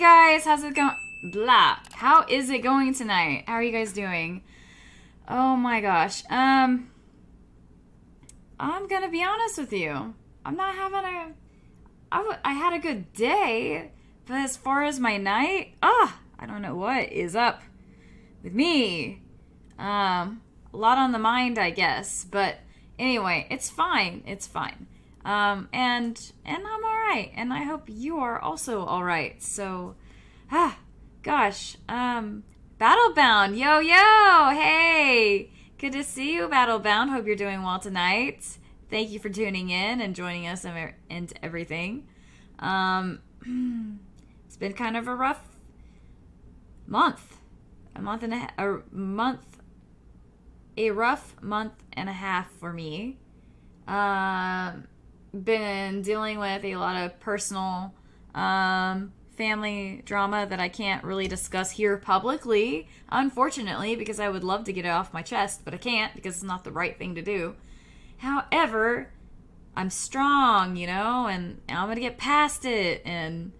guys, how's it going? Blah. How is it going tonight? How are you guys doing? Oh my gosh. I'm gonna be honest with you. I'm not having I had a good day, but as far as my night, I don't know what is up with me. A lot on the mind, I guess, but anyway, it's fine. It's fine. And I'm all right, and I hope you are also all right. So, gosh, Battlebound, yo, hey, good to see you, Battlebound. Hope you're doing well tonight. Thank you for tuning in and joining us into everything. It's been kind of a rough month, a rough month and a half for me. Been dealing with a lot of personal family drama that I can't really discuss here publicly, unfortunately, because I would love to get it off my chest, but I can't because it's not the right thing to do. However, I'm strong, and I'm gonna get past it, and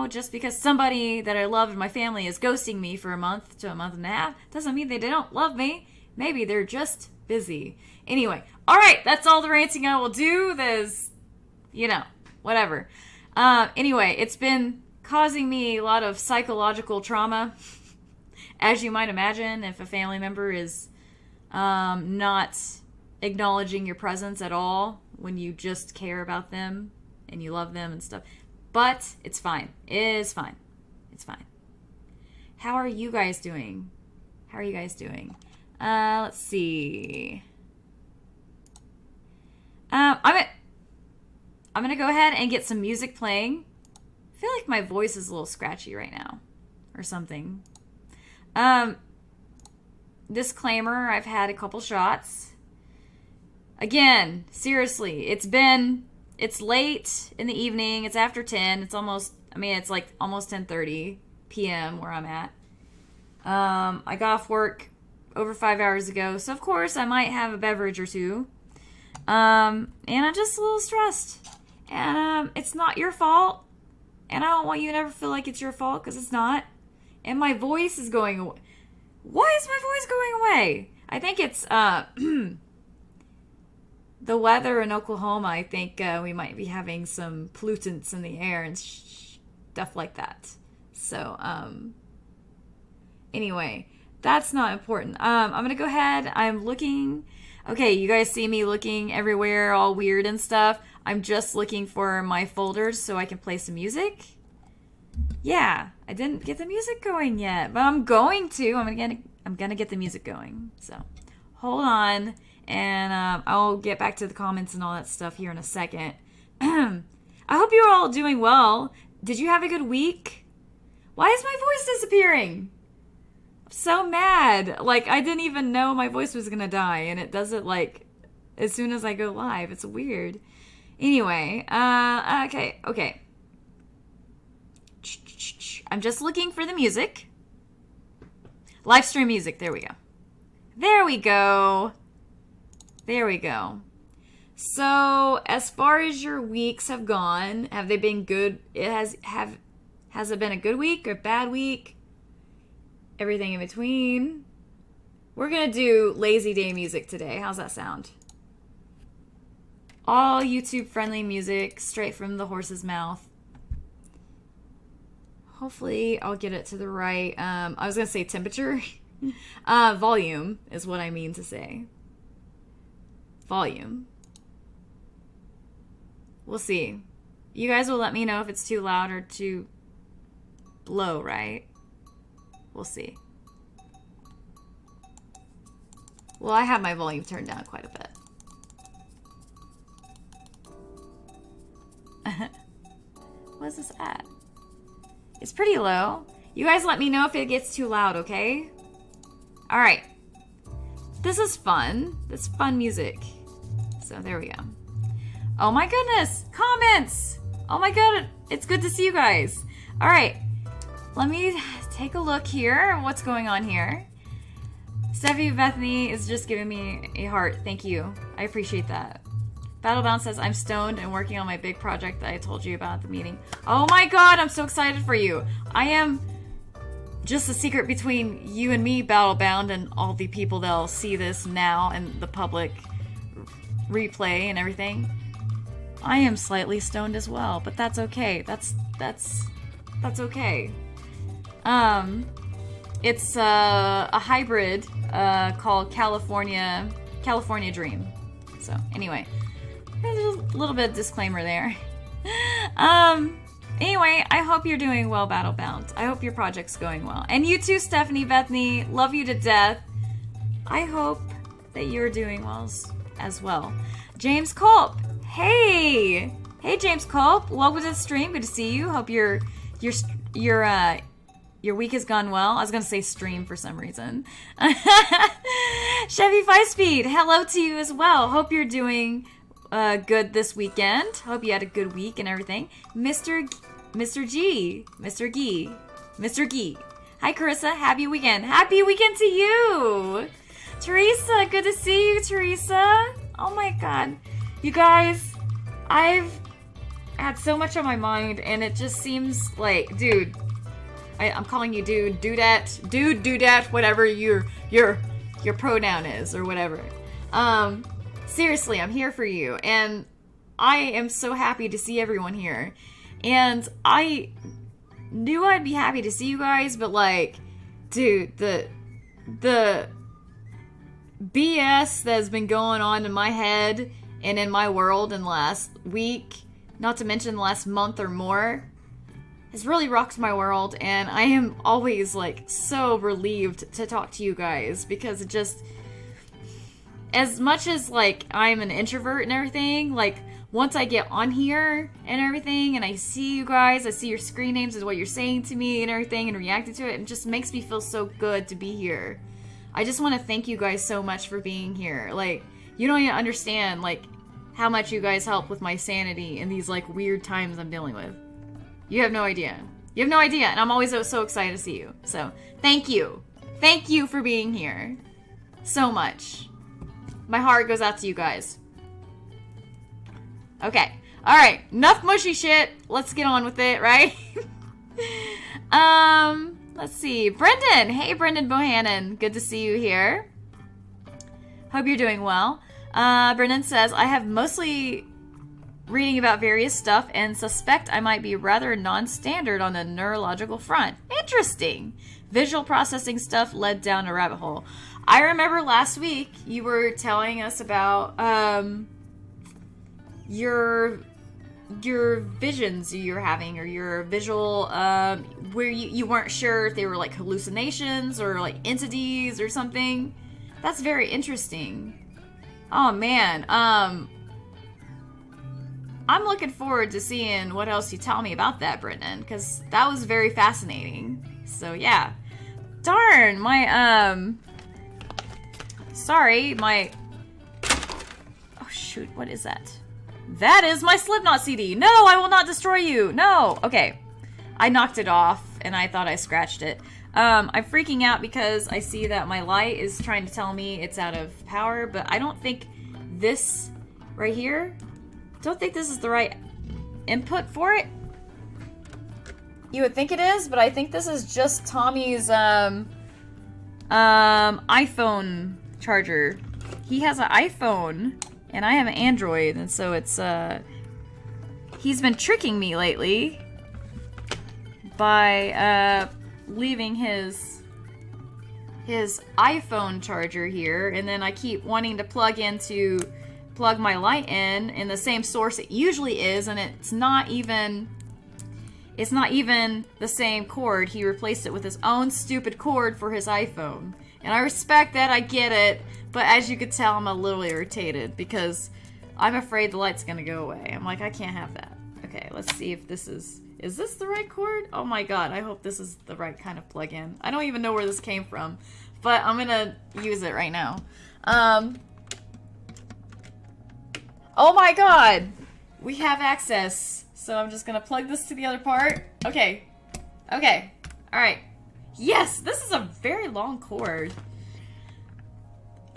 just because somebody that I love in my family is ghosting me for a month to a month and a half doesn't mean they don't love me. Maybe they're just busy. Anyway, all right, that's all the ranting I will do. There's, whatever. Anyway, it's been causing me a lot of psychological trauma, as you might imagine, if a family member is not acknowledging your presence at all when you just care about them and you love them and stuff. But it's fine. It is fine. It's fine. How are you guys doing? Let's see. I'm gonna go ahead and get some music playing. I feel like my voice is a little scratchy right now, or something. Disclaimer: I've had a couple shots. Again, seriously, it's late in the evening. It's after 10. It's almost 10:30 p.m. where I'm at. I got off work over 5 hours ago, so of course I might have a beverage or two. And I'm just a little stressed. And it's not your fault. And I don't want you to ever feel like it's your fault, because it's not. And my voice is going away. Why is my voice going away? I think it's the weather in Oklahoma. I think we might be having some pollutants in the air and stuff like that. So, anyway, that's not important. I'm going to go ahead. I'm looking. Okay, you guys see me looking everywhere, all weird and stuff. I'm just looking for my folders so I can play some music. Yeah, I didn't get the music going yet, but I'm going to. I'm gonna get the music going. So, hold on, and I'll get back to the comments and all that stuff here in a second. I hope you're all doing well. Did you have a good week? Why is my voice disappearing? So mad. Like, I didn't even know my voice was gonna die, and it does it like as soon as I go live. It's weird. Anyway, okay. I'm just looking for the music. Live stream music. There we go. So, as far as your weeks have gone, have they been good? Has it been a good week or a bad week? Everything in between. We're gonna do lazy day music today. How's that sound? All YouTube friendly music, straight from the horse's mouth. Hopefully I'll get it to the right, I was gonna say temperature. Volume is what I mean to say. Volume. We'll see. You guys will let me know if it's too loud or too low, right? We'll see. Well, I have my volume turned down quite a bit. What's this at? It's pretty low. You guys let me know if it gets too loud, okay? Alright. This is fun. This is fun music. So there we go. Oh my goodness! Comments! Oh my god, it's good to see you guys. Alright. Let me take a look here. What's going on here? Steffi Bethany is just giving me a heart. Thank you. I appreciate that. Battlebound says, I'm stoned and working on my big project that I told you about at the meeting. Oh my god, I'm so excited for you. I am just a secret between you and me, Battlebound, and all the people that'll see this now and the public replay and everything. I am slightly stoned as well, but that's okay. That's okay. It's a hybrid called California Dream. So anyway, there's a little bit of disclaimer there. Anyway, I hope you're doing well, Battlebound. I hope your project's going well. And you too, Stephanie Bethany. Love you to death. I hope that you're doing well as well. James Culp. Hey! Hey, James Culp. Welcome to the stream. Good to see you. Hope your week has gone well. I was going to say stream for some reason. Chevy 5-Speed. Hello to you as well. Hope you're doing good this weekend. Hope you had a good week and everything. Mr. G. Hi, Carissa. Happy weekend. Happy weekend to you. Teresa, good to see you, Teresa. Oh my god. You guys, I've had so much on my mind, and it just seems like, dude, I'm calling you dude, dudette, whatever your pronoun is, or whatever. Seriously, I'm here for you, and I am so happy to see everyone here. And I knew I'd be happy to see you guys, but like, dude, the BS that has been going on in my head and in my world in the last week, not to mention the last month or more, has really rocked my world, and I am always like so relieved to talk to you guys, because it just, as much as like I'm an introvert and everything, like once I get on here and everything and I see you guys, I see your screen names and what you're saying to me and everything and reacting to it, it just makes me feel so good to be here. I just want to thank you guys so much for being here. Like, you don't even understand like how much you guys help with my sanity in these like weird times I'm dealing with. You have no idea. You have no idea, and I'm always so excited to see you. So, thank you. Thank you for being here. So much. My heart goes out to you guys. Okay. Alright. Enough mushy shit. Let's get on with it, right? Let's see. Brendan. Hey, Brendan Bohannon. Good to see you here. Hope you're doing well. Brendan says, I have mostly reading about various stuff and suspect I might be rather non-standard on the neurological front. Interesting. Visual processing stuff led down a rabbit hole. I remember last week you were telling us about your visions you're having, or your visual where you weren't sure if they were like hallucinations or like entities or something. That's very interesting. Oh man, I'm looking forward to seeing what else you tell me about that, Brendan, because that was very fascinating. So yeah. Darn, my sorry, my, oh shoot, what is that? That is my Slipknot CD. No, I will not destroy you. No. Okay. I knocked it off and I thought I scratched it. I'm freaking out because I see that my light is trying to tell me it's out of power, but I don't think this right here, don't think this is the right input for it. You would think it is, but I think this is just Tommy's iPhone charger. He has an iPhone and I have an Android, and so it's he's been tricking me lately by leaving his iPhone charger here, and then I keep wanting to plug my light in the same source it usually is, and it's not even the same cord. He replaced it with his own stupid cord for his iPhone. And I respect that, I get it, but as you could tell, I'm a little irritated because I'm afraid the light's gonna go away. I'm like, I can't have that. Okay, let's see if this is this the right cord? Oh my god, I hope this is the right kind of plug-in. I don't even know where this came from, but I'm gonna use it right now. Oh my god! We have access. So I'm just gonna plug this to the other part. Okay. Okay. Alright. Yes! This is a very long cord.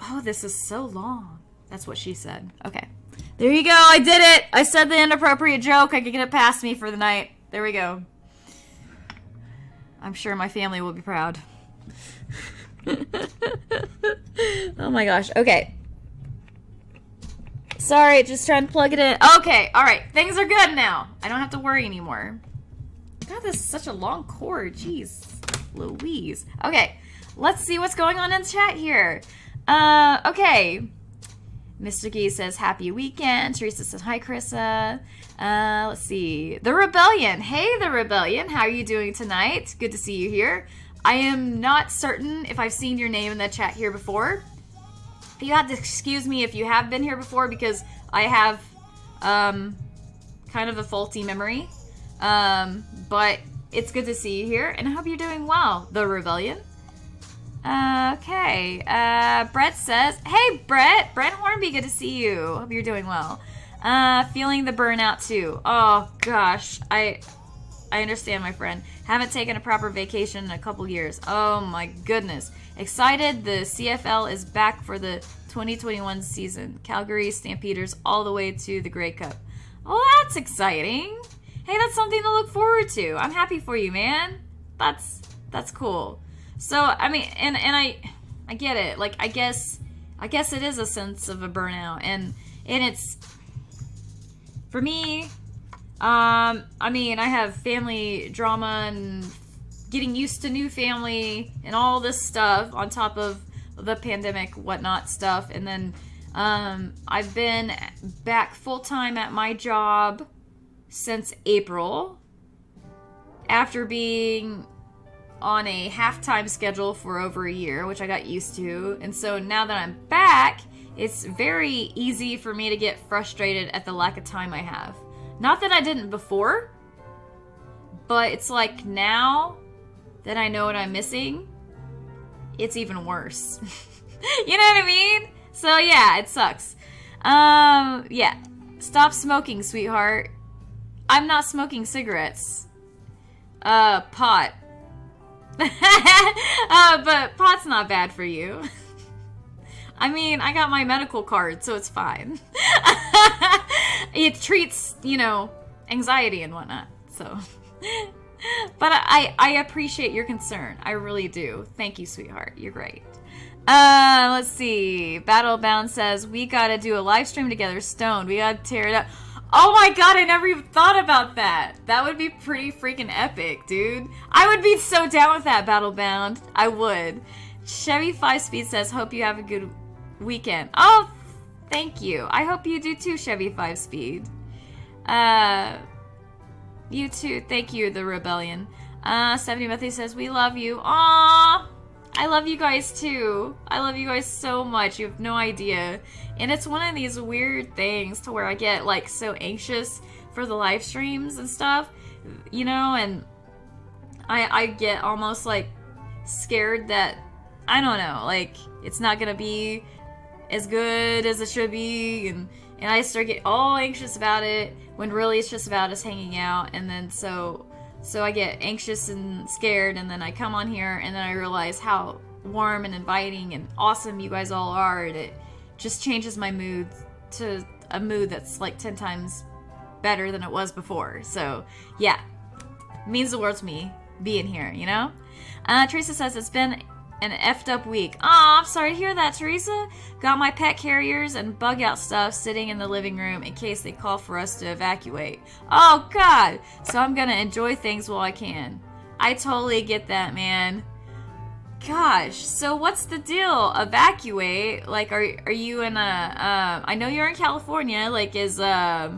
Oh, this is so long. That's what she said. Okay. There you go. I did it. I said the inappropriate joke. I could get it past me for the night. There we go. I'm sure my family will be proud. Oh my gosh. Okay. Sorry, just trying to plug it in. Okay, alright. Things are good now. I don't have to worry anymore. God, this is such a long cord. Jeez. Louise. Okay, let's see what's going on in the chat here. Okay. Mr. Gee says, happy weekend. Teresa says, hi, Carissa. Let's see. The Rebellion. Hey, The Rebellion. How are you doing tonight? Good to see you here. I am not certain if I've seen your name in the chat here before. You have to excuse me if you have been here before because I have kind of a faulty memory. But it's good to see you here, and I hope you're doing well, The Rebellion. Okay. Brett says, hey, Brett Hornby, good to see you. Hope you're doing well. Feeling the burnout too. Oh, gosh. I understand, my friend. Haven't taken a proper vacation in a couple years. Oh, my goodness. Excited the CFL is back for the 2021 season. Calgary Stampeders all the way to the Grey Cup. Oh, that's exciting. Hey, that's something to look forward to. I'm happy for you, man. That's cool. So, I mean, and I get it. Like, I guess it is a sense of a burnout, and it's for me. I mean, I have family drama and getting used to new family and all this stuff on top of the pandemic, whatnot stuff, and then I've been back full time at my job since April after being on a half-time schedule for over a year, which I got used to. And so now that I'm back, it's very easy for me to get frustrated at the lack of time I have. Not that I didn't before, but it's like now that I know what I'm missing, it's even worse. You know what I mean? So yeah, it sucks. Yeah. Stop smoking, sweetheart. I'm not smoking cigarettes. Pot. But pot's not bad for you. I mean, I got my medical card, so it's fine. It treats, you know, anxiety and whatnot, so. But I appreciate your concern. I really do. Thank you, sweetheart. You're great. Let's see. Battlebound says, we gotta do a live stream together, stoned. We gotta tear it up. Oh my god, I never even thought about that. That would be pretty freaking epic, dude. I would be so down with that, Battlebound. I would. Chevy 5-Speed says, hope you have a good weekend. Oh, thank you. I hope you do too, Chevy 5-Speed. You too. Thank you, The Rebellion. 70 Methy says, we love you. Aww. I love you guys too. I love you guys so much. You have no idea. And it's one of these weird things to where I get like so anxious for the live streams and stuff, you know, and I get almost like scared that, I don't know, like it's not gonna be as good as it should be, and I start getting all anxious about it when really it's just about us hanging out. And then so I get anxious and scared, and then I come on here and then I realize how warm and inviting and awesome you guys all are, and it just changes my mood to a mood that's like 10 times better than it was before. So yeah, it means the world to me being here, you know? Teresa says, it's been an effed up week. Aw, I'm sorry to hear that, Teresa. Got my pet carriers and bug out stuff sitting in the living room in case they call for us to evacuate. Oh god, so I'm gonna enjoy things while I can. I totally get that, man. Gosh, so what's the deal? Evacuate? Like, are you in a, I know you're in California, like, are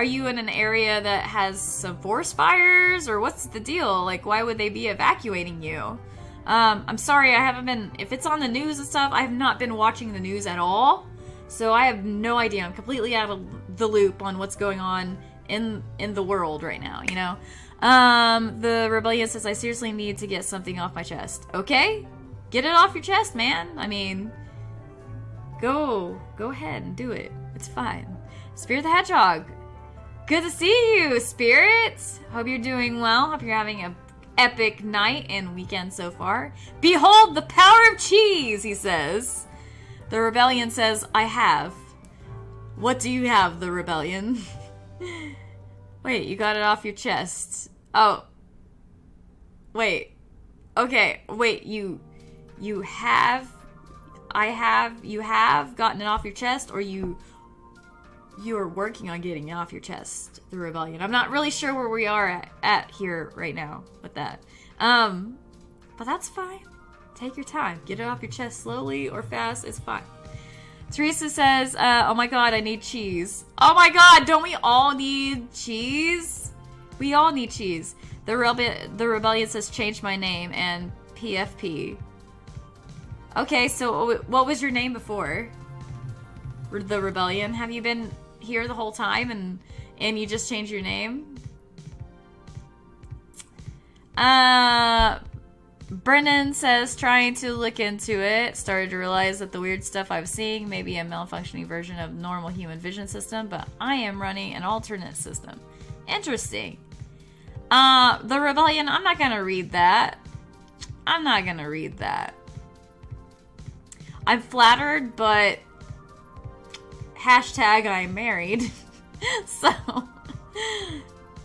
you in an area that has some forest fires, or what's the deal? Like, why would they be evacuating you? I'm sorry, I haven't been, if it's on the news and stuff, I have not been watching the news at all, so I have no idea. I'm completely out of the loop on what's going on in the world right now, you know? The Rebellion says, I seriously need to get something off my chest. Okay? Get it off your chest, man. I mean, go ahead and do it. It's fine. Spirit the Hedgehog. Good to see you, Spirit. Hope you're doing well. Hope you're having an epic night and weekend so far. Behold the power of cheese, he says. The Rebellion says, I have. What do you have, the Rebellion? Wait, you got it off your chest. Oh. Wait. Okay, wait, you have gotten it off your chest, or you are working on getting it off your chest, the Rebellion. I'm not really sure where we are at here right now with that. But that's fine. Take your time. Get it off your chest slowly or fast. It's fine. Teresa says, oh my god, I need cheese. Oh my god, don't we all need cheese? We all need cheese. The Rebellion says, change my name, and PFP. Okay, so what was your name before? The Rebellion? Have you been here the whole time and you just changed your name? Brennan says, trying to look into it, started to realize that the weird stuff I was seeing may be a malfunctioning version of normal human vision system, but I am running an alternate system. Interesting. The Rebellion, I'm not gonna read that. I'm not gonna read that. I'm flattered, but hashtag I'm married. So,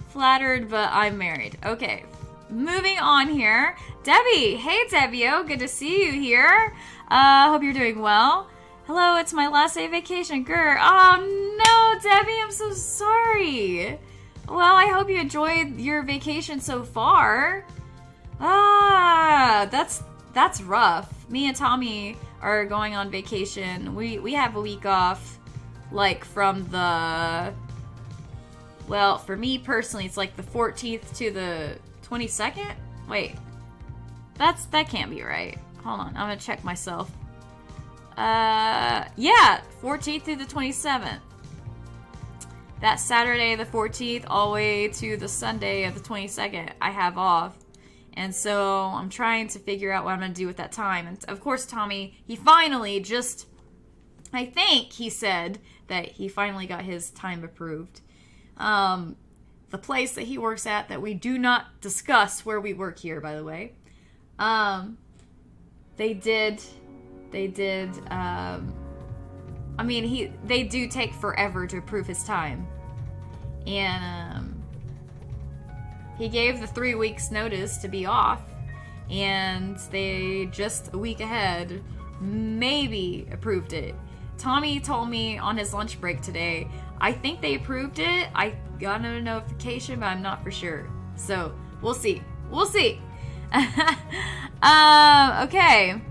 flattered, but I'm married. Okay, moving on here. Debbie, hey Debbie-o, good to see you here. Hope you're doing well. Hello, it's my last day of vacation. Grr. Oh no, Debbie, I'm so sorry. Well, I hope you enjoyed your vacation so far. That's rough. Me and Tommy are going on vacation. We have a week off, like from the, well, for me personally, it's like the 14th to the 22nd. Wait, that can't be right. Hold on, I'm gonna check myself. Yeah, 14th through the 27th. That Saturday the 14th all the way to the Sunday of the 22nd I have off. And so I'm trying to figure out what I'm going to do with that time. And of course, Tommy, he finally just, I think he said that he finally got his time approved. The place that he works at, that we do not discuss where we work here, by the way. They do take forever to approve his time. And, he gave the 3 weeks notice to be off, and they just a week ahead maybe approved it. Tommy told me on his lunch break today, I think they approved it. I got a notification, but I'm not for sure. So we'll see. We'll see. Okay.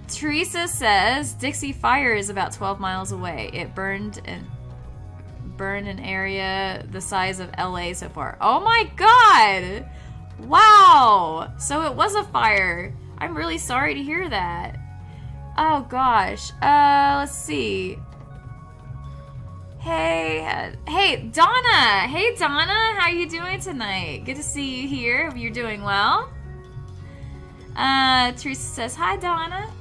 Teresa says Dixie Fire is about 12 miles away. It burned an area the size of LA so far. Oh my god! Wow! So it was a fire. I'm really sorry to hear that. Oh gosh. Let's see. Hey, Donna! Hey, Donna! How you doing tonight? Good to see you here. Hope you're doing well. Teresa says, hi, Donna.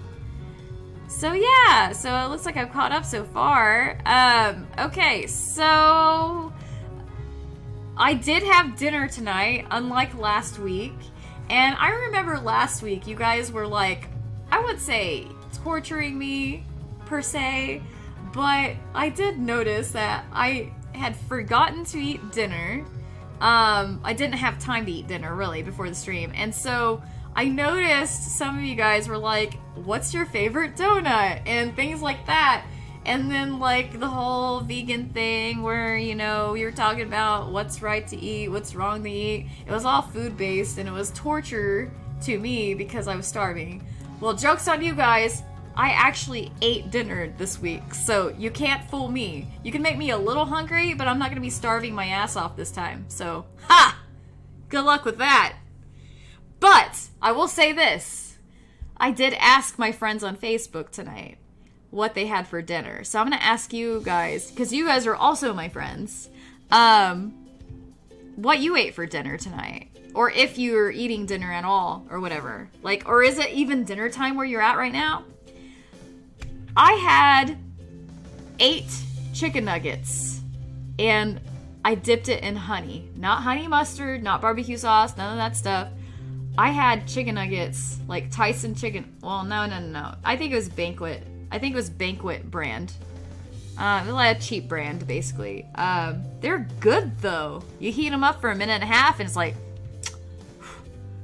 So yeah, so it looks like I've caught up so far. Okay, so I did have dinner tonight, unlike last week. And I remember last week you guys were like, I would say torturing me per se, but I did notice that I had forgotten to eat dinner. I didn't have time to eat dinner really before the stream, and so I noticed some of you guys were like, what's your favorite donut? And things like that. And then like the whole vegan thing where, you know, you were talking about what's right to eat, what's wrong to eat. It was all food based and it was torture to me because I was starving. Well, joke's on you guys. I actually ate dinner this week, so you can't fool me. You can make me a little hungry, but I'm not gonna be starving my ass off this time. So, ha! Good luck with that. But I will say this. I did ask my friends on Facebook tonight what they had for dinner. So I'm going to ask you guys, because you guys are also my friends, what you ate for dinner tonight. Or if you're eating dinner at all, or whatever. Like, or is it even dinner time where you're at right now? I had 8 chicken nuggets. And I dipped it in honey. Not honey mustard, not barbecue sauce, none of that stuff. I had chicken nuggets, like Tyson chicken. Well, no. I think it was Banquet. Banquet brand. Like a cheap brand, basically. They're good, though. You heat them up for a minute and a half, and it's like,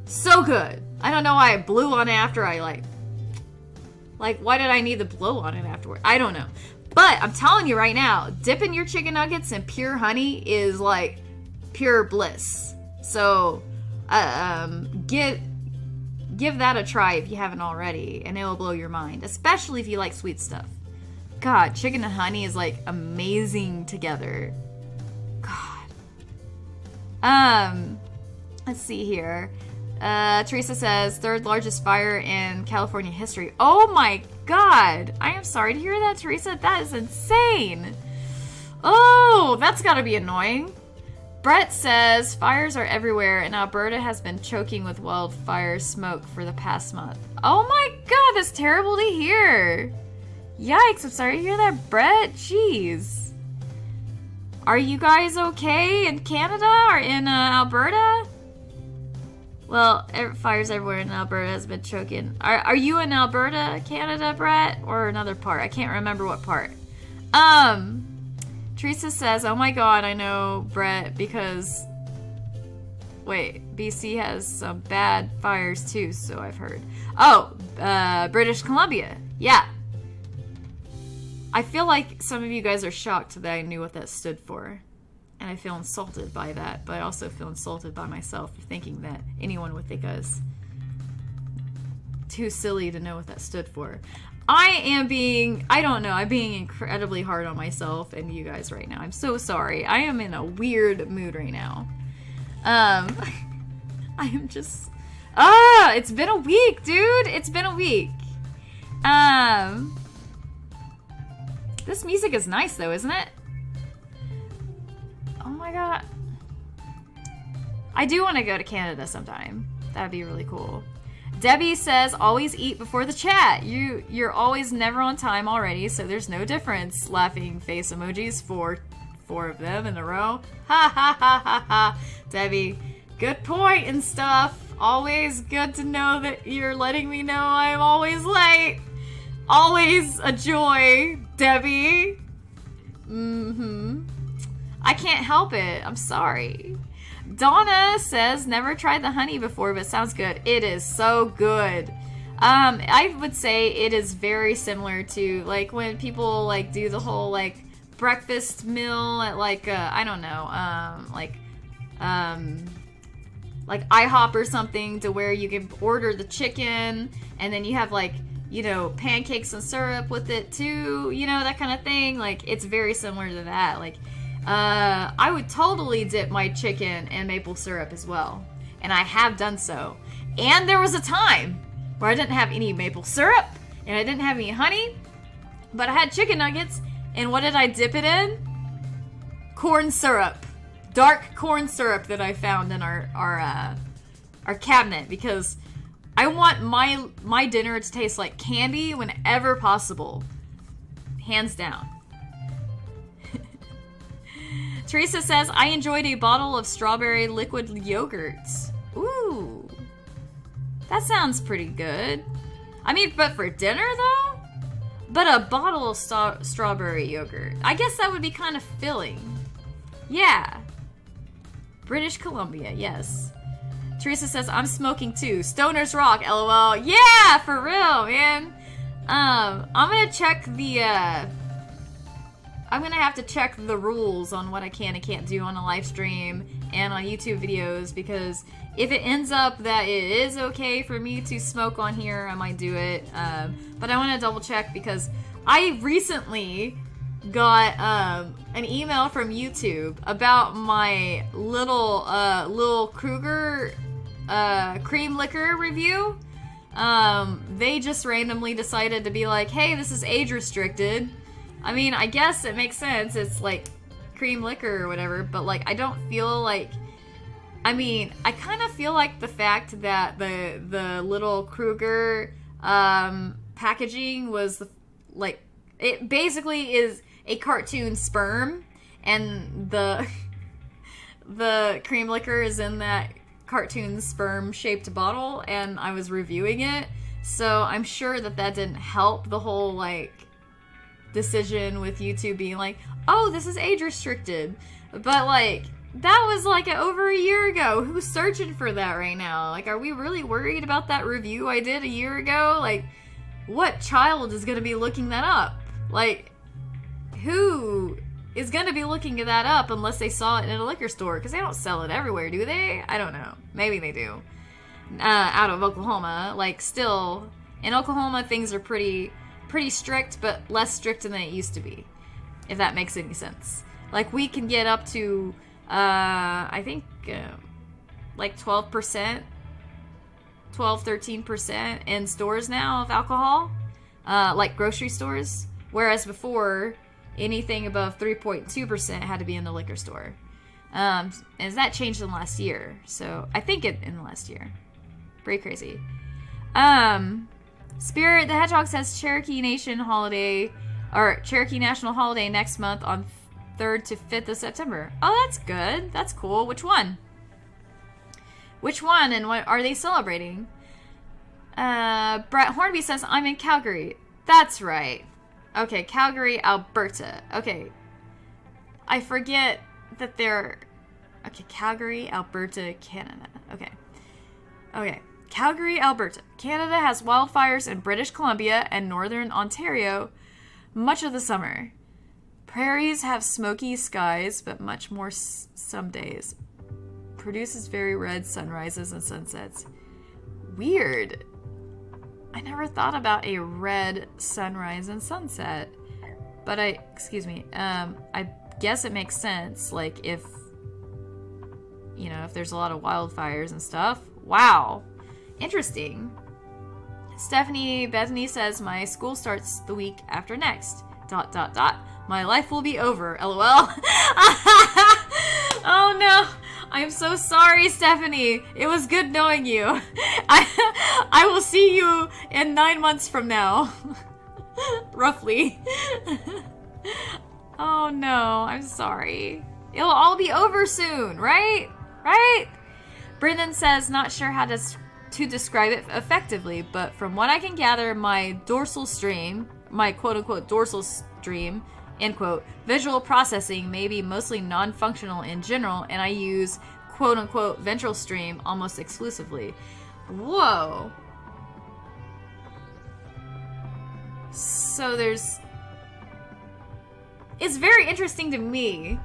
so good. I don't know why I blew on it after I, like, why did I need to blow on it afterward? I don't know. But I'm telling you right now, dipping your chicken nuggets in pure honey is, like, pure bliss. So, give that a try if you haven't already, and it will blow your mind. Especially if you like sweet stuff. God, chicken and honey is, like, amazing together. God. Let's see here. Teresa says, 3rd largest fire in California history. Oh my God. I am sorry to hear that, Teresa. That is insane. Oh, that's gotta be annoying. Brett says, fires are everywhere and Alberta has been choking with wildfire smoke for the past month. Oh my God, that's terrible to hear. Yikes, I'm sorry to hear that, Brett. Jeez. Are you guys okay in Canada or in Alberta? Well, fires everywhere in Alberta has been choking. Are you in Alberta, Canada, Brett? Or another part? I can't remember what part. Teresa says, oh my God, I know, Brett, because... Wait, BC has some bad fires too, so I've heard. Oh, British Columbia. Yeah. I feel like some of you guys are shocked that I knew what that stood for. And I feel insulted by that, but I also feel insulted by myself for thinking that anyone would think I was too silly to know what that stood for. I'm being incredibly hard on myself and you guys right now. I'm so sorry. I am in a weird mood right now. I am just... it's been a week, dude. It's been a week. This music is nice, though, isn't it? Oh my God. I do want to go to Canada sometime. That'd be really cool. Debbie says, always eat before the chat. You're always never on time already, so there's no difference. Laughing face emojis for 4 of them in a row. Ha ha ha ha ha. Debbie, good point and stuff. Always good to know that you're letting me know I'm always late. Always a joy, Debbie. I can't help it. I'm sorry. Donna says, never tried the honey before, but sounds good. It is so good. I would say it is very similar to, like, when people, like, do the whole, like, breakfast meal at, like, I don't know, like IHOP or something, to where you can order the chicken, and then you have, like, you know, pancakes and syrup with it too, you know, that kind of thing. Like, it's very similar to that. Like, I would totally dip my chicken in maple syrup as well. And I have done so. And there was a time where I didn't have any maple syrup, and I didn't have any honey, but I had chicken nuggets, and what did I dip it in? Corn syrup. Dark corn syrup that I found in our cabinet, because I want my dinner to taste like candy whenever possible. Hands down. Teresa says, I enjoyed a bottle of strawberry liquid yogurts. Ooh. That sounds pretty good. I mean, but for dinner, though? But a bottle of strawberry yogurt. I guess that would be kind of filling. Yeah. British Columbia, yes. Teresa says, I'm smoking too. Stoners rock, LOL. Yeah, for real, man. I'm gonna check the, I'm gonna have to check the rules on what I can and can't do on a live stream and on YouTube videos, because if it ends up that it is okay for me to smoke on here, I might do it. But I want to double check, because I recently got an email from YouTube about my little Kruger cream liquor review. They just randomly decided to be like, hey, this is age restricted. I mean, I guess it makes sense. It's like cream liquor or whatever, but like, I don't feel like, I mean, I kind of feel like the fact that the little Kruger packaging was like, it basically is a cartoon sperm, and the cream liquor is in that cartoon sperm shaped bottle and I was reviewing it. So I'm sure that didn't help the whole like decision with YouTube being like, oh, this is age restricted. But like, that was like over a year ago. Who's searching for that right now? Like, are we really worried about that review I did a year ago? Like, what child is going to be looking that up? Like, who is going to be looking that up unless they saw it in a liquor store? Because they don't sell it everywhere, do they? I don't know. Maybe they do. Out of Oklahoma. Like, still, in Oklahoma, things are pretty strict, but less strict than it used to be. If that makes any sense. Like, we can get up to, I think, like 12%, 13% in stores now of alcohol. Like grocery stores. Whereas before, anything above 3.2% had to be in the liquor store. And that changed in the last year. So, I think in the last year. Pretty crazy. Spirit the Hedgehog says Cherokee Nation holiday, or Cherokee National Holiday next month on 3rd to 5th of September. Oh, that's good. That's cool. Which one? Which one and what are they celebrating? Brett Hornby says, I'm in Calgary. That's right. Okay, Calgary, Alberta. Okay. I forget that they're... Okay, Calgary, Alberta, Canada. Okay. Okay. Calgary, Alberta. Canada has wildfires in British Columbia and northern Ontario much of the summer. Prairies have smoky skies, but much more some days. Produces very red sunrises and sunsets. Weird. I never thought about a red sunrise and sunset. But I guess it makes sense. Like if there's a lot of wildfires and stuff. Wow. Interesting. Stephanie Bethany says, my school starts the week after next. ... My life will be over. LOL. Oh no. I'm so sorry, Stephanie. It was good knowing you. I will see you in 9 months from now. Roughly. Oh no. I'm sorry. It'll all be over soon, right? Right? Brendan says, not sure how to describe it effectively, but from what I can gather, my dorsal stream, my quote-unquote dorsal stream, end quote, visual processing may be mostly non-functional in general, and I use quote-unquote ventral stream almost exclusively. Whoa. So it's very interesting to me,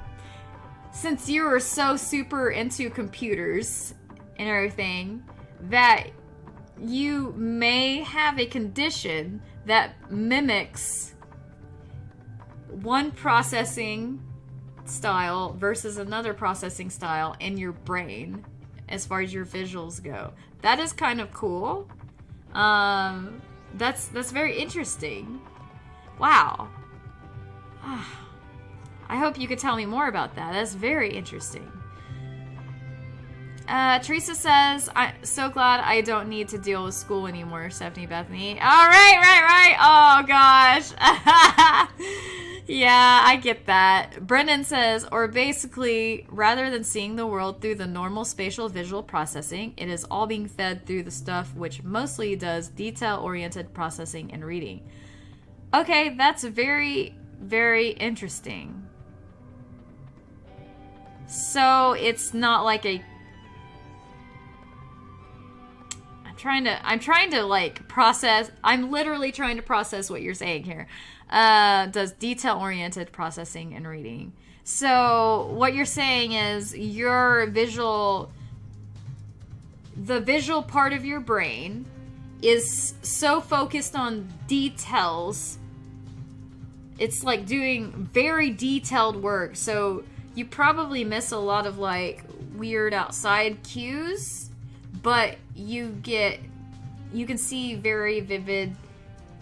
since you were so super into computers and everything, that you may have a condition that mimics one processing style versus another processing style in your brain as far as your visuals go. That is kind of cool. That's very interesting. Wow. I hope you could tell me more about that. That's very interesting. Teresa says, I'm so glad I don't need to deal with school anymore, Stephanie Bethany. All right. Oh, gosh. Yeah, I get that. Brendan says, or basically, rather than seeing the world through the normal spatial visual processing, it is all being fed through the stuff which mostly does detail-oriented processing and reading. Okay, that's very, very interesting. So, it's not like a... I'm trying to like process. I'm literally trying to process what you're saying here. Does detail-oriented processing and reading. So what you're saying is the visual part of your brain is so focused on details. It's like doing very detailed work. So you probably miss a lot of like weird outside cues. But you can see very vivid,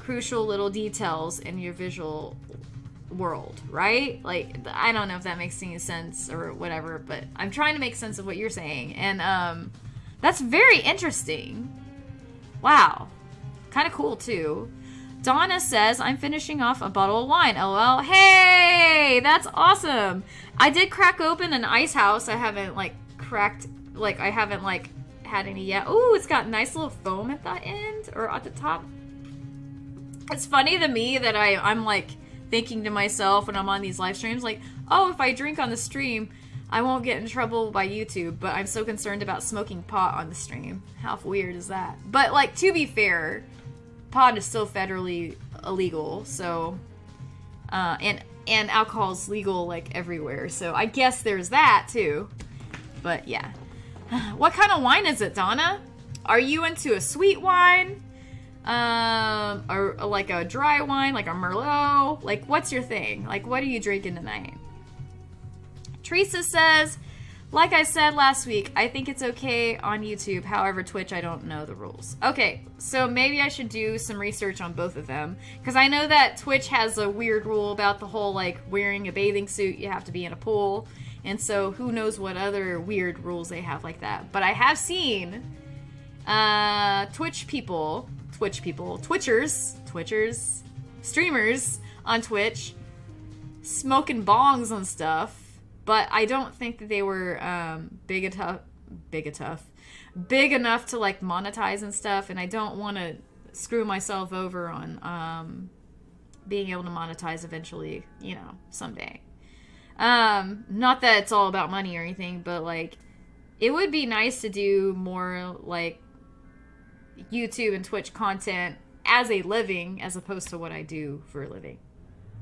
crucial little details in your visual world, right? Like, I don't know if that makes any sense or whatever, but I'm trying to make sense of what you're saying. And that's very interesting. Wow. Kind of cool, too. Donna says, I'm finishing off a bottle of wine. LOL. Hey! That's awesome! I did crack open an ice house. I haven't, like, cracked Like, I haven't, like, had any yet. Ooh, it's got nice little foam at the end, or at the top. It's funny to me that I'm, like, thinking to myself when I'm on these live streams, like, oh, if I drink on the stream, I won't get in trouble by YouTube, but I'm so concerned about smoking pot on the stream. How weird is that? But, like, to be fair, pot is still federally illegal, so, and alcohol's legal, like, everywhere, so I guess there's that, too. But, yeah. What kind of wine is it, Donna? Are you into a sweet wine? Or like a dry wine, like a Merlot? Like, what's your thing? Like, what are you drinking tonight? Teresa says, like I said last week, I think it's okay on YouTube. However, Twitch, I don't know the rules. Okay, so maybe I should do some research on both of them. Because I know that Twitch has a weird rule about the whole, like, wearing a bathing suit, you have to be in a pool. And so who knows what other weird rules they have like that. But I have seen Twitchers, streamers on Twitch smoking bongs and stuff. But I don't think that they were big enough to, like, monetize and stuff. And I don't want to screw myself over on being able to monetize eventually, you know, someday. Not that it's all about money or anything, but, like, it would be nice to do more, like, YouTube and Twitch content as a living as opposed to what I do for a living,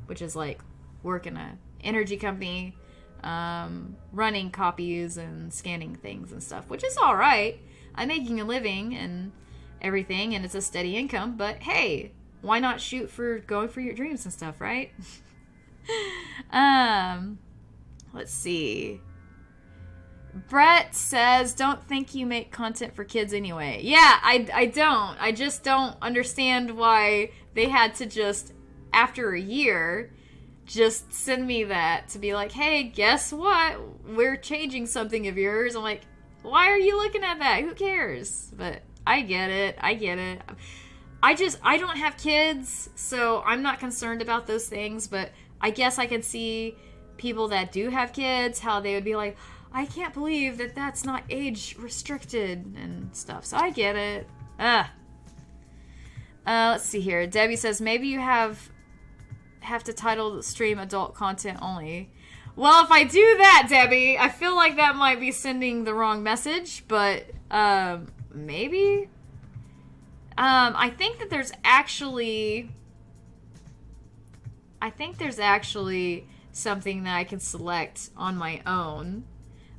which is, like, work in a energy company, running copies and scanning things and stuff, which is all right. I'm making a living and everything, and it's a steady income, but hey, why not shoot for going for your dreams and stuff, right? Let's see. Brett says, don't think you make content for kids anyway. Yeah, I don't. I just don't understand why they had to just, after a year, just send me that to be like, hey, guess what? We're changing something of yours. I'm like, why are you looking at that? Who cares? But I get it. I don't have kids, so I'm not concerned about those things, but I guess I can see people that do have kids, how they would be like, I can't believe that that's not age restricted and stuff. So I get it. Let's see here. Debbie says, maybe you have to title the stream adult content only. Well, if I do that, Debbie, I feel like that might be sending the wrong message, but maybe. I think there's actually something that I can select on my own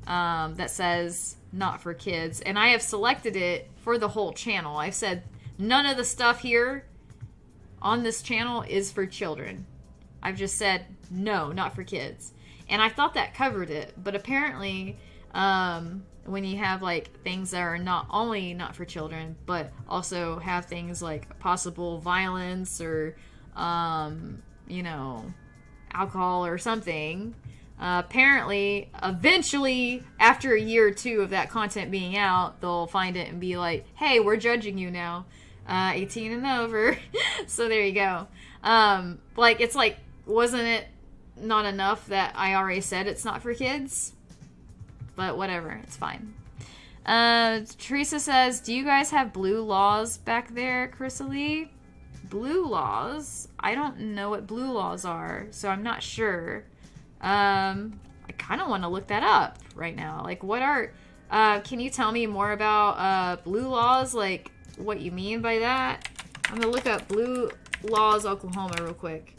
that says not for kids, and I have selected it for the whole channel. I've said none of the stuff here on this channel is for children. I've just said no, not for kids, and I thought that covered it, but apparently when you have, like, things that are not only not for children but also have things like possible violence or you know, alcohol or something, apparently eventually after a year or two of that content being out, they'll find it and be like, hey, we're judging you now, 18 and over. So there you go. Like, it's like, wasn't it not enough that I already said it's not for kids? But whatever, it's fine. Teresa says, do you guys have blue laws back there, Carissa Lee? Blue laws? I don't know what blue laws are, so I'm not sure. I kind of want to look that up right now. Like, what are... can you tell me more about blue laws? Like, what you mean by that? I'm going to look up blue laws Oklahoma real quick.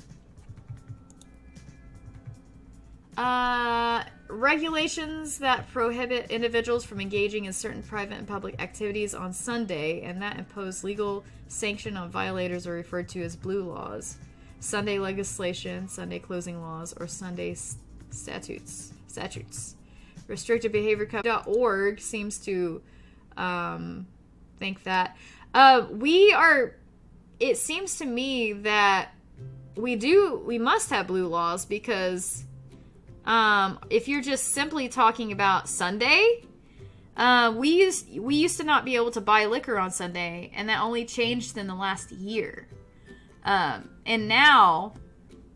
Regulations that prohibit individuals from engaging in certain private and public activities on Sunday, and that impose legal sanction on violators are referred to as blue laws. Sunday legislation, Sunday closing laws, or Sunday statutes. Restricted Behavior Company.org seems to think that. It seems to me that we must have blue laws, because if you're just simply talking about Sunday, we used to not be able to buy liquor on Sunday, and that only changed in the last year. And now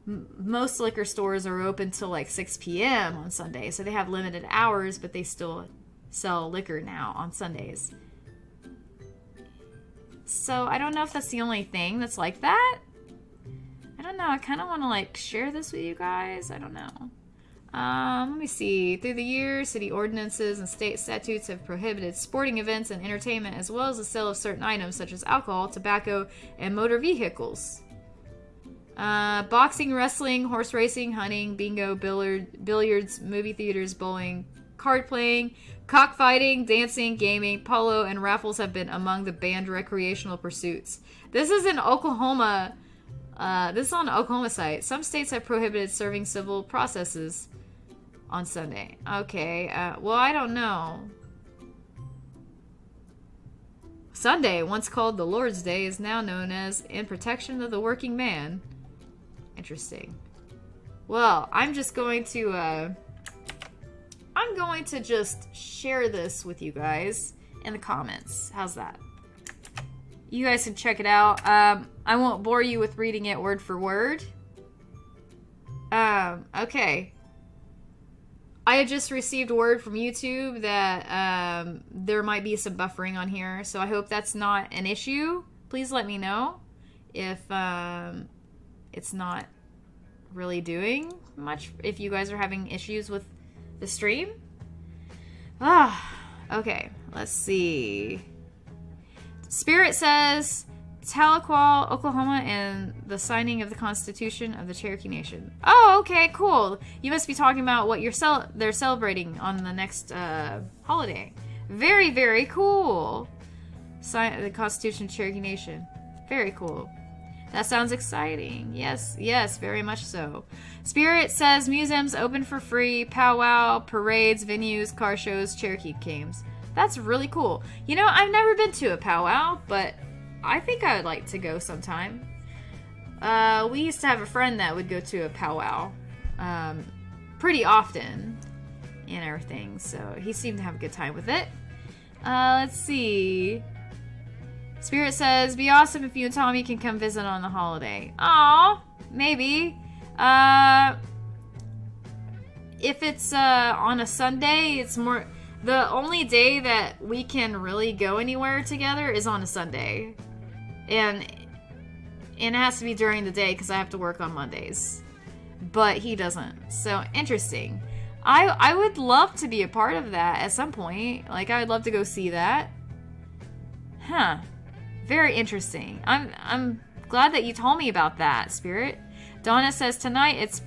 most liquor stores are open till like 6 p.m. on Sunday, so they have limited hours, but they still sell liquor now on Sundays. So I don't know if that's the only thing that's like that. I don't know. I kind of want to like share this with you guys. I don't know. Let me see. Through the years, city ordinances and state statutes have prohibited sporting events and entertainment, as well as the sale of certain items such as alcohol, tobacco, and motor vehicles. Boxing, wrestling, horse racing, hunting, bingo, billiards, movie theaters, bowling, card playing, cockfighting, dancing, gaming, polo, and raffles have been among the banned recreational pursuits. This is in Oklahoma. This is on the Oklahoma site. Some states have prohibited serving civil processes on Sunday. Okay, well, I don't know. Sunday, once called the Lord's Day, is now known as In Protection of the Working Man. Interesting. Well, I'm just going to, just share this with you guys in the comments. How's that? You guys can check it out. I won't bore you with reading it word for word. Okay. I had just received word from YouTube that there might be some buffering on here, so I hope that's not an issue. Please let me know if it's not really doing much, if you guys are having issues with the stream. Okay, let's see. Spirit says Tahlequah, Oklahoma, and the signing of the Constitution of the Cherokee Nation. Oh, okay, cool. You must be talking about what they're celebrating on the next holiday. Very, very cool. Sign the Constitution of the Cherokee Nation. Very cool. That sounds exciting. Yes, yes, very much so. Spirit says museums open for free, powwow, parades, venues, car shows, Cherokee games. That's really cool. You know, I've never been to a powwow, but I think I would like to go sometime. We used to have a friend that would go to a powwow pretty often and everything, so he seemed to have a good time with it. Let's see. Spirit says, be awesome if you and Tommy can come visit on the holiday. Aw, maybe. If it's on a Sunday, it's more... The only day that we can really go anywhere together is on a Sunday. And it has to be during the day because I have to work on Mondays. But he doesn't. So, interesting. I would love to be a part of that at some point. Like, I would love to go see that. Huh. Very interesting. I'm glad that you told me about that, Spirit. Donna says tonight it's...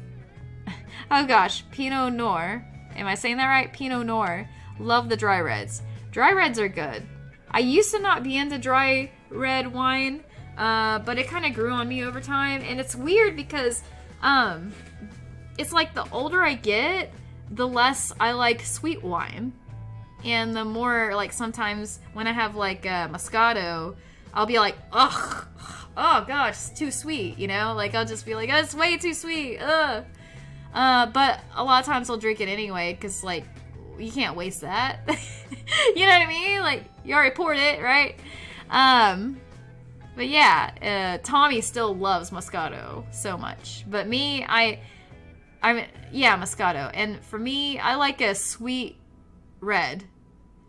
Oh gosh, Pinot Noir. Am I saying that right? Pinot Noir. Love the dry reds. Dry reds are good. I used to not be into dry red wine, but it kind of grew on me over time. And it's weird because it's like the older I get, the less I like sweet wine. And the more, like, sometimes when I have, like, Moscato, I'll be like, ugh, oh gosh, it's too sweet, you know? Like, I'll just be like, oh, it's way too sweet, ugh. But a lot of times I'll drink it anyway, because, like, you can't waste that. You know what I mean? Like, you already poured it, right? But yeah, Tommy still loves Moscato so much. But me, yeah, Moscato. And for me, I like a sweet red.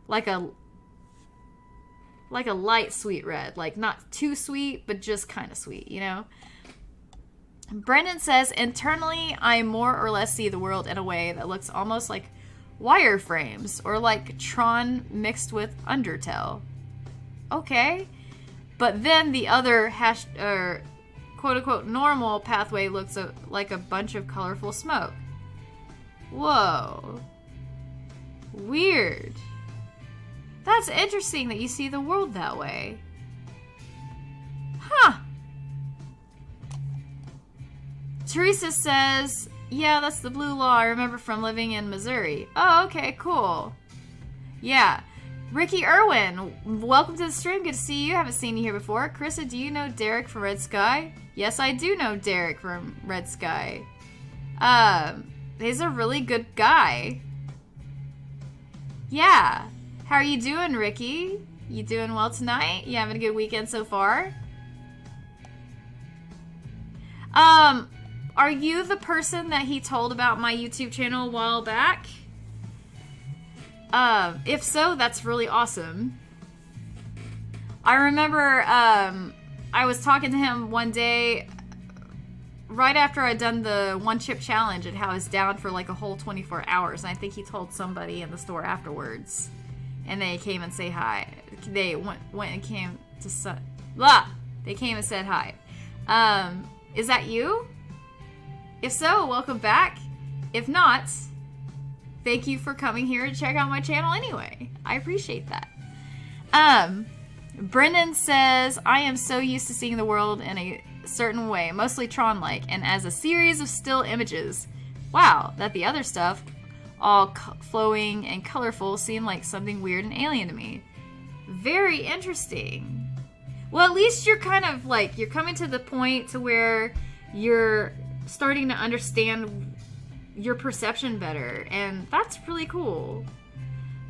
Like a light sweet red. Like, not too sweet, but just kind of sweet, you know? Brendan says, internally, I more or less see the world in a way that looks almost like wireframes, or like Tron mixed with Undertale. Okay. But then the other quote-unquote normal pathway looks like a bunch of colorful smoke. Whoa. Weird. That's interesting that you see the world that way. Huh. Carissa says, yeah, that's the blue law I remember from living in Missouri. Oh, okay, cool. Yeah. Ricky Irwin, welcome to the stream. Good to see you. Haven't seen you here before. Carissa, do you know Derek from Red Sky? Yes, I do know Derek from Red Sky. He's a really good guy. Yeah. How are you doing, Ricky? You doing well tonight? You having a good weekend so far? Are you the person that he told about my YouTube channel a while back? If so, that's really awesome. I remember I was talking to him one day right after I'd done the one chip challenge and how I was down for like a whole 24 hours. And I think he told somebody in the store afterwards. And they came and say hi. They went and came to They came and said hi. Is that you? If so, welcome back. If not, thank you for coming here to check out my channel anyway. I appreciate that. Brendan says, I am so used to seeing the world in a certain way, mostly Tron-like, and as a series of still images. Wow, that the other stuff, all flowing and colorful, seemed like something weird and alien to me. Very interesting. Well, at least you're kind of like, you're coming to the point to where you're starting to understand your perception better, and that's really cool.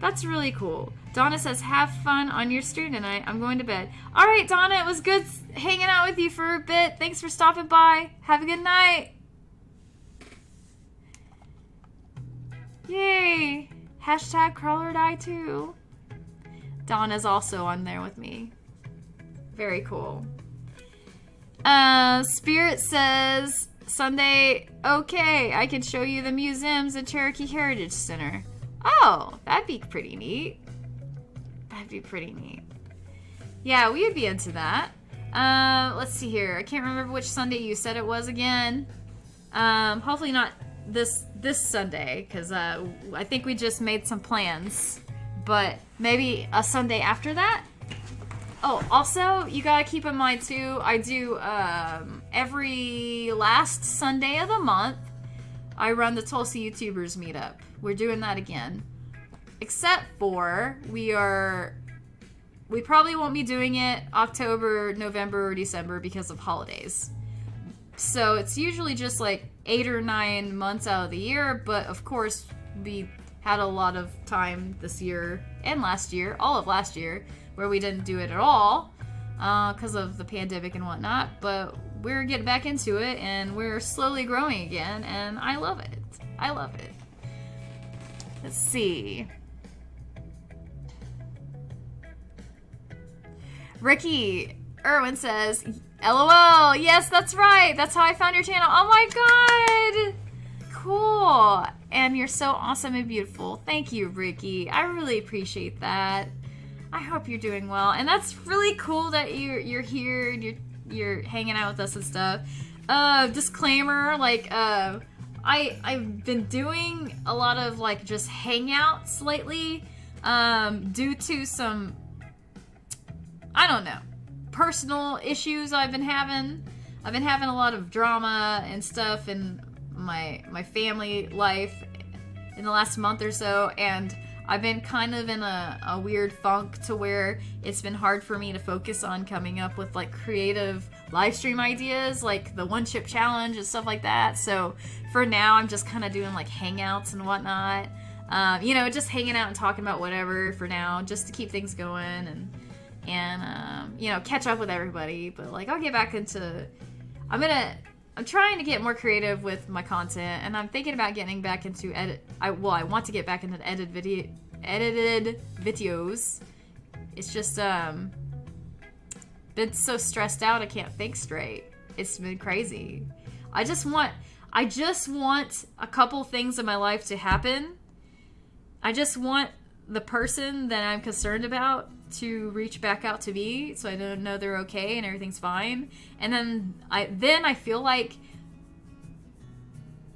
That's really cool. Donna says, have fun on your stream tonight. I'm going to bed. All right, Donna, it was good hanging out with you for a bit. Thanks for stopping by. Have a good night. Yay. Hashtag crawl or die too. Donna's also on there with me. Very cool. Spirit says, Sunday, okay, I can show you the museums at Cherokee Heritage Center. Oh, that'd be pretty neat. That'd be pretty neat. Yeah, we would be into that. Let's see here. I can't remember which Sunday you said it was again. Hopefully not this Sunday, because I think we just made some plans. But maybe a Sunday after that? Oh, also, you gotta keep in mind, too, I do, every last Sunday of the month, I run the Tulsa YouTubers meetup. We're doing that again. Except for, we probably won't be doing it October, November, or December because of holidays. So it's usually just like 8 or 9 months out of the year, but of course, we had a lot of time this year and last year, all of last year, where we didn't do it at all because of the pandemic and whatnot, but we're getting back into it and we're slowly growing again, and I love it. I love it. Let's see. Ricky Irwin says, LOL, yes, that's right. That's how I found your channel. Oh my god. Cool. And you're so awesome and beautiful. Thank you, Ricky. I really appreciate that. I hope you're doing well. And that's really cool that you're here and you're hanging out with us and stuff. Disclaimer, like, I've been doing a lot of, like, just hangouts lately, due to some, I don't know, personal issues I've been having. I've been having a lot of drama and stuff in my family life in the last month or so, and I've been kind of in a weird funk to where it's been hard for me to focus on coming up with like creative live stream ideas like the one chip challenge and stuff like that. So for now I'm just kind of doing like hangouts and whatnot, you know, just hanging out and talking about whatever for now, just to keep things going and you know, catch up with everybody. But like I'll get back into, I'm trying to get more creative with my content, and I'm thinking about getting back into I want to get back into edited videos. It's just been so stressed out I can't think straight. It's been crazy. I just want a couple things in my life to happen. I just want the person that I'm concerned about to reach back out to me, so I don't know they're okay and everything's fine. And then I feel like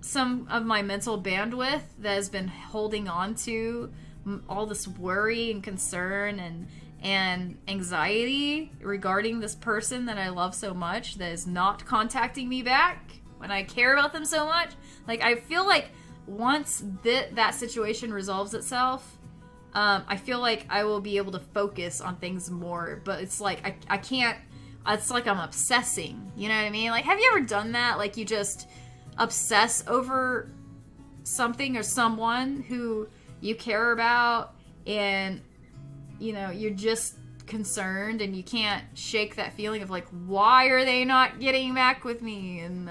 some of my mental bandwidth that has been holding on to all this worry and concern and anxiety regarding this person that I love so much that is not contacting me back when I care about them so much. Like, I feel like once that situation resolves itself, I feel like I will be able to focus on things more, but it's like I can't, it's like I'm obsessing, you know what I mean? Like, have you ever done that? Like, you just obsess over something or someone who you care about, and, you know, you're just concerned and you can't shake that feeling of like, why are they not getting back with me? And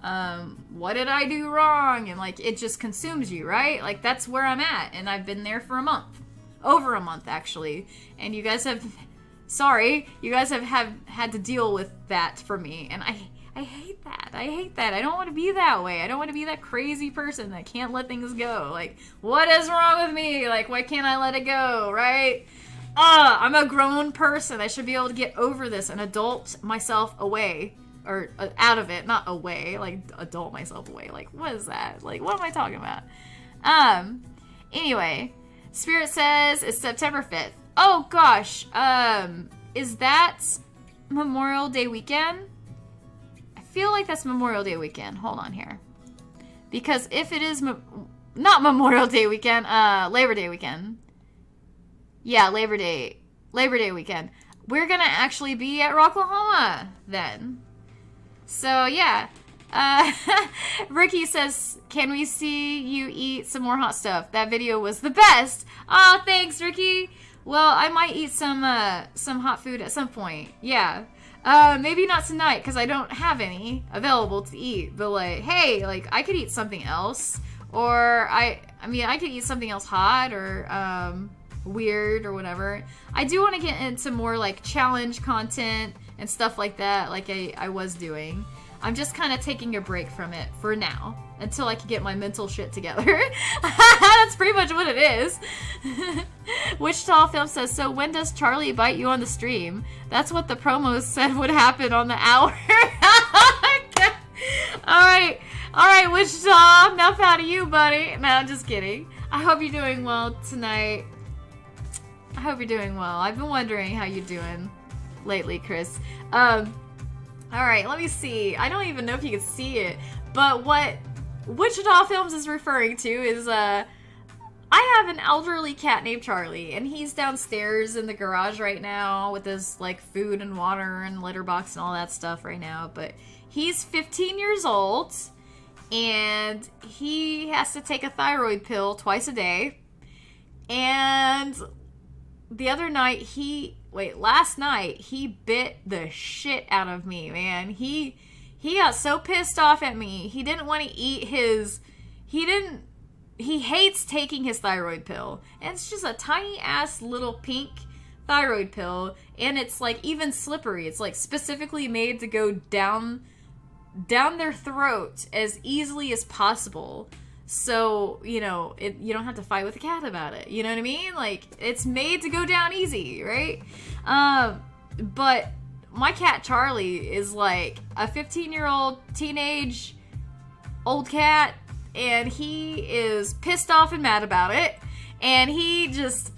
what did I do wrong? And like, it just consumes you, right? Like, that's where I'm at. And I've been there for a month. Over a month, actually. And you guys have, you guys have had to deal with that for me. And I hate that. I hate that. I don't want to be that way. I don't want to be that crazy person that can't let things go. Like, what is wrong with me? Like, why can't I let it go, right? I'm a grown person. I should be able to get over this and adult myself away. Or out of it, not away. Like, adult myself away. Like, what is that? Like, what am I talking about? Anyway, Spirit says it's September 5th. Oh, gosh. Is that Memorial Day weekend? I feel like that's Memorial Day weekend. Hold on here. Because if it is not Memorial Day weekend, Labor Day weekend. Yeah, Labor Day weekend. We're gonna actually be at Rocklahoma then. So, yeah. Ricky says, can we see you eat some more hot stuff? That video was the best. Oh, thanks, Ricky. Well, I might eat some hot food at some point. Yeah. Maybe not tonight, because I don't have any available to eat. But, like, hey, like, I could eat something else. Or, I mean, I could eat something else hot or, weird or whatever. I do want to get into more, like, challenge content and stuff like that, like I was doing. I'm just kind of taking a break from it for now, until I can get my mental shit together. That's pretty much what it is. Wichita Film says, so when does Charlie bite you on the stream? That's what the promos said would happen on the hour. Alright, Wichita, enough out of you, buddy. No, I'm just kidding. I hope you're doing well tonight. I hope you're doing well. I've been wondering how you're doing lately, Chris. Alright, let me see. I don't even know if you can see it, but what Wichita Films is referring to is, I have an elderly cat named Charlie, and he's downstairs in the garage right now with his, like, food and water and litter box and all that stuff right now, but he's 15 years old, and he has to take a thyroid pill twice a day, and the other night, last night, he bit the shit out of me, man. He got so pissed off at me. He didn't want to eat he hates taking his thyroid pill. And it's just a tiny ass little pink thyroid pill. And it's like even slippery. It's like specifically made to go down their throat as easily as possible. So, you know, you don't have to fight with a cat about it. You know what I mean? Like, it's made to go down easy, right? But my cat Charlie is like a 15-year-old teenage old cat, and he is pissed off and mad about it. And he just,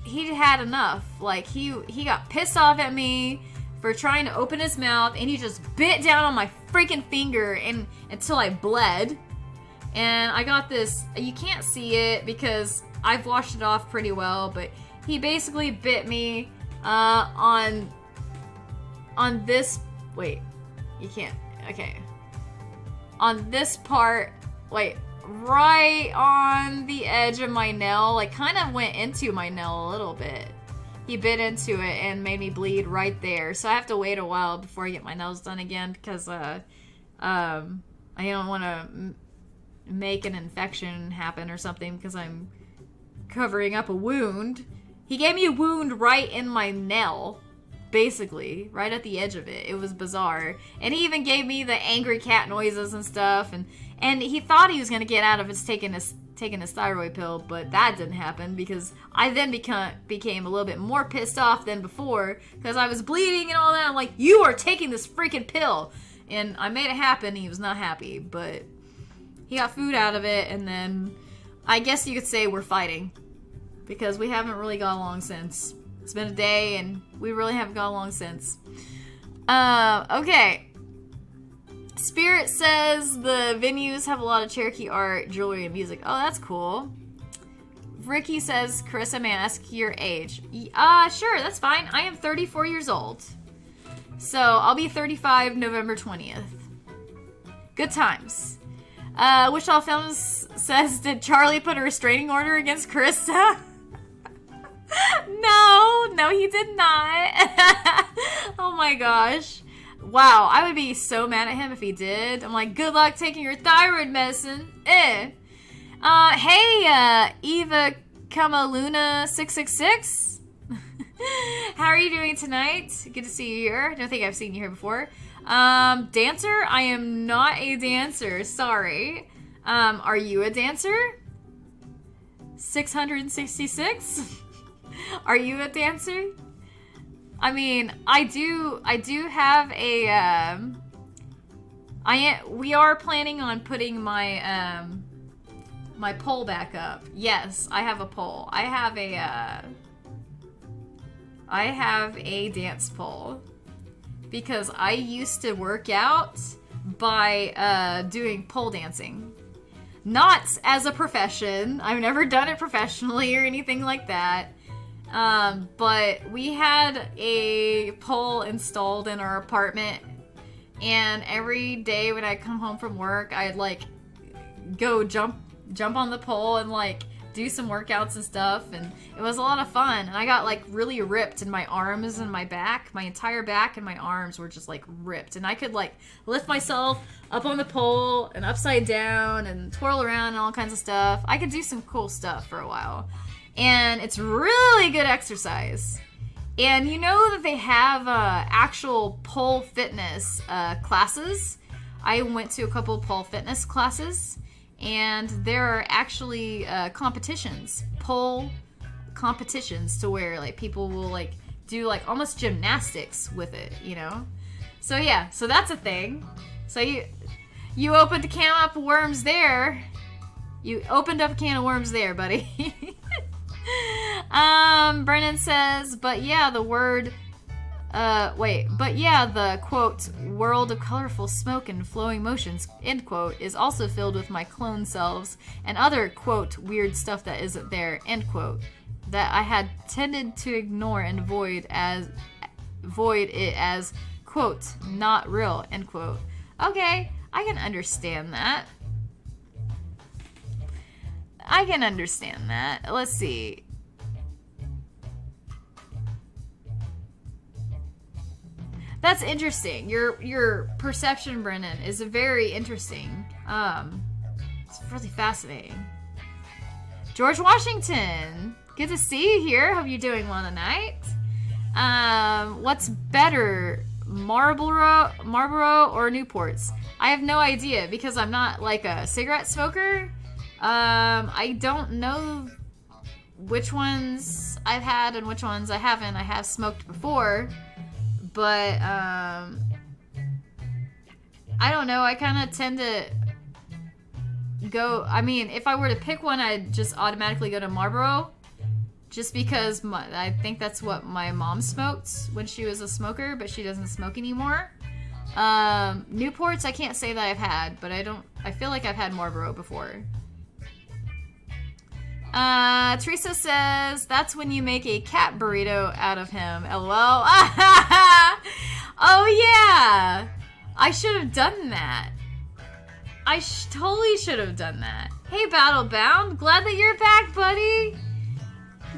he had enough. Like, he got pissed off at me for trying to open his mouth, and he just bit down on my freaking finger and until I bled. And I got this, you can't see it because I've washed it off pretty well, but he basically bit me on this, wait, you can't, okay, on this part, wait, right on the edge of my nail, like kind of went into my nail a little bit. He bit into it and made me bleed right there. So I have to wait a while before I get my nails done again because I don't want to make an infection happen or something because I'm covering up a wound. He gave me a wound right in my nail, basically, right at the edge of it. It was bizarre. And he even gave me the angry cat noises and stuff. And he thought he was going to get out of it taking his thyroid pill, but that didn't happen because I then became a little bit more pissed off than before because I was bleeding and all that. I'm like, you are taking this freaking pill. And I made it happen. He was not happy, but he got food out of it, and then I guess you could say we're fighting because we haven't really got along since. It's been a day, and we really haven't got along since. Okay. Spirit says the venues have a lot of Cherokee art, jewelry, and music. Oh, that's cool. Ricky says, Carissa, may I ask your age? Sure, that's fine. I am 34 years old. So, I'll be 35 November 20th. Good times. Wichita Films says, did Charlie put a restraining order against Carissa? No, he did not. Oh my gosh. Wow, I would be so mad at him if he did. I'm like, good luck taking your thyroid medicine. Hey, Eva Kamaluna 666. How are you doing tonight? Good to see you here. I don't think I've seen you here before. Dancer? I am not a dancer. Sorry. Are you a dancer? 666? Are you a dancer? I mean, I do have a, we are planning on putting my, my pole back up. Yes, I have a pole. I have a dance pole because I used to work out by, doing pole dancing. Not as a profession. I've never done it professionally or anything like that. But we had a pole installed in our apartment, and every day when I come home from work, I'd like go jump on the pole and like do some workouts and stuff, and it was a lot of fun. And I got like really ripped in my arms and my back. My entire back and my arms were just like ripped, and I could like lift myself up on the pole and upside down and twirl around and all kinds of stuff. I could do some cool stuff for a while. And it's really good exercise. And you know that they have actual pole fitness classes. I went to a couple pole fitness classes, and there are actually competitions, pole competitions, to where like people will like do like almost gymnastics with it, you know? So yeah, so that's a thing. So you opened a can of worms there. You opened up a can of worms there, buddy. Brennan says, but yeah, the quote, world of colorful smoke and flowing motions, end quote, is also filled with my clone selves and other, quote, weird stuff that isn't there, end quote, that I had tended to ignore and void it as, quote, not real, end quote. Okay, I can understand that. Let's see. That's interesting. Your perception, Brennan, is very interesting. It's really fascinating. George Washington, good to see you here. Hope you're doing well tonight. What's better, Marlboro or Newports? I have no idea because I'm not like a cigarette smoker. I don't know which ones I've had and which ones I haven't. I have smoked before, but I don't know. I kind of tend to go, I mean, if I were to pick one, I'd just automatically go to Marlboro, just because I think that's what my mom smoked when she was a smoker, but she doesn't smoke anymore. Newports, I can't say that I've had, but I feel like I've had Marlboro before. Teresa says, that's when you make a cat burrito out of him. LOL. Oh, yeah. I should have done that. I totally should have done that. Hey, Battlebound. Glad that you're back, buddy.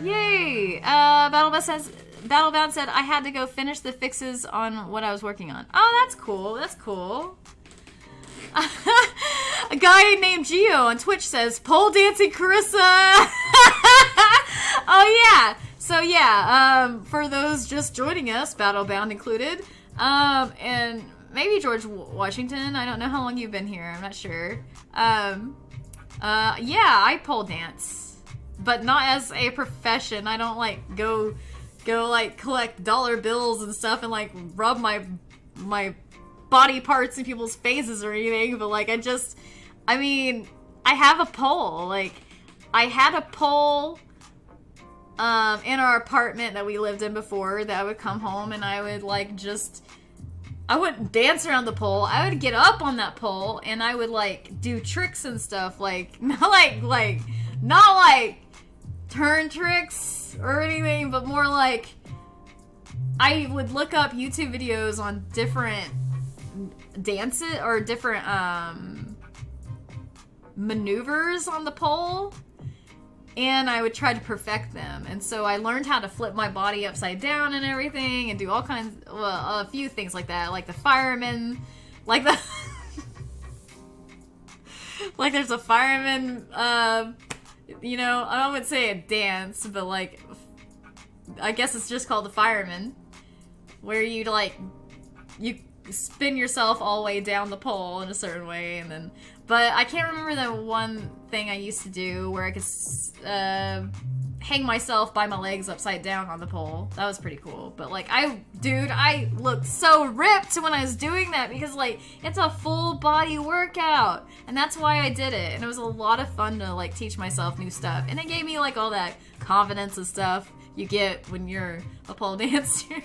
Yay. Battlebound said, I had to go finish the fixes on what I was working on. Oh, that's cool. That's cool. A guy named Gio on Twitch says, pole dancing Carissa. Oh yeah. So yeah, for those just joining us, Battlebound included, and maybe George Washington, I don't know how long you've been here, I'm not sure. Yeah, I pole dance, but not as a profession. I don't like go like collect dollar bills and stuff and like rub my body parts in people's faces or anything, but like I mean, I have a pole. Like, I had a pole in our apartment that we lived in before that I would come home and I would like I wouldn't dance around the pole. I would get up on that pole and I would like do tricks and stuff, like not like turn tricks or anything, but more like I would look up YouTube videos on different dances or different maneuvers on the pole, and I would try to perfect them. And so I learned how to flip my body upside down and everything, and do all kinds, well, a few things like that, like the fireman, like the, like there's a fireman, you know, I wouldn't say a dance, but like, I guess it's just called the fireman, where you like, you spin yourself all the way down the pole in a certain way, and then, but I can't remember the one thing I used to do where I could hang myself by my legs upside down on the pole. That was pretty cool. But like, I looked so ripped when I was doing that, because like, it's a full body workout, and that's why I did it. And it was a lot of fun to like teach myself new stuff, and it gave me like all that confidence and stuff you get when you're a pole dancer.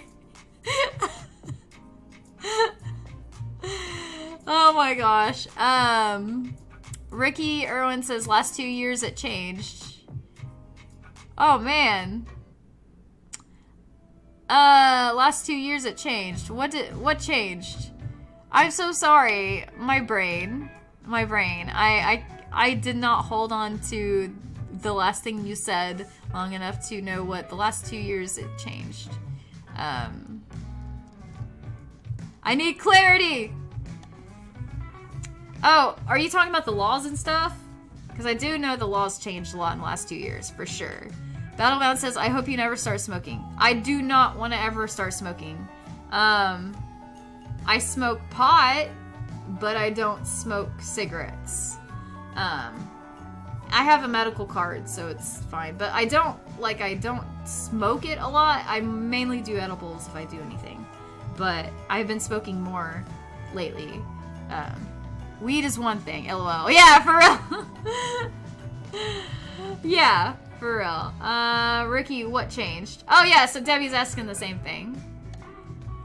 Oh my gosh. Ricky Irwin says last 2 years it changed. Oh man. Last 2 years it changed. What changed? I'm so sorry. My brain. I did not hold on to the last thing you said long enough to know what the last 2 years it changed. I need clarity. Oh, are you talking about the laws and stuff? Because I do know the laws changed a lot in the last 2 years, for sure. Battlebound says, I hope you never start smoking. I do not want to ever start smoking. I smoke pot, but I don't smoke cigarettes. I have a medical card, so it's fine. But I don't smoke it a lot. I mainly do edibles if I do anything. But I've been smoking more lately. Weed is one thing, LOL. Yeah, for real. Yeah, for real. Ricky, what changed? Oh yeah, so Debbie's asking the same thing.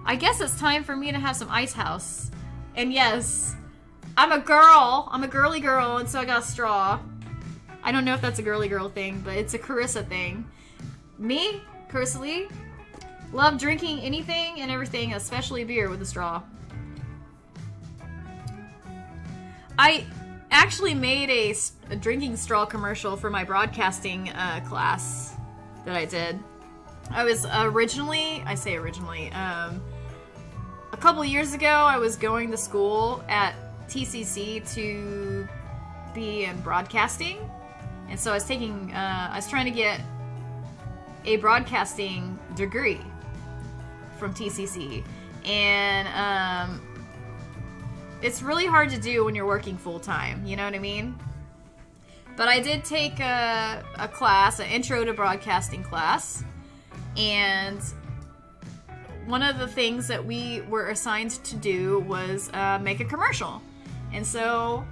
I guess it's time for me to have some Ice House. And yes, I'm a girl. I'm a girly girl, and so I got a straw. I don't know if that's a girly girl thing, but it's a Carissa thing. Me, Carissa Lee, love drinking anything and everything, especially beer with a straw. I actually made a drinking straw commercial for my broadcasting class that I did. I was originally, a couple years ago, I was going to school at TCC to be in broadcasting. And so I was trying to get a broadcasting degree from TCC. And, it's really hard to do when you're working full-time, you know what I mean? But I did take a class, an intro to broadcasting class, and one of the things that we were assigned to do was make a commercial. And so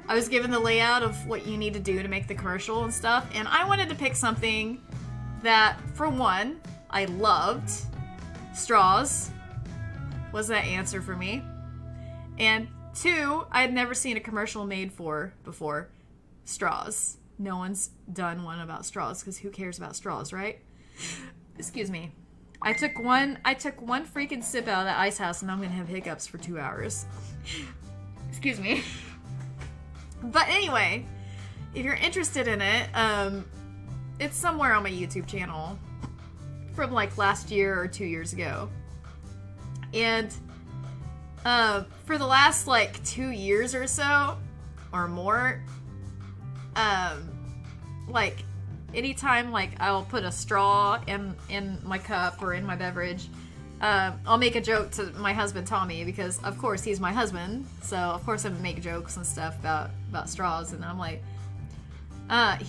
I was given the layout of what you need to do to make the commercial and stuff, and I wanted to pick something that, for one, I loved. Straws was that answer for me. And two, I had never seen a commercial made for before. Straws. No one's done one about straws, because who cares about straws, right? Excuse me. I took one freaking sip out of that Ice House, and I'm gonna have hiccups for 2 hours. Excuse me. But anyway, if you're interested in it, it's somewhere on my YouTube channel from like last year or 2 years ago. And for the last like 2 years or so, or more, like anytime like I'll put a straw in my cup or in my beverage, I'll make a joke to my husband Tommy, because of course he's my husband, so of course I make jokes and stuff about straws, and I'm like,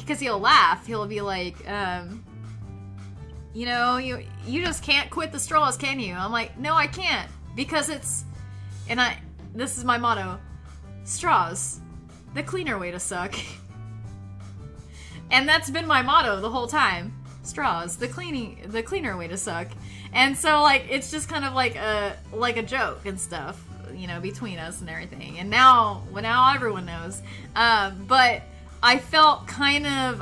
because he'll laugh, he'll be like, you know, you just can't quit the straws, can you? I'm like, no, I can't, because it's, and this is my motto, straws, the cleaner way to suck. And that's been my motto the whole time. Straws, the cleaner way to suck. And so like it's just kind of like a joke and stuff, you know, between us and everything. And now everyone knows. But I felt kind of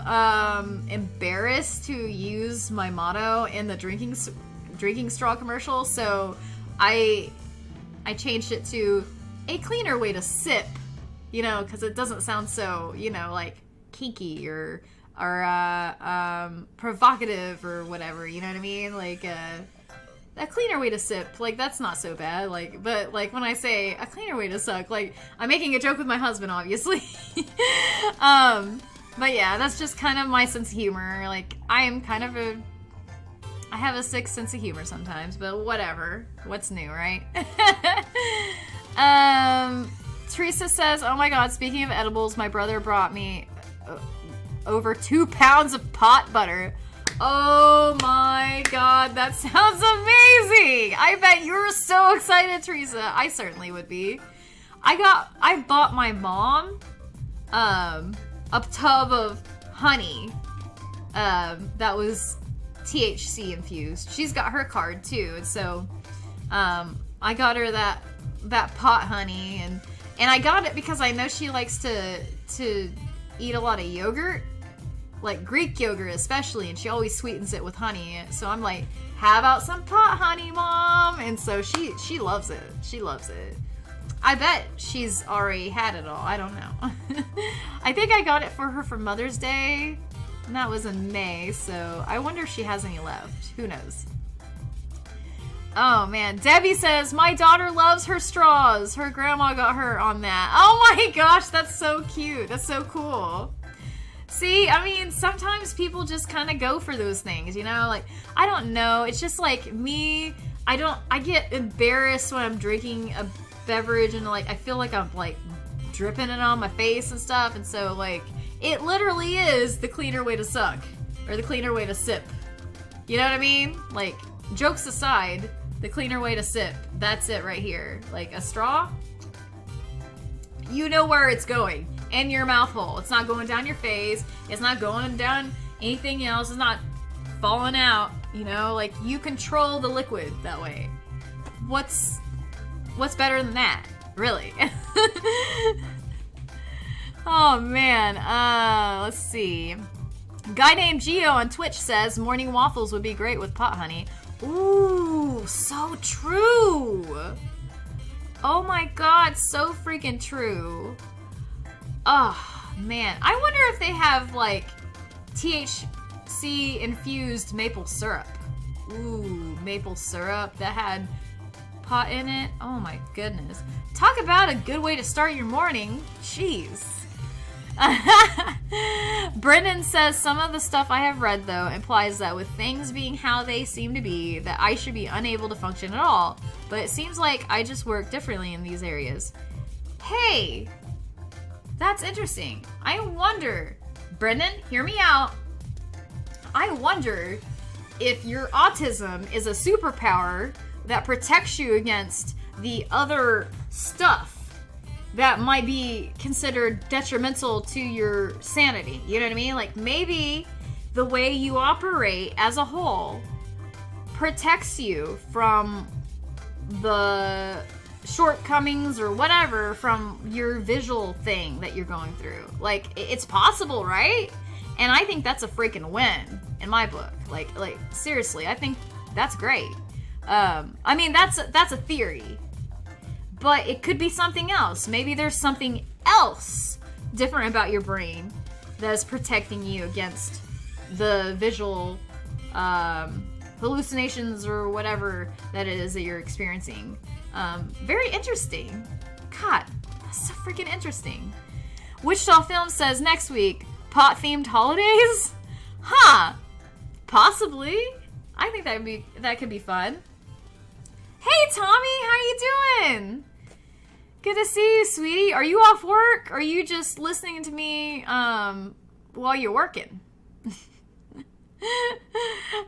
embarrassed to use my motto in the drinking straw commercial, so I changed it to a cleaner way to sip, you know, because it doesn't sound so, you know, like kinky or provocative or whatever, you know what I mean? Like, a cleaner way to sip, like, that's not so bad, like, but, like, when I say a cleaner way to suck, like, I'm making a joke with my husband, obviously. But yeah, that's just kind of my sense of humor. Like, I have a sick sense of humor sometimes, but whatever. What's new, right? Teresa says, oh my god, speaking of edibles, my brother brought me over 2 pounds of pot butter. Oh my god, that sounds amazing! I bet you're so excited, Teresa. I certainly would be. I bought my mom a tub of honey that was THC infused. She's got her card too, and so I got her that pot honey, and I got it because I know she likes to eat a lot of yogurt, like Greek yogurt especially, and she always sweetens it with honey. So I'm like, how about some pot honey, Mom? And so she loves it. She loves it. I bet she's already had it all. I don't know. I think I got it for her for Mother's Day, and that was in May, so I wonder if she has any left. Who knows? Oh man, Debbie says, my daughter loves her straws. Her grandma got her on that. Oh my gosh, that's so cute. That's so cool. See, I mean, sometimes people just kind of go for those things, you know? Like, I don't know. It's just like me. I get embarrassed when I'm drinking a beverage and like I feel like I'm like dripping it on my face and stuff, and so like it literally is the cleaner way to suck, or the cleaner way to sip. You know what I mean? Like, jokes aside, the cleaner way to sip, that's it right here. Like a straw, you know where it's going, in your mouth hole. It's not going down your face, it's not going down anything else, it's not falling out, you know? Like, you control the liquid that way. What's better than that? Really? Oh man, let's see. A guy named Gio on Twitch says morning waffles would be great with pot honey. Ooh, so true. Oh my god, so freaking true. Oh man, I wonder if they have like THC infused maple syrup. Ooh, maple syrup that had pot in it. Oh my goodness. Talk about a good way to start your morning. Jeez. Brendan says, some of the stuff I have read though implies that with things being how they seem to be, that I should be unable to function at all, but it seems like I just work differently in these areas. Hey, that's interesting. I wonder, Brendan, hear me out. I wonder if your autism is a superpower that protects you against the other stuff that might be considered detrimental to your sanity. You know what I mean? Like, maybe the way you operate as a whole protects you from the shortcomings or whatever from your visual thing that you're going through. Like, it's possible, right? And I think that's a freaking win in my book. Like seriously, I think that's great. I mean, that's a theory, but it could be something else. Maybe there's something else different about your brain that is protecting you against the visual hallucinations or whatever that it is that you're experiencing. Very interesting. God, that's so freaking interesting. Wichita Film says next week, pot-themed holidays? Huh. Possibly. I think that could be fun. Hey, Tommy, how you doing? Good to see you, sweetie. Are you off work? Or are you just listening to me while you're working?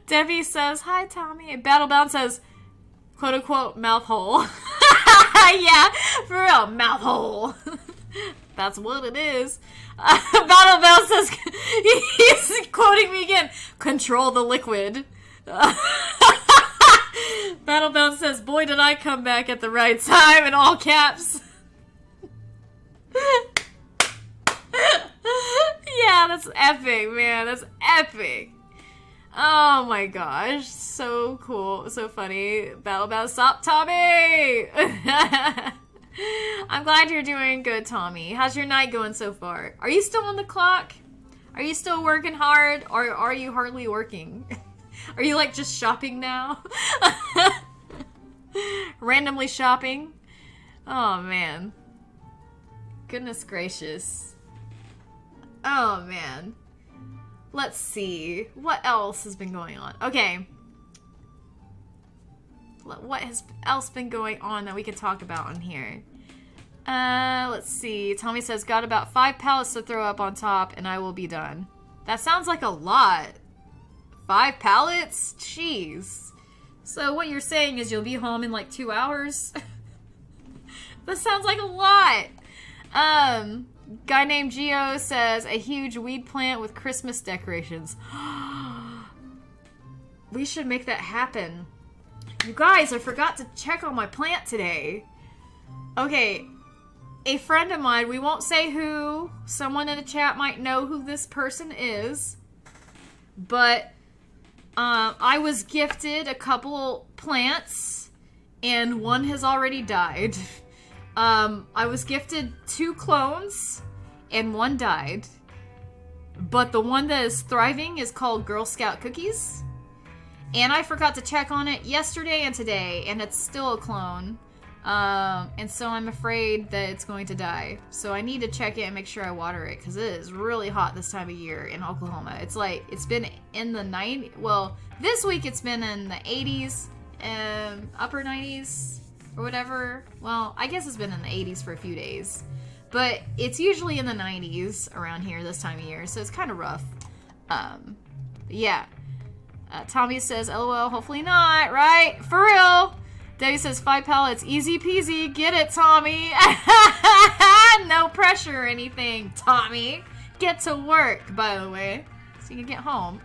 Debbie says, hi, Tommy. Battlebound says, quote-unquote, mouth hole. Yeah, for real, mouth hole. That's what it is. Battlebound says, he's quoting me again, control the liquid. Battlebound says, boy, did I come back at the right time, in all caps. Yeah, that's epic, man. That's epic. Oh my gosh. So cool. So funny. Battlebound, stop, Tommy! I'm glad you're doing good, Tommy. How's your night going so far? Are you still on the clock? Are you still working hard, or are you hardly working? Are you like just shopping now? Randomly shopping? Oh man. Goodness gracious. Oh man. Let's see. What else has been going on? Okay. What has else been going on that we could talk about on here? Let's see. Tommy says, got about 5 pallets to throw up on top and I will be done. That sounds like a lot. 5 pallets? Jeez. So what you're saying is you'll be home in like 2 hours? That sounds like a lot. Guy named Gio says, a huge weed plant with Christmas decorations. We should make that happen. You guys, I forgot to check on my plant today. Okay. A friend of mine, we won't say who, someone in the chat might know who this person is, but I was gifted a couple plants, and one has already died. I was gifted 2 clones, and one died, but the one that is thriving is called Girl Scout Cookies, and I forgot to check on it yesterday and today, and it's still a clone. And so I'm afraid that it's going to die. So I need to check it and make sure I water it, because it is really hot this time of year in Oklahoma. It's like, it's been in the 90s, well, this week it's been in the 80s, upper 90s, or whatever. Well, I guess it's been in the 80s for a few days. But it's usually in the 90s around here this time of year, so it's kind of rough. Yeah. Tommy says, LOL, hopefully not, right? For real! Debbie says, 5 pallets, easy peasy. Get it, Tommy. No pressure or anything, Tommy. Get to work, by the way, so you can get home.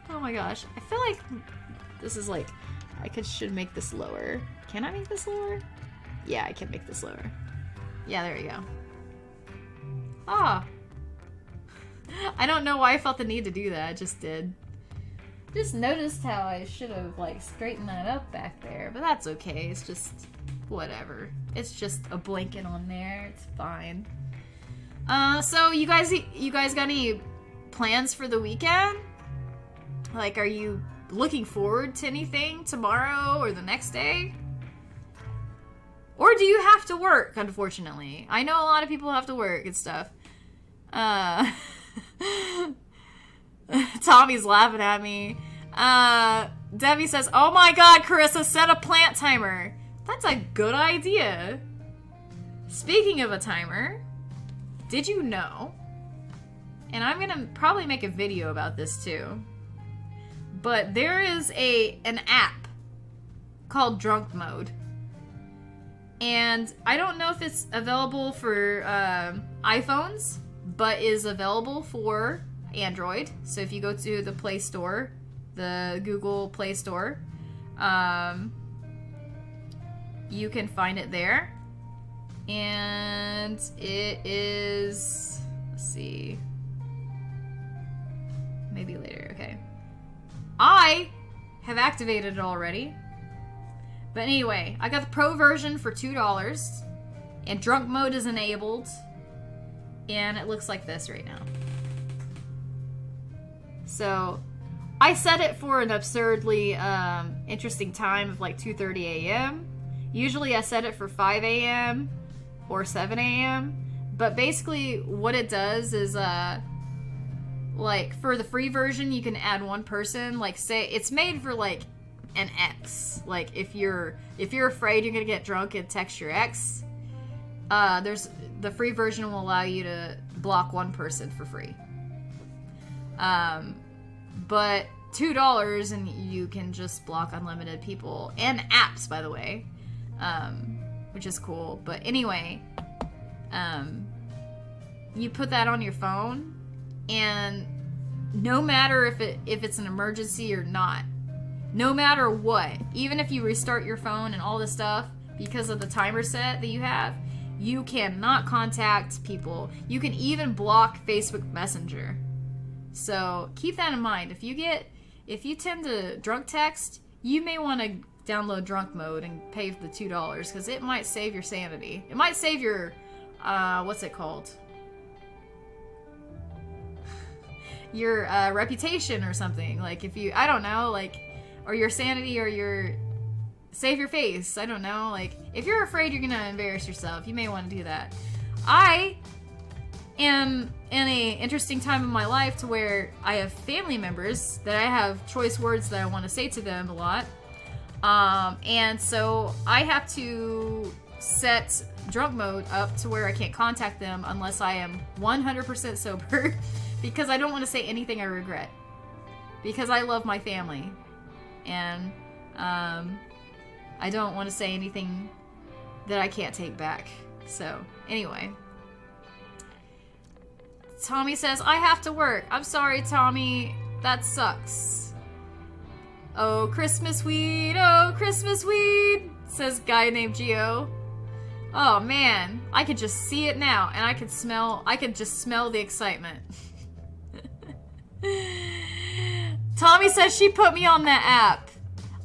Oh my gosh. I feel like this is like, should make this lower. Can I make this lower? Yeah, I can make this lower. Yeah, there we go. Ah. I don't know why I felt the need to do that. I just did. Just noticed how I should have like straightened that up back there, but that's okay. It's just whatever. It's just a blanket on there. It's fine. So you guys got any plans for the weekend? Like, are you looking forward to anything tomorrow or the next day? Or do you have to work, unfortunately? I know a lot of people have to work and stuff. Tommy's laughing at me. Debbie says, oh my god, Carissa, set a plant timer. That's a good idea. Speaking of a timer, did you know, and I'm gonna probably make a video about this too, but there is an app called Drunk Mode. And I don't know if it's available for iPhones, but is available for Android. So if you go to the Play Store, the Google Play Store, you can find it there. And it is, let's see, maybe later. Okay, I have activated it already, but anyway, I got the pro version for $2, and drunk mode is enabled, and it looks like this right now. So I set it for an absurdly interesting time of like 2:30 a.m. Usually I set it for 5 a.m. or 7 a.m. But basically what it does is like for the free version you can add one person. Like say it's made for like an ex. Like if you're afraid you're gonna get drunk and text your ex, there's the free version will allow you to block one person for free. But $2 and you can just block unlimited people and apps, by the way, which is cool. But anyway, you put that on your phone, and no matter if it's an emergency or not, no matter what, even if you restart your phone and all this stuff, because of the timer set that you have, you cannot contact people. You can even block Facebook Messenger. So keep that in mind. If you tend to drunk text, you may want to download Drunk Mode and pay the $2, because it might save your sanity. It might save your, what's it called? your reputation or something. Like if you, I don't know, like, or your sanity or your, save your face. I don't know. Like if you're afraid you're gonna embarrass yourself, you may want to do that. I am in a interesting time in my life to where I have family members that I have choice words that I want to say to them a lot. And so I have to set drunk mode up to where I can't contact them unless I am 100% sober because I don't want to say anything I regret because I love my family and I don't want to say anything that I can't take back. So anyway, Tommy says, I have to work. I'm sorry, Tommy. That sucks. Oh, Christmas weed, says guy named Gio. Oh man, I could just see it now, and I could just smell the excitement. Tommy says she put me on that app.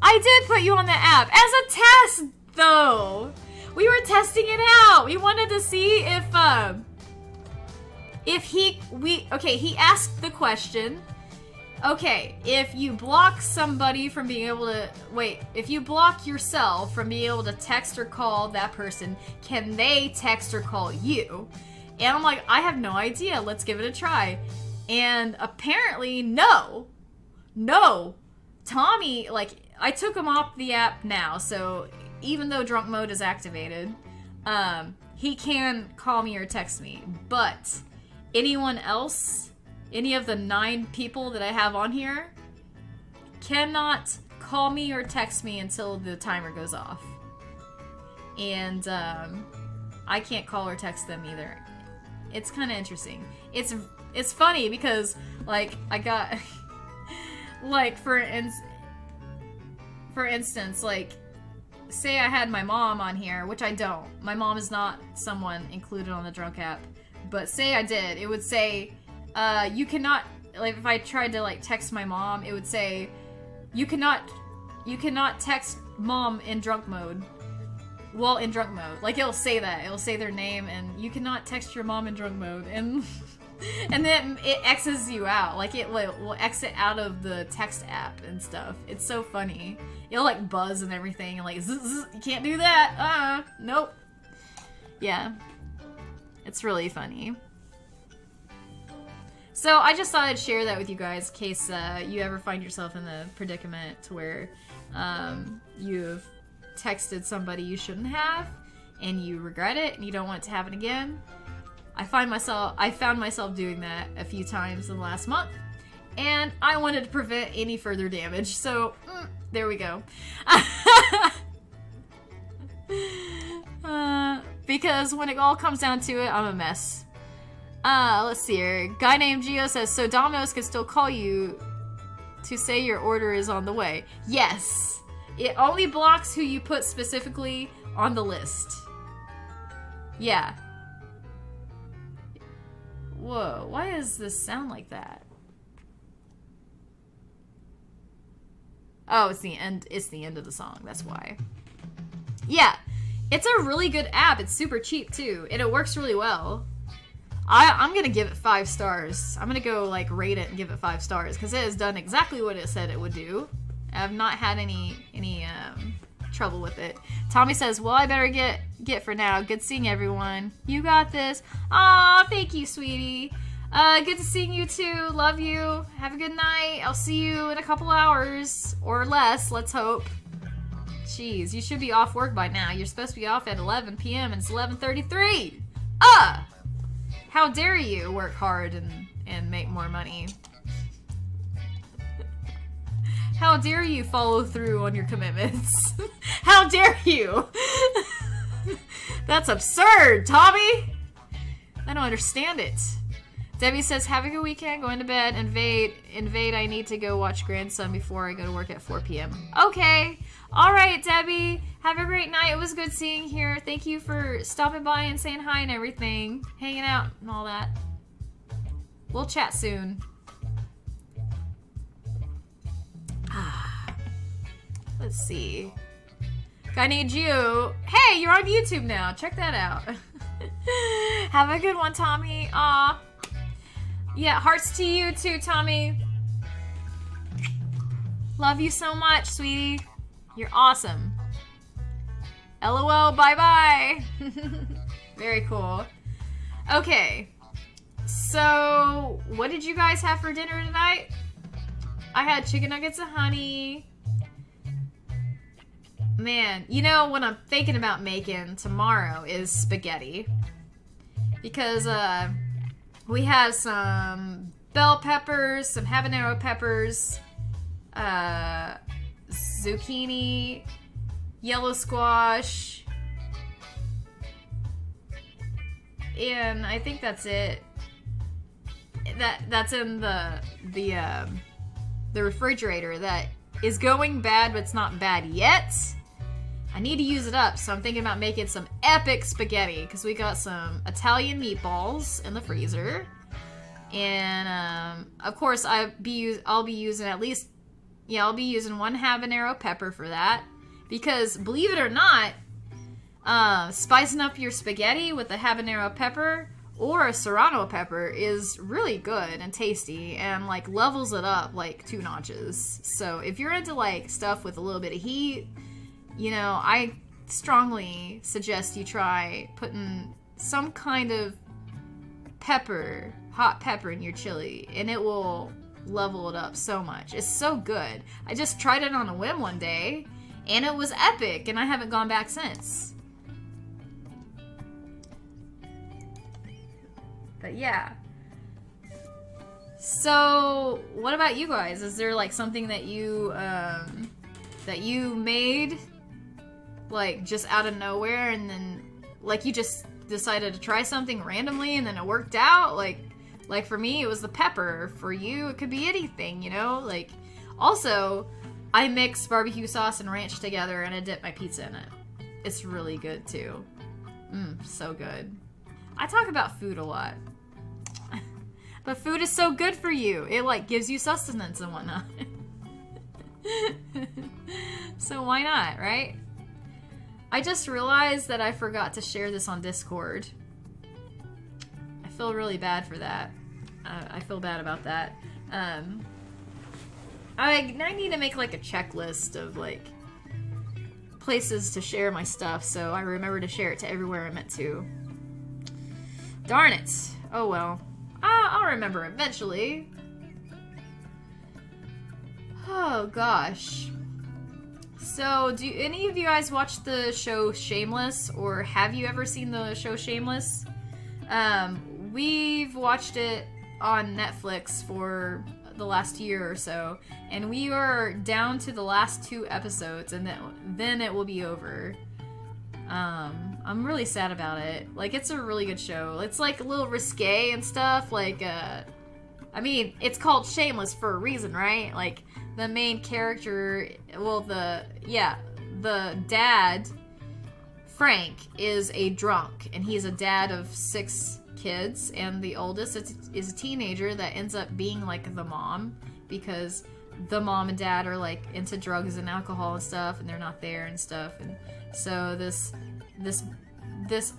I did put you on the app as a test, though. We were testing it out. We wanted to see if he asked the question. Okay, if you block somebody from being able to, if you block yourself from being able to text or call that person, can they text or call you? And I'm like, I have no idea. Let's give it a try. And apparently, no. Tommy, like, I took him off the app now, so even though drunk mode is activated, he can call me or text me. But anyone else, any of the 9 people that I have on here, cannot call me or text me until the timer goes off. And I can't call or text them either. It's kind of interesting. It's funny because, like, I got, like, for instance, like, say I had my mom on here, which I don't. My mom is not someone included on the drunk app. But say I did, it would say, you cannot, like, if I tried to, like, text my mom, it would say, you cannot text mom in drunk mode. Well, in drunk mode. Like, it'll say that. It'll say their name, and you cannot text your mom in drunk mode. And then it X's you out. Like, it will exit out of the text app and stuff. It's so funny. It'll, like, buzz and everything, and, like, zzz, zzz, you can't do that. Nope. Yeah. It's really funny. So I just thought I'd share that with you guys in case you ever find yourself in the predicament to where you've texted somebody you shouldn't have and you regret it and you don't want it to happen again. I found myself doing that a few times in the last month, and I wanted to prevent any further damage. So there we go. Because when it all comes down to it, I'm a mess. Let's see here. Guy named Gio says, so Domino's can still call you to say your order is on the way. Yes. It only blocks who you put specifically on the list. Yeah. Whoa, why does this sound like that? Oh, it's the end of the song, that's why. Yeah. It's a really good app. It's super cheap too, and it works really well. I'm gonna give it 5 stars. I'm gonna go like rate it and give it 5 stars because it has done exactly what it said it would do. I've not had any trouble with it. Tommy says, well, I better get for now. Good seeing everyone. You got this. Aw, thank you, sweetie. Good to seeing you too. Love you. Have a good night. I'll see you in a couple hours or less. Let's hope. Jeez, you should be off work by now. You're supposed to be off at 11 p.m. and it's 11:33. How dare you work hard and make more money? How dare you follow through on your commitments? How dare you? That's absurd, Tommy. I don't understand it. Debbie says, have a good weekend, going to bed. Invade, I need to go watch Grandson before I go to work at 4 p.m. Okay. All right, Debbie. Have a great night. It was good seeing you here. Thank you for stopping by and saying hi and everything. Hanging out and all that. We'll chat soon. Let's see. Guy named Gio. Hey, you're on YouTube now. Check that out. Have a good one, Tommy. Aw. Yeah, hearts to you too, Tommy. Love you so much, sweetie. You're awesome. LOL, bye-bye. Very cool. Okay. So, what did you guys have for dinner tonight? I had chicken nuggets and honey. Man, you know what I'm thinking about making tomorrow is spaghetti. Because, we have some bell peppers, some habanero peppers, zucchini, yellow squash, and I think that's it. That's in the refrigerator that is going bad, but it's not bad yet. I need to use it up, so I'm thinking about making some epic spaghetti because we got some Italian meatballs in the freezer, and of course I'll be using at least, yeah, I'll be using one habanero pepper for that because believe it or not, spicing up your spaghetti with a habanero pepper or a serrano pepper is really good and tasty and like levels it up like 2 notches. So if you're into like stuff with a little bit of heat, you know, I strongly suggest you try putting some kind of pepper, hot pepper in your chili, and it will level it up so much. It's so good. I just tried it on a whim one day, and it was epic, and I haven't gone back since. But yeah. So, what about you guys? Is there like something that you made like just out of nowhere, and then like you just decided to try something randomly and then it worked out? Like for me it was the pepper. For you it could be anything, you know? Like also I mix barbecue sauce and ranch together and I dip my pizza in it. It's really good too. So good. I talk about food a lot. But food is so good for you. It like gives you sustenance and whatnot. So why not, right? I just realized that I forgot to share this on Discord. I feel really bad for that. I feel bad about that. I need to make like a checklist of like places to share my stuff so I remember to share it to everywhere I meant to. Darn it. Oh well. I'll remember eventually. Oh gosh. So, do any of you guys watch the show Shameless, or have you ever seen the show Shameless? We've watched it on Netflix for the last year or so, and we are down to the last 2 episodes, and then it will be over. I'm really sad about it. Like, it's a really good show. It's like a little risque and stuff. Like, I mean, it's called Shameless for a reason, right? Like, the main character, well, the dad, Frank, is a drunk, and he's a dad of 6 kids, and the oldest is a teenager that ends up being like the mom, because the mom and dad are like into drugs and alcohol and stuff, and they're not there and stuff, and so this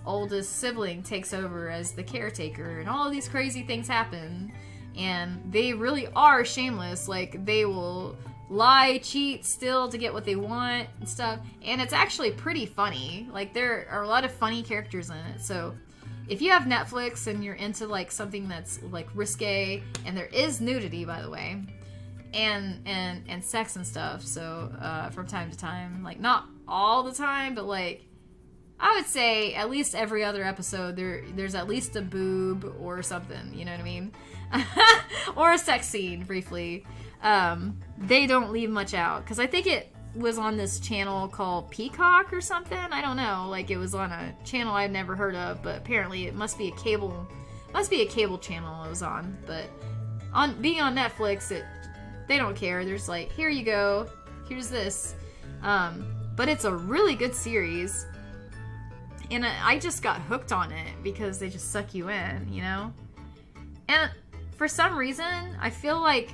oldest sibling takes over as the caretaker, and all these crazy things happen, and they really are shameless. Like, they will lie, cheat, steal to get what they want and stuff, and it's actually pretty funny. Like, there are a lot of funny characters in it, so if you have Netflix and you're into like something that's like risque, and there is nudity, by the way, and sex and stuff, so from time to time, like not all the time, but like I would say at least every other episode there's at least a boob or something, you know what I mean? Or a sex scene briefly. They don't leave much out, because I think it was on this channel called Peacock or something. I don't know, like it was on a channel I'd never heard of, but apparently it must be a cable channel it was on. But on being on Netflix, they don't care. There's like, here you go, here's this. But it's a really good series, and I just got hooked on it because they just suck you in, you know? And for some reason, I feel like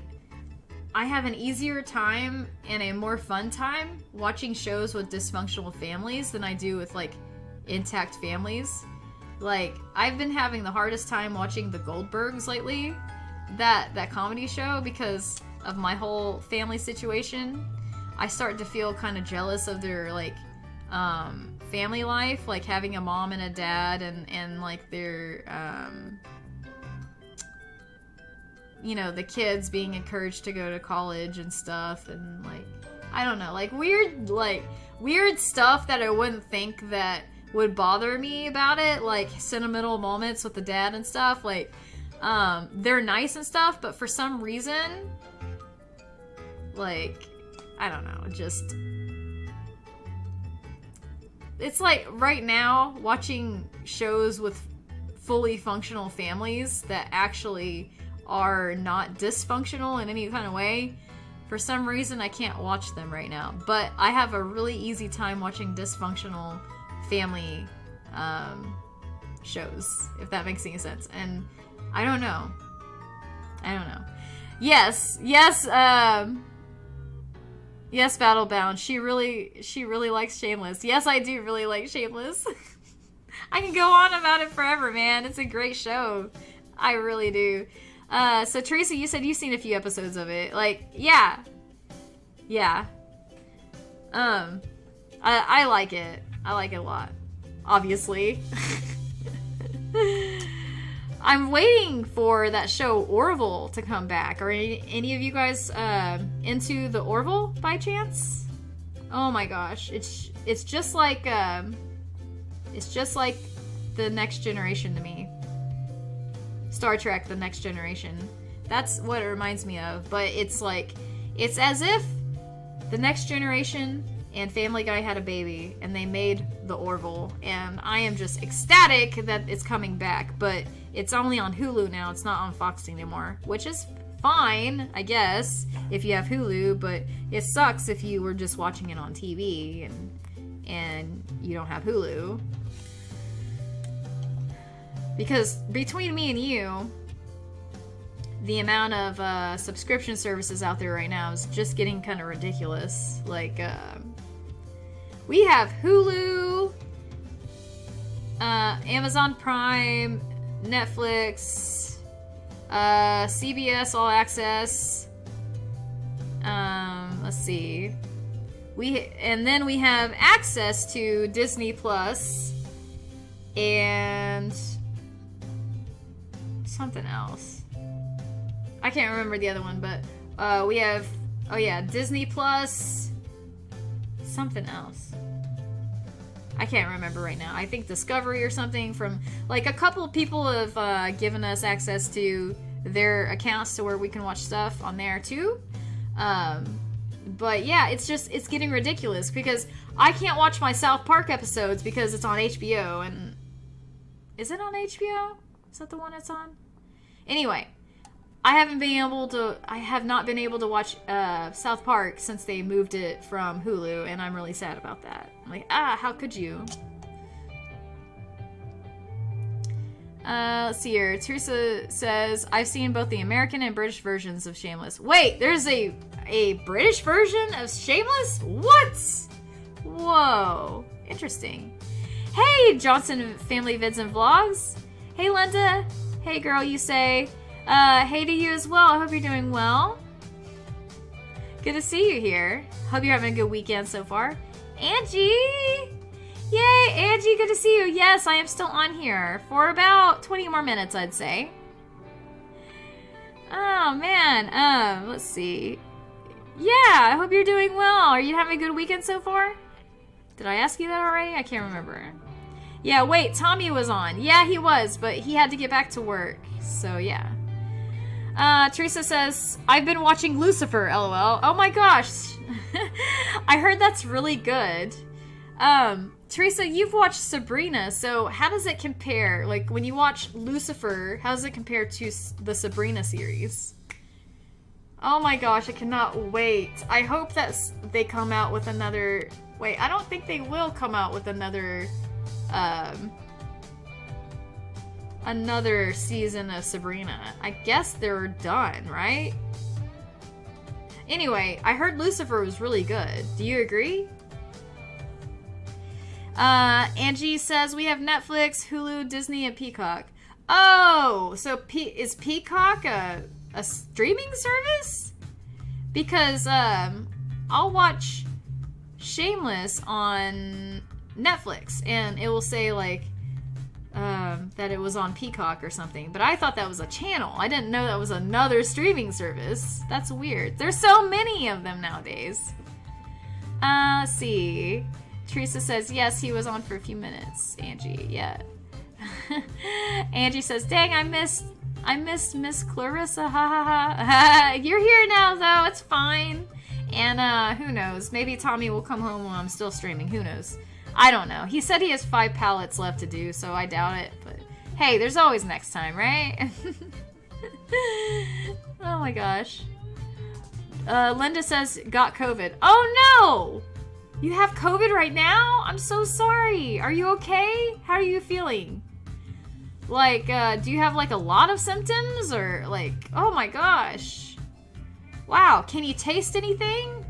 I have an easier time and a more fun time watching shows with dysfunctional families than I do with like intact families. Like, I've been having the hardest time watching the Goldbergs lately that comedy show because of my whole family situation. I start to feel kind of jealous of their like family life, like having a mom and a dad, and like their you know, the kids being encouraged to go to college and stuff, and like, I don't know, like weird stuff that I wouldn't think that would bother me about it, like sentimental moments with the dad and stuff, like they're nice and stuff, but for some reason, like, I don't know, just, it's like right now watching shows with fully functional families that actually are not dysfunctional in any kind of way. For some reason, I can't watch them right now. But I have a really easy time watching dysfunctional family shows, if that makes any sense. And I don't know. Yes, Battlebound. She really likes Shameless. Yes, I do really like Shameless. I can go on about it forever, man. It's a great show. I really do. So Teresa, you said you've seen a few episodes of it. Like, yeah. I like it. I like it a lot. Obviously. I'm waiting for that show Orville to come back. Are any of you guys into the Orville by chance? Oh my gosh, it's just like The Next Generation to me. Star Trek: The Next Generation. That's what it reminds me of. But it's like, it's as if The Next Generation and Family Guy had a baby and they made the Orville, and I am just ecstatic that it's coming back. But it's only on Hulu now. It's not on Fox anymore, which is fine, I guess, if you have Hulu, but it sucks if you were just watching it on TV and you don't have Hulu. Because between me and you, the amount of subscription services out there right now is just getting kind of ridiculous. Like, we have Hulu, Amazon Prime, Netflix, CBS All Access. Let's see. And then we have access to Disney Plus and something else. I can't remember the other one, but we have, Disney Plus, something else. I can't remember right now. I think Discovery or something. From like a couple of people have given us access to their accounts to where we can watch stuff on there too. But yeah, it's getting ridiculous because I can't watch my South Park episodes because it's on HBO. And is it on HBO? Is that the one it's on? Anyway, I have not been able to watch South Park since they moved it from Hulu, and I'm really sad about that. I'm like, how could you? Let's see here. Teresa says, I've seen both the American and British versions of Shameless. Wait, there's a British version of Shameless? What? Whoa. Interesting. Hey, Johnson Family Vids and Vlogs. Hey, Linda. Hey, girl, you say. Hey to you as well. I hope you're doing well. Good to see you here. Hope you're having a good weekend so far. Angie! Yay, Angie, good to see you. Yes, I am still on here for about 20 more minutes, I'd say. Oh, man. Let's see. Yeah, I hope you're doing well. Are you having a good weekend so far? Did I ask you that already? I can't remember. Yeah, wait, Tommy was on. Yeah, he was, but he had to get back to work. So, yeah. Teresa says, I've been watching Lucifer, lol. Oh my gosh. I heard that's really good. Teresa, you've watched Sabrina, so how does it compare? Like, when you watch Lucifer, how does it compare to the Sabrina series? Oh my gosh, I cannot wait. I hope that they come out with another... Wait, I don't think they will come out with another season of Sabrina. I guess they're done, right? Anyway, I heard Lucifer was really good. Do you agree? Angie says we have Netflix, Hulu, Disney, and Peacock. Oh, so is Peacock a streaming service? Because I'll watch Shameless on Netflix and it will say like that it was on Peacock or something, but I thought that was a channel. I didn't know that was another streaming service. That's weird. There's so many of them nowadays. Let's see. Teresa says, yes, he was on for a few minutes. Angie, yeah. Angie says, dang, I missed Miss Clarissa. Ha ha ha. You're here now, though. It's fine. And who knows? Maybe Tommy will come home when I'm still streaming. Who knows? I don't know. He said he has 5 pallets left to do, so I doubt it. But hey, there's always next time, right? Oh my gosh. Linda says, got COVID. Oh no! You have COVID right now? I'm so sorry. Are you okay? How are you feeling? Like, do you have like a lot of symptoms or like, oh my gosh. Wow, can you taste anything?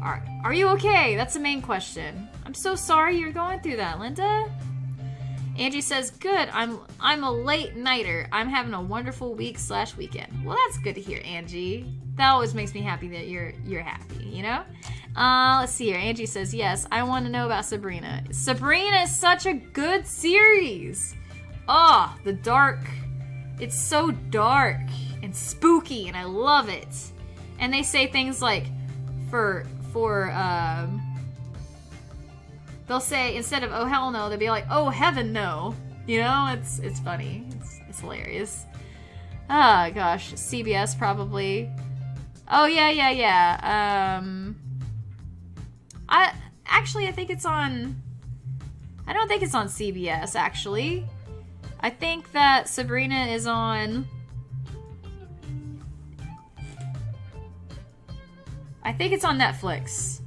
Are you okay? That's the main question. I'm so sorry you're going through that, Linda. Angie says, good, I'm a late nighter. I'm having a wonderful week/weekend. Well, that's good to hear, Angie. That always makes me happy that you're happy, you know? Let's see here. Angie says, yes, I want to know about Sabrina. Sabrina is such a good series. Oh, the dark. It's so dark and spooky, and I love it. And they say things like, they'll say, instead of, oh, hell no, they'll be like, oh, heaven no. You know, it's funny. It's hilarious. Oh, gosh. CBS probably. Oh, yeah. I think it's on... I don't think it's on CBS, actually. I think that Sabrina is on... I think it's on Netflix.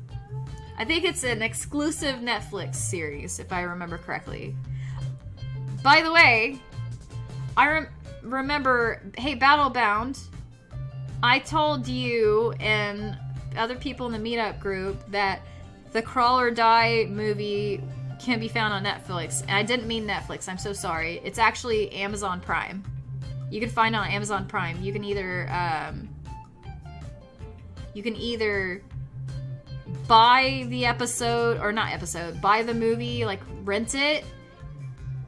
I think it's an exclusive Netflix series, if I remember correctly. By the way, I remember, hey, Battlebound, I told you and other people in the meetup group that the Crawl or Die movie can be found on Netflix. And I didn't mean Netflix, I'm so sorry. It's actually Amazon Prime. You can find it on Amazon Prime. You can either buy the episode, or not episode, buy the movie, like rent it,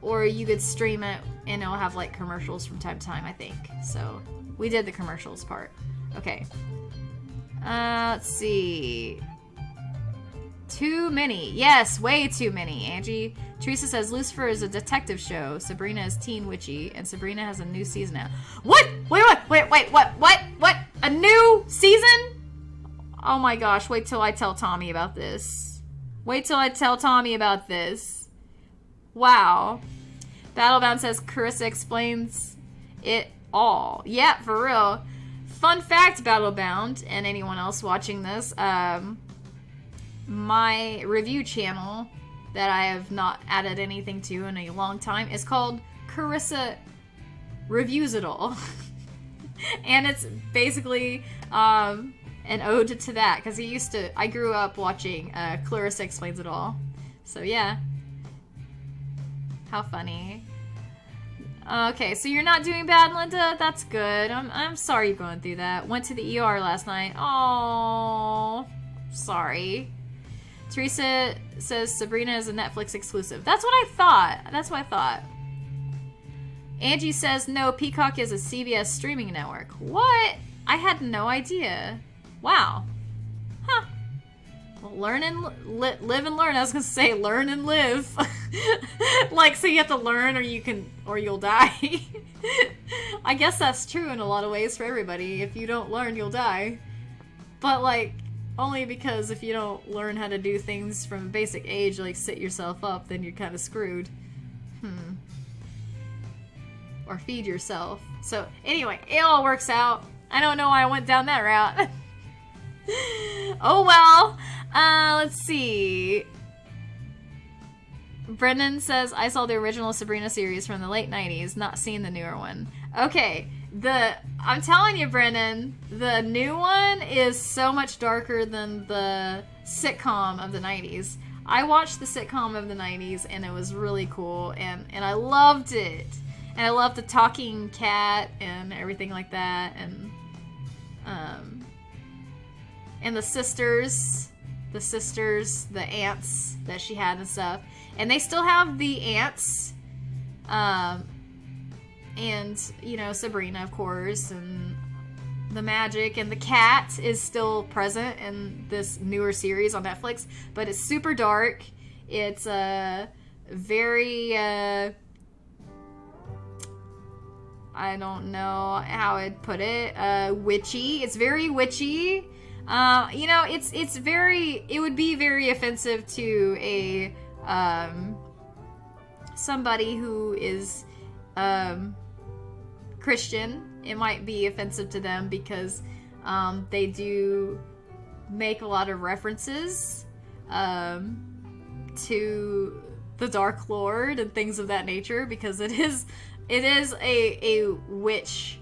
or you could stream it and it'll have like commercials from time to time, I think. So we did the commercials part. Okay. Let's see. Too many. Yes, way too many, Angie. Teresa says Lucifer is a detective show. Sabrina is teen witchy, and Sabrina has a new season now. What? Wait, what? A new season? Oh my gosh, wait till I tell Tommy about this. Wow. Battlebound says Carissa explains it all. Yeah, for real. Fun fact, Battlebound, and anyone else watching this, my review channel that I have not added anything to in a long time is called Carissa Reviews It All. And it's basically an ode to that, because I grew up watching Clarissa Explains It All. So yeah. How funny. Okay, so you're not doing bad, Linda? That's good. I'm sorry you're going through that. Went to the ER last night. Oh, sorry. Teresa says Sabrina is a Netflix exclusive. That's what I thought. Angie says, no, Peacock is a CBS streaming network. What? I had no idea. Wow. Huh. Well, learn and live and learn. I was going to say learn and live. Like, so you have to learn or you'll die. I guess that's true in a lot of ways for everybody. If you don't learn, you'll die. But, like, only because if you don't learn how to do things from a basic age, like sit yourself up, then you're kind of screwed. Or feed yourself. So, anyway, it all works out. I don't know why I went down that route. Oh well. Let's see. Brendan says, I saw the original Sabrina series from the late 90s, not seen the newer one. Okay, I'm telling you, Brendan, the new one is so much darker than the sitcom of the 90s. I watched the sitcom of the 90s, and it was really cool, and I loved it. And I love the talking cat and everything like that, and the sisters, the aunts that she had and stuff. And they still have the aunts, and, you know, Sabrina, of course, and the magic, and the cat is still present in this newer series on Netflix, but it's super dark. It's very, I don't know how I'd put it, witchy. It's very witchy. You know, it would be very offensive to a, somebody who is, Christian. It might be offensive to them because, they do make a lot of references, to the Dark Lord and things of that nature, because it is a witch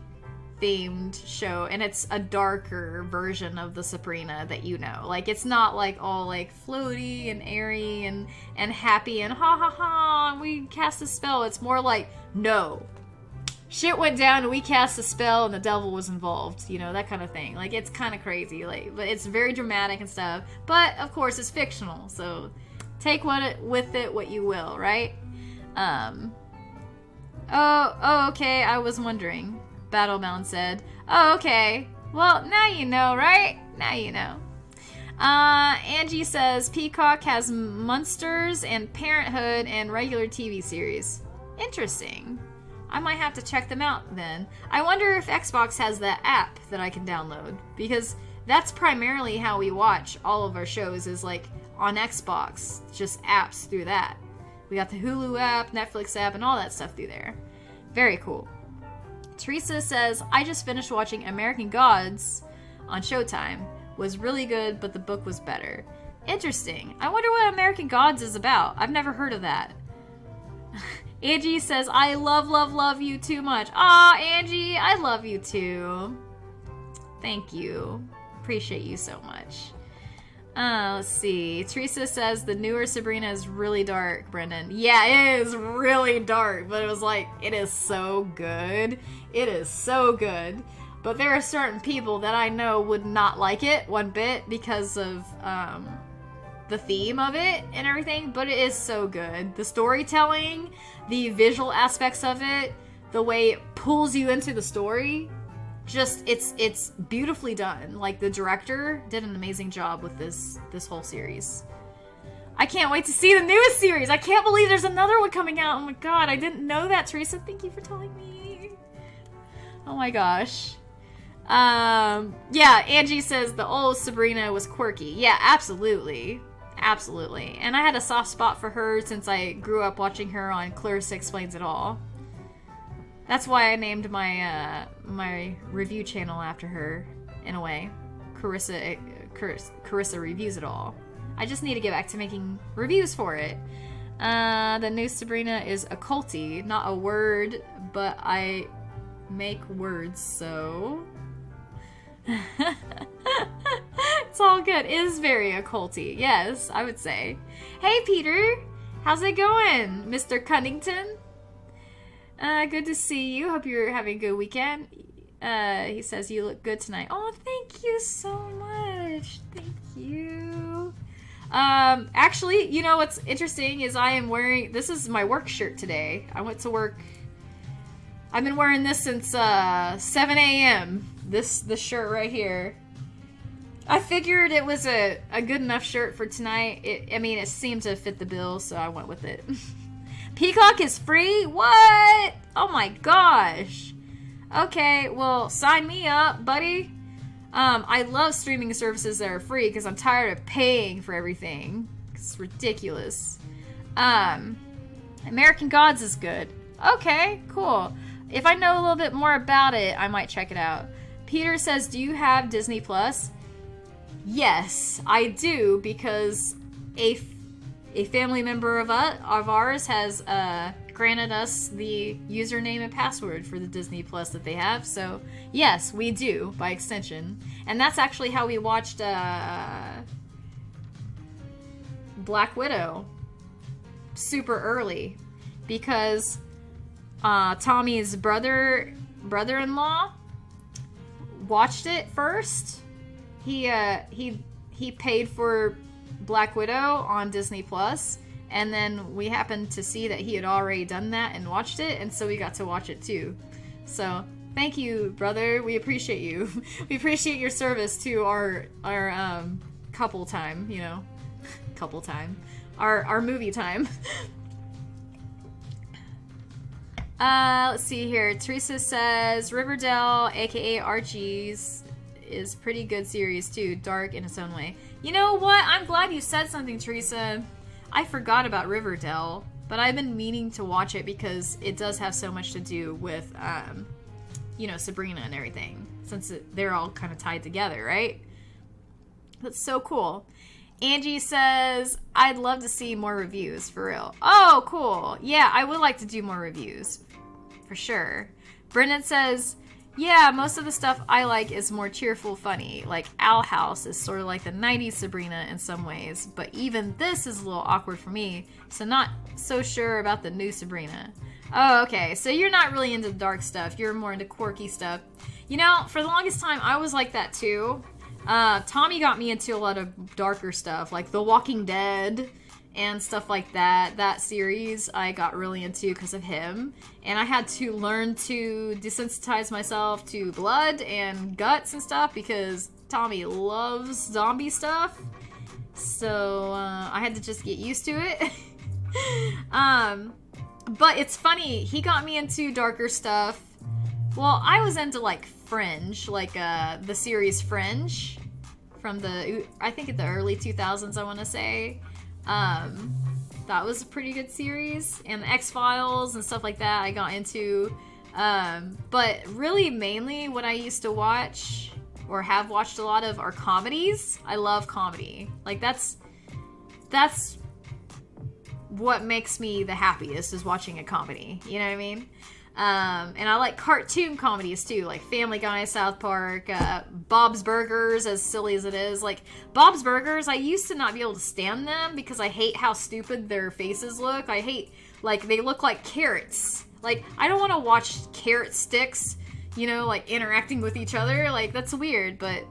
themed show, and it's a darker version of the Sabrina that you know. Like, it's not like all like floaty and airy and happy and ha ha ha, we cast a spell. It's more like, no, shit went down and we cast a spell and the devil was involved, you know, that kind of thing. Like, it's kind of crazy, like, but it's very dramatic and stuff. But of course it's fictional, so take what you will, right? Oh, okay, I was wondering. Battlebound said. Oh, okay. Well, now you know, right? Now you know. Angie says, Peacock has Munsters and Parenthood and regular TV series. Interesting. I might have to check them out then. I wonder if Xbox has that app that I can download, because that's primarily how we watch all of our shows, is like on Xbox, just apps through that. We got the Hulu app, Netflix app, and all that stuff through there. Very cool. Teresa says, I just finished watching American Gods on Showtime. Was really good, but the book was better. Interesting. I wonder what American Gods is about. I've never heard of that. Angie says, I love you too much. Aw, Angie, I love you too. Thank you. Appreciate you so much. Let's see. Teresa says the newer Sabrina is really dark, Brendan. Yeah, it is really dark, but it was like, it is so good. It is so good. But there are certain people that I know would not like it one bit because of the theme of it and everything, but it is so good. The storytelling, the visual aspects of it, the way it pulls you into the story, just it's beautifully done. Like, the director did an amazing job with this whole series. I can't wait to see the newest series. I can't believe there's another one coming out. Oh my god, I didn't know that, Teresa. Thank you for telling me. Oh my gosh. Yeah, Angie says the old Sabrina was quirky. Yeah, absolutely. Absolutely. And I had a soft spot for her since I grew up watching her on Clarissa Explains It All. That's why I named my my review channel after her, in a way. Carissa Reviews It All. I just need to get back to making reviews for it. The new Sabrina is occulty, not a word, but I make words, so... It's all good. It is very occulty, yes, I would say. Hey, Peter! How's it going, Mr. Cunnington? Good to see you. Hope you're having a good weekend. He says you look good tonight. Oh, thank you so much. Thank you. Actually, you know what's interesting is I am wearing, this is my work shirt today. I went to work. I've been wearing this since 7 a.m. This shirt right here. I figured it was a good enough shirt for tonight. It seemed to fit the bill, so I went with it. Peacock is free? What? Oh my gosh. Okay, well, sign me up, buddy. I love streaming services that are free because I'm tired of paying for everything. It's ridiculous. American Gods is good. Okay, cool. If I know a little bit more about it, I might check it out. Peter says, do you have Disney Plus? Yes, I do, because a family member of ours has granted us the username and password for the Disney Plus that they have. So, yes, we do, by extension. And that's actually how we watched Black Widow super early. Because Tommy's brother-in-law watched it first. He paid for Black Widow on Disney Plus, and then we happened to see that he had already done that and watched it, and so we got to watch it too. So thank you, brother. We appreciate you. We appreciate your service to our couple time, you know, couple time, our movie time. Let's see here. Teresa says Riverdale, aka Archie's, is pretty good series too, dark in its own way. You know what? I'm glad you said something, Teresa. I forgot about Riverdale, but I've been meaning to watch it because it does have so much to do with, you know, Sabrina and everything, since they're all kind of tied together, right? That's so cool. Angie says, I'd love to see more reviews, for real. Oh, cool. Yeah, I would like to do more reviews, for sure. Brendan says, yeah, most of the stuff I like is more cheerful, funny. Like Owl House is sort of like the 90s Sabrina in some ways, but even this is a little awkward for me, so not so sure about the new Sabrina. Oh, okay, so you're not really into dark stuff. You're more into quirky stuff. You know, for the longest time, I was like that too. Tommy got me into a lot of darker stuff, like The Walking Dead and stuff like that. That series I got really into because of him. And I had to learn to desensitize myself to blood and guts and stuff because Tommy loves zombie stuff. So I had to just get used to it. But it's funny, he got me into darker stuff. Well, I was into like Fringe, like the series Fringe from I think in the early 2000s, I want to say. That was a pretty good series, and the X-Files and stuff like that I got into. But really mainly what I used to watch or have watched a lot of are comedies. I love comedy. Like that's what makes me the happiest, is watching a comedy. You know what I mean? And I like cartoon comedies too, like Family Guy, South Park, Bob's Burgers, as silly as it is. Like, Bob's Burgers, I used to not be able to stand them because I hate how stupid their faces look. I hate, like, they look like carrots. Like, I don't want to watch carrot sticks, you know, like, interacting with each other. Like, that's weird, but,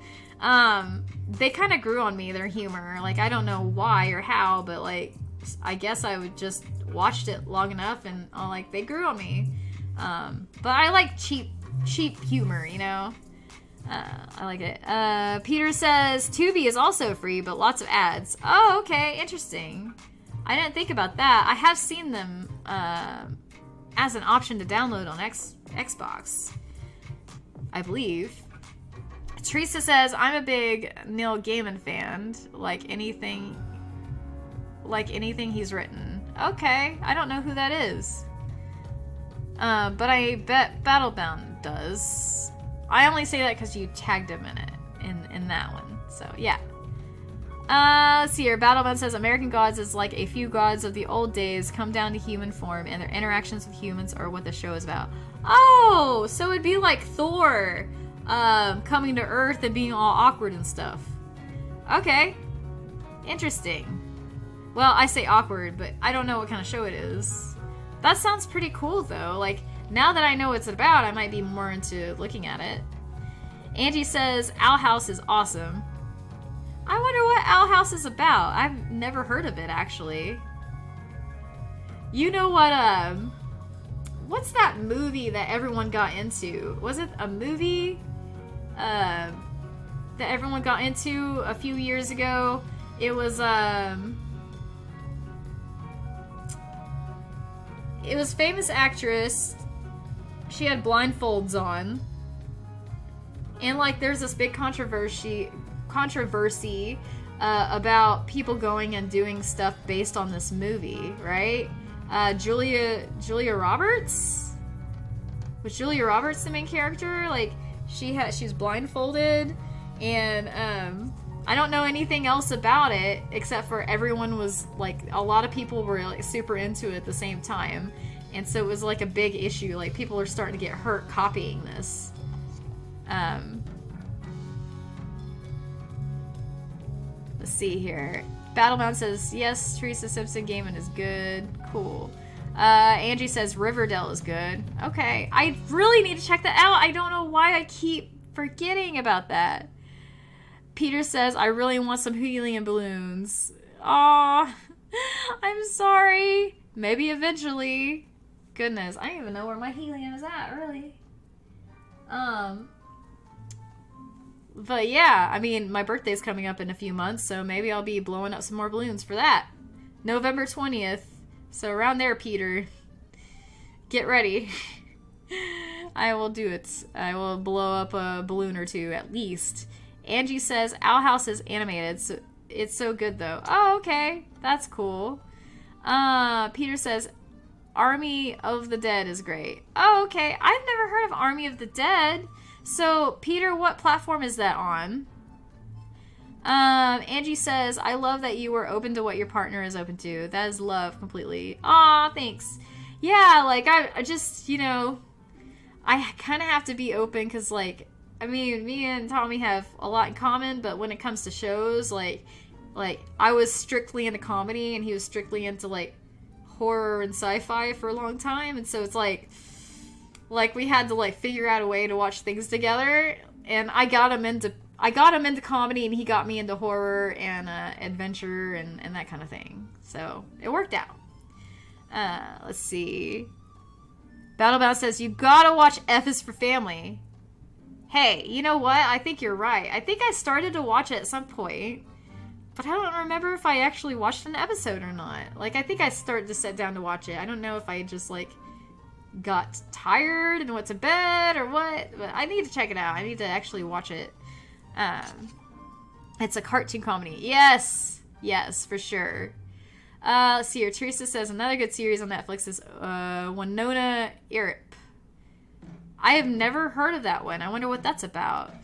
they kind of grew on me, their humor. Like, I don't know why or how, but, like, I guess I would just watched it long enough and, like, they grew on me. But I like cheap humor, you know? I like it. Peter says, Tubi is also free, but lots of ads. Oh, okay, interesting. I didn't think about that. I have seen them, as an option to download on Xbox, I believe. Teresa says, I'm a big Neil Gaiman fan, like anything he's written. Okay, I don't know who that is. But I bet Battlebound does. I only say that because you tagged him in it, in that one. So, yeah. Let's see here. Battlebound says, American Gods is like a few gods of the old days come down to human form, and their interactions with humans are what the show is about. Oh, so it'd be like Thor, coming to Earth and being all awkward and stuff. Okay. Interesting. Well, I say awkward, but I don't know what kind of show it is. That sounds pretty cool, though. Like, now that I know what it's about, I might be more into looking at it. Angie says, Owl House is awesome. I wonder what Owl House is about. I've never heard of it, actually. You know what, what's that movie that everyone got into? Was it a movie, that everyone got into a few years ago? It was famous actress. She had blindfolds on. And, like, there's this big controversy about people going and doing stuff based on this movie, right? Julia Roberts? Was Julia Roberts the main character? Like, she's blindfolded, and I don't know anything else about it except for everyone was like, a lot of people were like super into it at the same time, and so it was like a big issue. Like, people are starting to get hurt copying this. Let's see here. Battlebound says, yes, Teresa Simpson Gaiman is good. Cool. Angie says Riverdale is good. Okay, I really need to check that out. I don't know why I keep forgetting about that. Peter says, I really want some helium balloons. Aw, I'm sorry. Maybe eventually. Goodness, I don't even know where my helium is at, really. But yeah, I mean, my birthday's coming up in a few months, so maybe I'll be blowing up some more balloons for that. November 20th. So around there, Peter. Get ready. I will do it. I will blow up a balloon or two, at least. Angie says, Owl House is animated, so it's so good, though. Oh, okay. That's cool. Peter says, Army of the Dead is great. Oh, okay. I've never heard of Army of the Dead. So, Peter, what platform is that on? Angie says, I love that you were open to what your partner is open to. That is love completely. Aw, thanks. Yeah, like, I just, you know, I kind of have to be open because, like, I mean, me and Tommy have a lot in common, but when it comes to shows, like I was strictly into comedy and he was strictly into, like, horror and sci-fi for a long time, and so it's like we had to, like, figure out a way to watch things together, and I got him into comedy and he got me into horror and adventure and that kind of thing, so it worked out. Let's see. Battlebound says, you gotta watch F is for Family. Hey, you know what? I think you're right. I think I started to watch it at some point, but I don't remember if I actually watched an episode or not. Like, I think I started to sit down to watch it. I don't know if I just, like, got tired and went to bed or what, but I need to check it out. I need to actually watch it. It's a cartoon comedy. Yes, for sure. Let's see here. Teresa says another good series on Netflix is Winona Earp. I have never heard of that one. I wonder what that's about.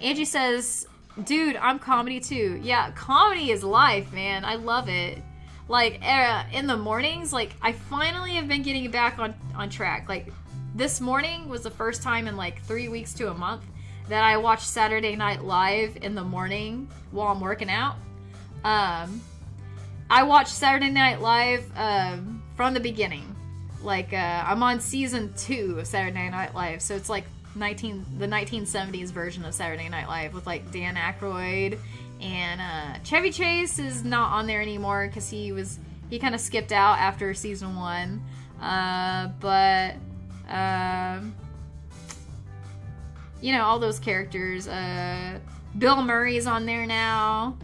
Angie says, dude, I'm comedy too. Yeah, comedy is life, man. I love it. Like, in the mornings, like, I finally have been getting back on track. Like, this morning was the first time in, like, 3 weeks to a month that I watched Saturday Night Live in the morning while I'm working out. I watched Saturday Night Live from the beginning. Like, I'm on season 2 of Saturday Night Live, so it's like the 1970s version of Saturday Night Live with, like, Dan Aykroyd, and Chevy Chase is not on there anymore because he kind of skipped out after season 1, but you know, all those characters. Bill Murray's on there now.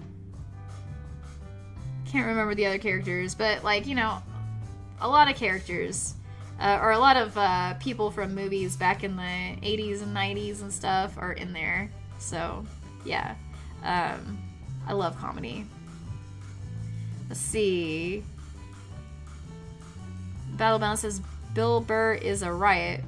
Can't remember the other characters, but, like, you know, a lot of characters, or a lot of people from movies back in the 80s and 90s and stuff are in there. So, yeah. I love comedy. Let's see. Battlebound says Bill Burr is a riot.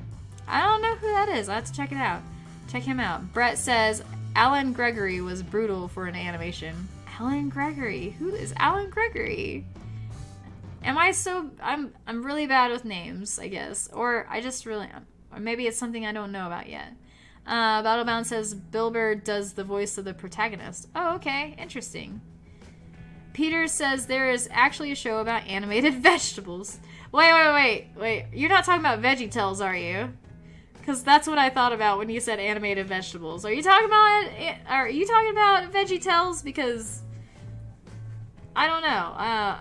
I don't know who that is. I have to check it out. Check him out. Brett says Alan Gregory was brutal for an animation. Alan Gregory. Who is Alan Gregory? I'm really bad with names, I guess. Or I just really am. Or maybe it's something I don't know about yet. Battlebound says Bill Burr does the voice of the protagonist. Oh, okay. Interesting. Peter says there is actually a show about animated vegetables. Wait. You're not talking about VeggieTales, are you? Because that's what I thought about when you said animated vegetables. Are you talking about VeggieTales? Because I don't know.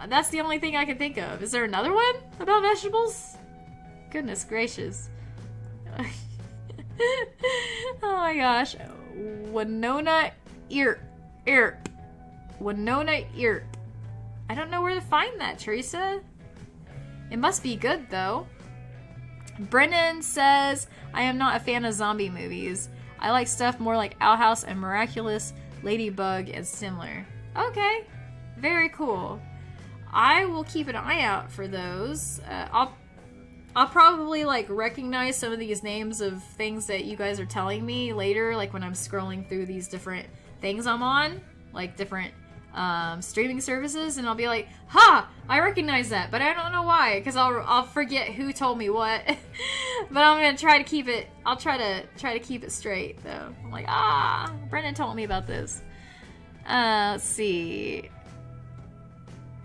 That's the only thing I can think of. Is there another one about vegetables? Goodness gracious. Oh my gosh. Winona Earp. Winona Earp. I don't know where to find that, Teresa. It must be good, though. Brennan says, I am not a fan of zombie movies. I like stuff more like Owl House and Miraculous, Ladybug, and similar. Okay. Very cool. I will keep an eye out for those. I'll probably, like, recognize some of these names of things that you guys are telling me later, like when I'm scrolling through these different things I'm on, like different streaming services, and I'll be like, ha, I recognize that, but I don't know why, because I'll forget who told me what. But I'm gonna try to keep it. I'll try to keep it straight, though. I'm like, Brendan told me about this. Let's see.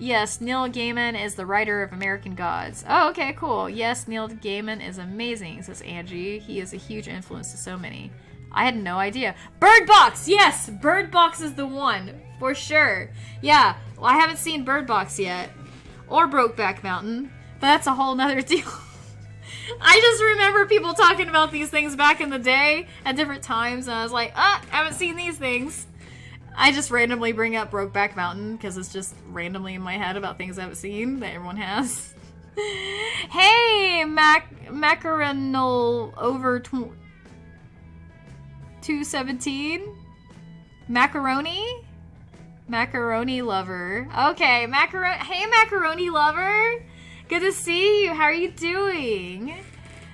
Yes, Neil Gaiman is the writer of American Gods. Oh, okay, cool. Yes, Neil Gaiman is amazing, says Angie. He is a huge influence to so many. I had no idea. Bird Box! Yes! Bird Box is the one. For sure. Yeah, well, I haven't seen Bird Box yet. Or Brokeback Mountain. But that's a whole nother deal. I just remember people talking about these things back in the day at different times, and I was like, I haven't seen these things. I just randomly bring up Brokeback Mountain because it's just randomly in my head about things I haven't seen that everyone has. Hey, Macaronal over 217? Macaroni? Macaroni lover. Okay, hey, Macaroni lover. Good to see you. How are you doing?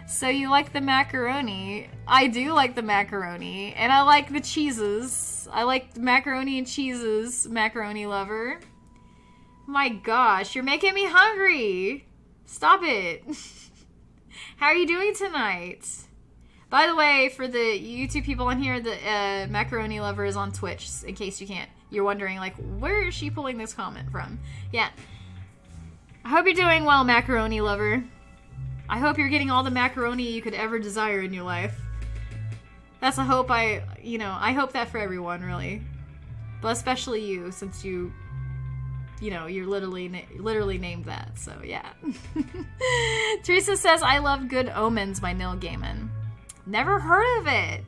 So you like the macaroni. I do like the macaroni. And I like the cheeses. I like macaroni and cheeses, macaroni lover. My gosh, you're making me hungry. Stop it. How are you doing tonight? By the way, for the YouTube people on here, the macaroni lover is on Twitch, in case you're wondering, like, where is she pulling this comment from? Yeah. I hope you're doing well, macaroni lover. I hope you're getting all the macaroni you could ever desire in your life. That's a hope I hope that for everyone, really. But especially you, since you're literally named that, so yeah. Teresa says, I love Good Omens by Neil Gaiman. Never heard of it.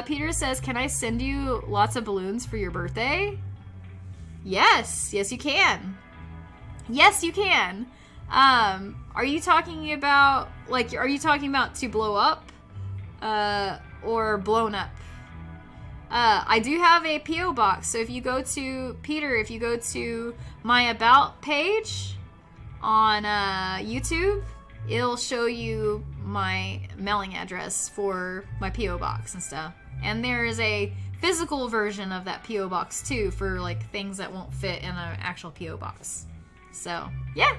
Peter says, can I send you lots of balloons for your birthday? Yes, you can. Yes, you can. Are you talking about to blow up? Or blown up? I do have a P.O. box, so if you go to my About page on YouTube, it'll show you my mailing address for my P.O. box and stuff. And there is a physical version of that P.O. box too, for like things that won't fit in an actual P.O. box. So yeah,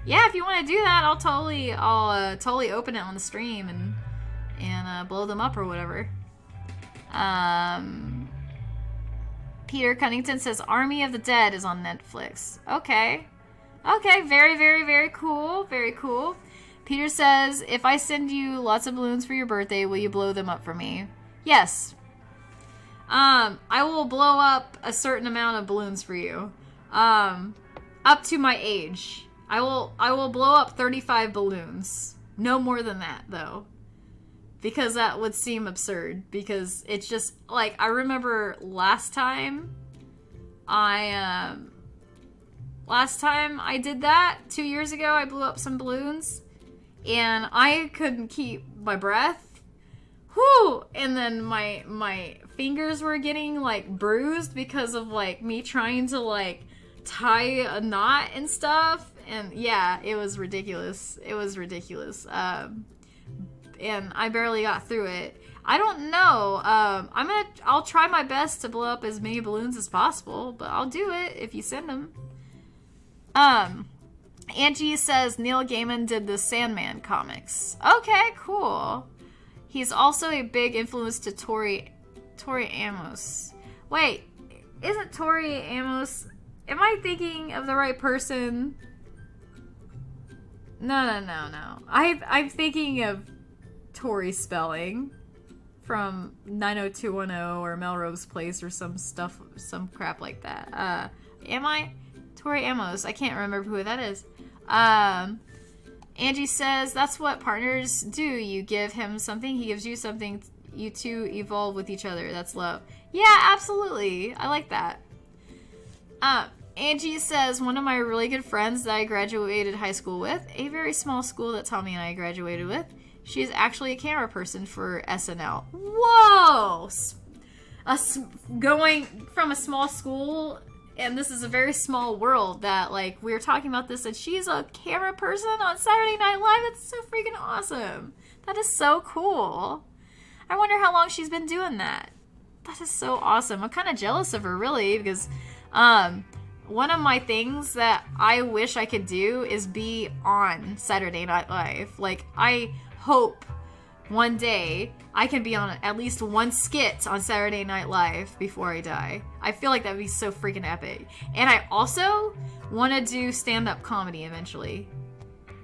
if you want to do that, I'll totally open it on the stream and blow them up or whatever. Peter Cunnington says Army of the Dead is on Netflix. Okay, very, very, very cool. Very cool. Peter says, if I send you lots of balloons for your birthday, will you blow them up for me? Yes. I will blow up a certain amount of balloons for you. Up to my age. I will blow up 35 balloons. No more than that, though. Because that would seem absurd. Because it's just, like, I remember last time I did that, 2 years ago, I blew up some balloons. And I couldn't keep my breath. Whew! And then my fingers were getting, like, bruised because of, like, me trying to, like, tie a knot and stuff. And, yeah, it was ridiculous. And I barely got through it. I don't know. I'll try my best to blow up as many balloons as possible, but I'll do it if you send them. Angie says Neil Gaiman did the Sandman comics. Okay, cool. He's also a big influence to Tori Amos. Wait, isn't Tori Amos... Am I thinking of the right person? No. I'm thinking of Tori Spelling from 90210 or Melrose Place or some crap like that. Am I? Tori Amos. I can't remember who that is. Angie says, that's what partners do. You give him something, he gives you something. You two evolve with each other. That's love. Yeah, absolutely. I like that. Angie says, one of my really good friends that I graduated high school with, a very small school that Tommy and I graduated with, she's actually a camera person for SNL. Whoa! Going from a small school, and this is a very small world that, like, we were talking about this, and she's a camera person on Saturday Night Live. That's so freaking awesome. That is so cool. I wonder how long she's been doing that. That is so awesome. I'm kind of jealous of her, really, because, one of my things that I wish I could do is be on Saturday Night Live. Like, I hope one day I can be on at least one skit on Saturday Night Live before I die. I feel like that would be so freaking epic. And I also want to do stand-up comedy eventually.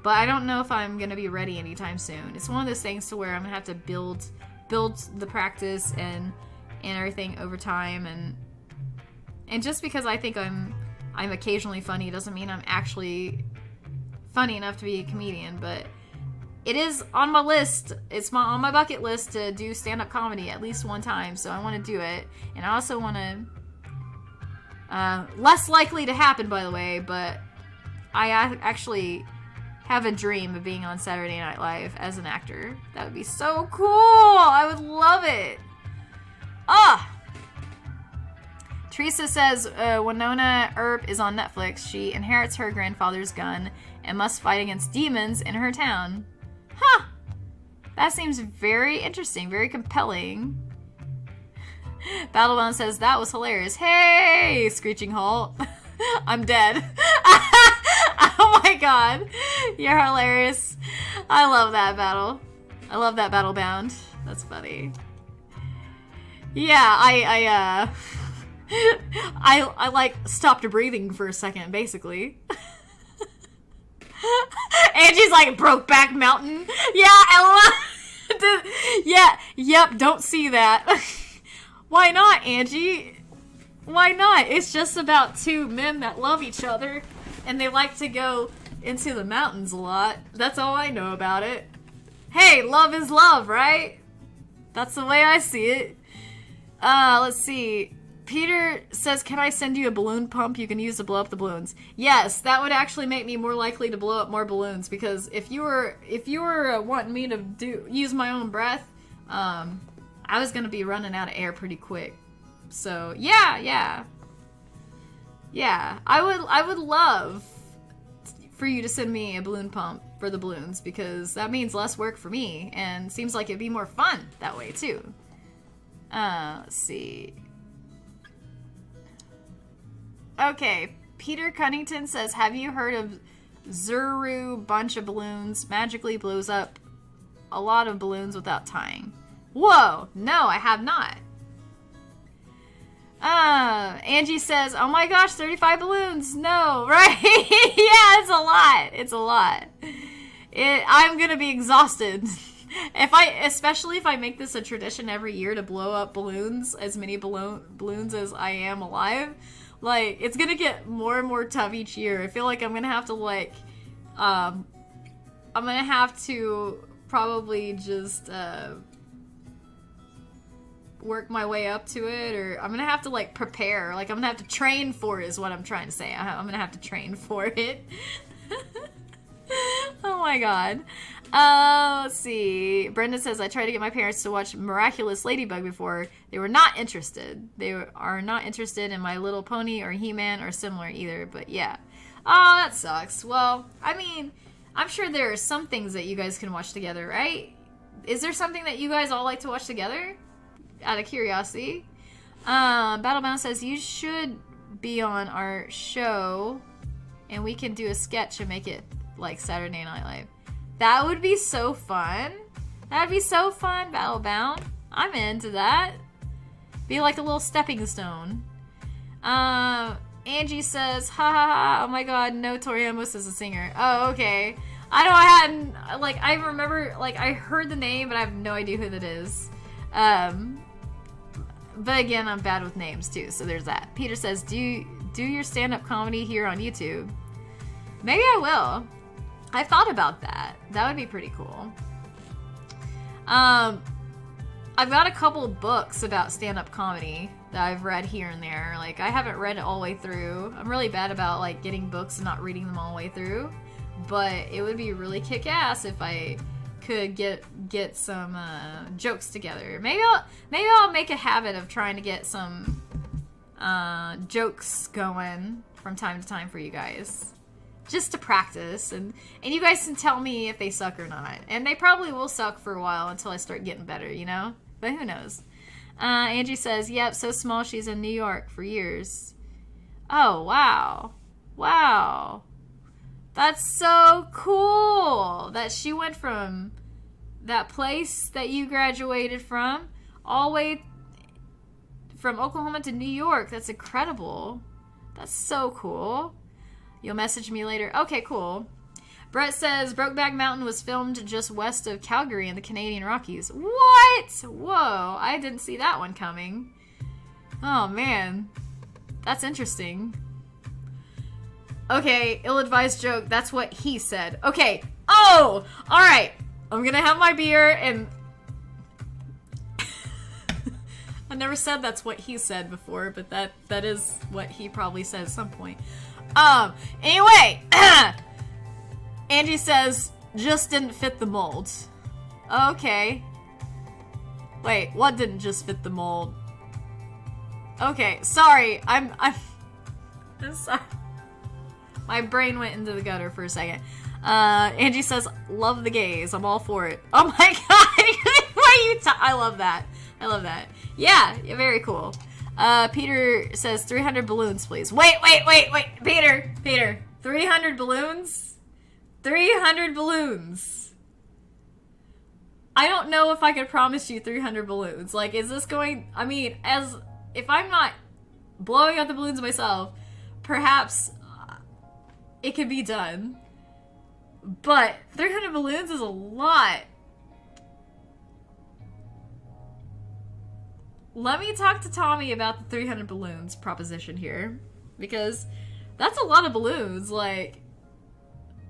But I don't know if I'm going to be ready anytime soon. It's one of those things to where I'm going to have to build the practice and everything over time. And just because I think I'm occasionally funny doesn't mean I'm actually funny enough to be a comedian. But it is on my list. It's on my bucket list to do stand-up comedy at least one time. So I want to do it. And I also want to... less likely to happen, by the way, but I actually have a dream of being on Saturday Night Live as an actor. That would be so cool. I would love it. Teresa says Winona Earp is on Netflix. She inherits her grandfather's gun and must fight against demons in her town. Huh. That seems very interesting, very compelling. Battlebound says, that was hilarious. Hey, Screeching Halt. I'm dead. Oh my god. You're hilarious. I love that battle. I love that Battlebound. That's funny. Yeah, I like stopped breathing for a second, basically. Angie's like, Brokeback Mountain. Yeah, yep, don't see that. Why not, Angie? Why not? It's just about two men that love each other and they like to go into the mountains a lot. That's all I know about it. Hey, love is love, right? That's the way I see it. Let's see. Peter says, can I send you a balloon pump you can use to blow up the balloons? Yes, that would actually make me more likely to blow up more balloons, because if you were wanting me to use my own breath, I was gonna be running out of air pretty quick. So yeah. I would love for you to send me a balloon pump for the balloons, because that means less work for me and seems like it'd be more fun that way too. Let's see. Okay, Peter Cunnington says, have you heard of Zuru bunch of balloons magically blows up a lot of balloons without tying? Whoa, no, I have not. Angie says, oh my gosh, 35 balloons. No, right? Yeah, it's a lot. I'm gonna be exhausted. Especially if I make this a tradition every year to blow up balloons, as many balloons as I am alive. Like, it's gonna get more and more tough each year. I feel like I'm gonna have to, I'm gonna have to probably just, work my way up to it, or I'm gonna have to, prepare. I'm gonna have to train for it, is what I'm trying to say. I'm gonna have to train for it. Oh my god. Let's see. Brenda says, I tried to get my parents to watch Miraculous Ladybug before. They were not interested. They are not interested in My Little Pony or He-Man or similar either, but yeah. Oh, that sucks. Well, I mean, I'm sure there are some things that you guys can watch together, right? Is there something that you guys all like to watch together? Out of curiosity. Battlebound says, you should be on our show and we can do a sketch and make it like Saturday Night Live. That would be so fun. That'd be so fun, Battlebound. I'm into that. Be like a little stepping stone. Angie says, ha ha ha, oh my god, no Tori Amos is a singer. Oh, okay. I remember, I heard the name, but I have no idea who that is. But again, I'm bad with names too, so there's that. Peter says, do your stand-up comedy here on YouTube. Maybe I will. I thought about that. That would be pretty cool. I've got a couple of books about stand-up comedy that I've read here and there. I haven't read it all the way through. I'm really bad about, getting books and not reading them all the way through. But it would be really kick-ass if I could get some jokes together. Maybe I'll make a habit of trying to get some jokes going from time to time for you guys. Just to practice, and you guys can tell me if they suck or not. And they probably will suck for a while until I start getting better, you know? But who knows? Angie says, yep, so small she's in New York for years. Oh, wow. Wow. That's so cool that she went from that place that you graduated from, all the way from Oklahoma to New York. That's incredible. That's so cool. You'll message me later. Okay, cool. Brett says Brokeback Mountain was filmed just west of Calgary in the Canadian Rockies. What? Whoa, I didn't see that one coming. Oh, man. That's interesting. Okay, ill-advised joke. That's what he said. Okay. Oh! Alright. I'm gonna have my beer and... I never said that's what he said before, but that is what he probably said at some point. Anyway! Angie says, just didn't fit the mold. Okay. Wait, what didn't just fit the mold? Okay, sorry. I'm sorry. My brain went into the gutter for a second. Angie says, love the gays. I'm all for it. Oh my god. I love that. I love that. Yeah, very cool. Peter says 300 balloons, please. Wait. Peter. 300 balloons? 300 balloons. I don't know if I could promise you 300 balloons. Like, is this going... I mean, if I'm not blowing out the balloons myself, perhaps it could be done. But 300 balloons is a lot. Let me talk to Tommy about the 300 balloons proposition here. Because that's a lot of balloons. Like,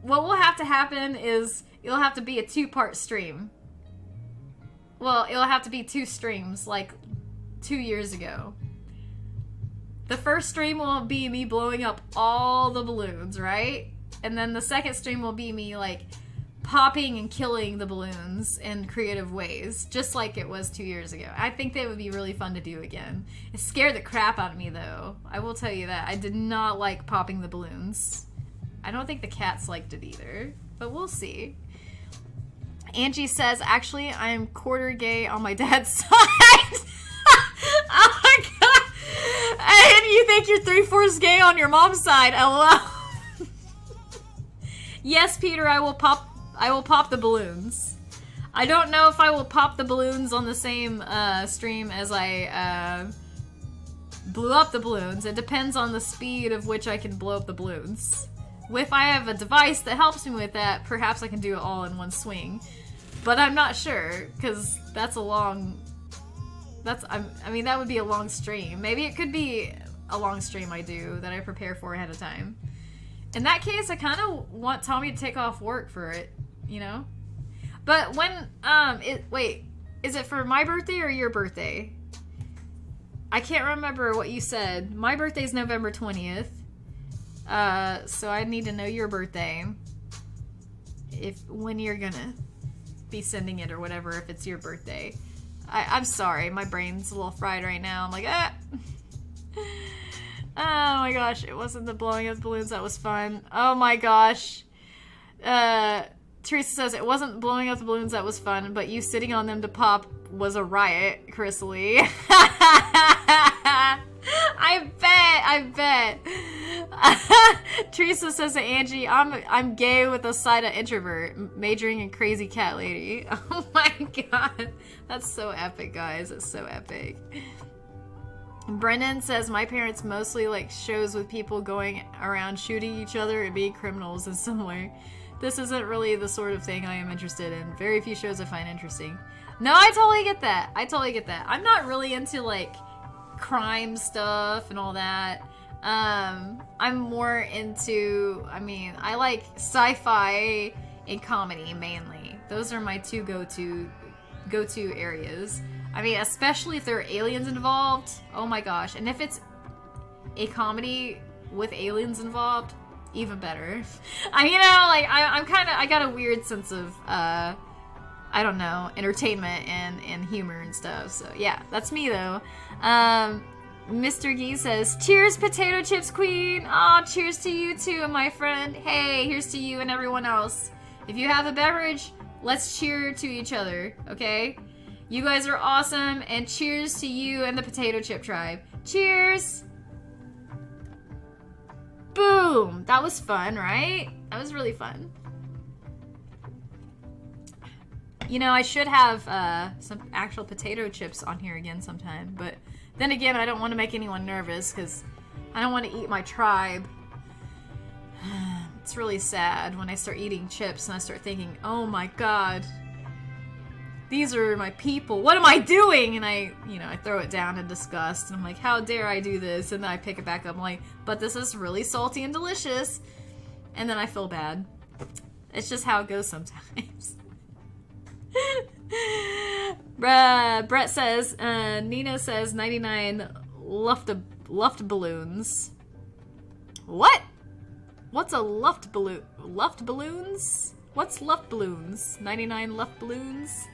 what will have to happen is it'll have to be a 2-part stream. Well, it'll have to be 2 streams, like 2 years ago. The first stream will be me blowing up all the balloons, right? And then the second stream will be me, like, popping and killing the balloons in creative ways, just like it was 2 years ago. I think they would be really fun to do again. It scared the crap out of me, though. I will tell you that. I did not like popping the balloons. I don't think the cats liked it either, but we'll see. Angie says, actually, I am quarter gay on my dad's side. Oh my god! And you think you're 3/4 gay on your mom's side? LOL. Yes, Peter, I will pop the balloons. I don't know if I will pop the balloons on the same stream as I blew up the balloons. It depends on the speed of which I can blow up the balloons. If I have a device that helps me with that, perhaps I can do it all in one swing. But I'm not sure, because that's a long... I mean, that would be a long stream. Maybe it could be a long stream I do that I prepare for ahead of time. In that case, I kind of want Tommy to take off work for it, you know? But when, wait, is it for my birthday or your birthday? I can't remember what you said. My birthday's November 20th. So I need to know your birthday. When you're gonna be sending it or whatever, if it's your birthday. I'm sorry, my brain's a little fried right now. I'm like, ah! Oh my gosh, it wasn't the blowing up balloons that was fun. Oh my gosh. Teresa says, it wasn't blowing up the balloons that was fun, but you sitting on them to pop was a riot, CarissaLicious. I bet. Teresa says to Angie, I'm gay with a side of introvert, majoring in crazy cat lady. Oh my god. That's so epic, guys. It's so epic. Brennan says, my parents mostly like shows with people going around shooting each other and being criminals in some way. This isn't really the sort of thing I am interested in. Very few shows I find interesting. No, I totally get that. I'm not really into like crime stuff and all that. I'm more into, I like sci-fi and comedy mainly. Those are my two go-to areas. Especially if there are aliens involved. Oh my gosh. And if it's a comedy with aliens involved, even better. I got a weird sense of, I don't know, entertainment and humor and stuff. So yeah, that's me though. Mr. Gee says, cheers, potato chips queen. Aw, cheers to you too, my friend. Hey, here's to you and everyone else. If you have a beverage, let's cheer to each other, okay? You guys are awesome, and cheers to you and the potato chip tribe. Cheers! Boom! That was fun, right? That was really fun. You know, I should have some actual potato chips on here again sometime. But then again, I don't want to make anyone nervous because I don't want to eat my tribe. It's really sad when I start eating chips and I start thinking, oh my god, these are my people. What am I doing? And I throw it down in disgust. And I'm like, how dare I do this? And then I pick it back up. I'm like, but this is really salty and delicious. And then I feel bad. It's just how it goes sometimes. Brett says, Nina says 99 luft balloons. What? What's a luft balloon? Luft balloons? What's luft balloons? 99 luft balloons?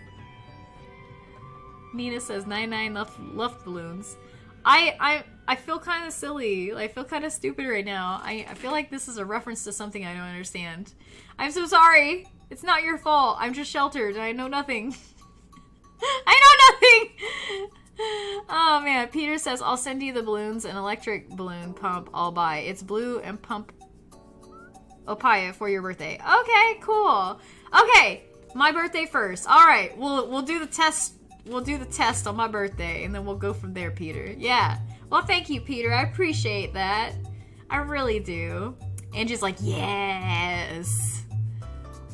Nina says 99 luft balloons. I feel kind of silly. I feel kind of stupid right now. I feel like this is a reference to something I don't understand. I'm so sorry. It's not your fault. I'm just sheltered and I know nothing. I know nothing! Oh man, Peter says, I'll send you the balloons, an electric balloon pump I'll buy. It's blue and pump Opaya for your birthday. Okay, cool. Okay, my birthday first. Alright, we'll do the test. We'll do the test on my birthday and then we'll go from there, Peter. Yeah. Well, thank you, Peter. I appreciate that. I really do. Angie's like, yes.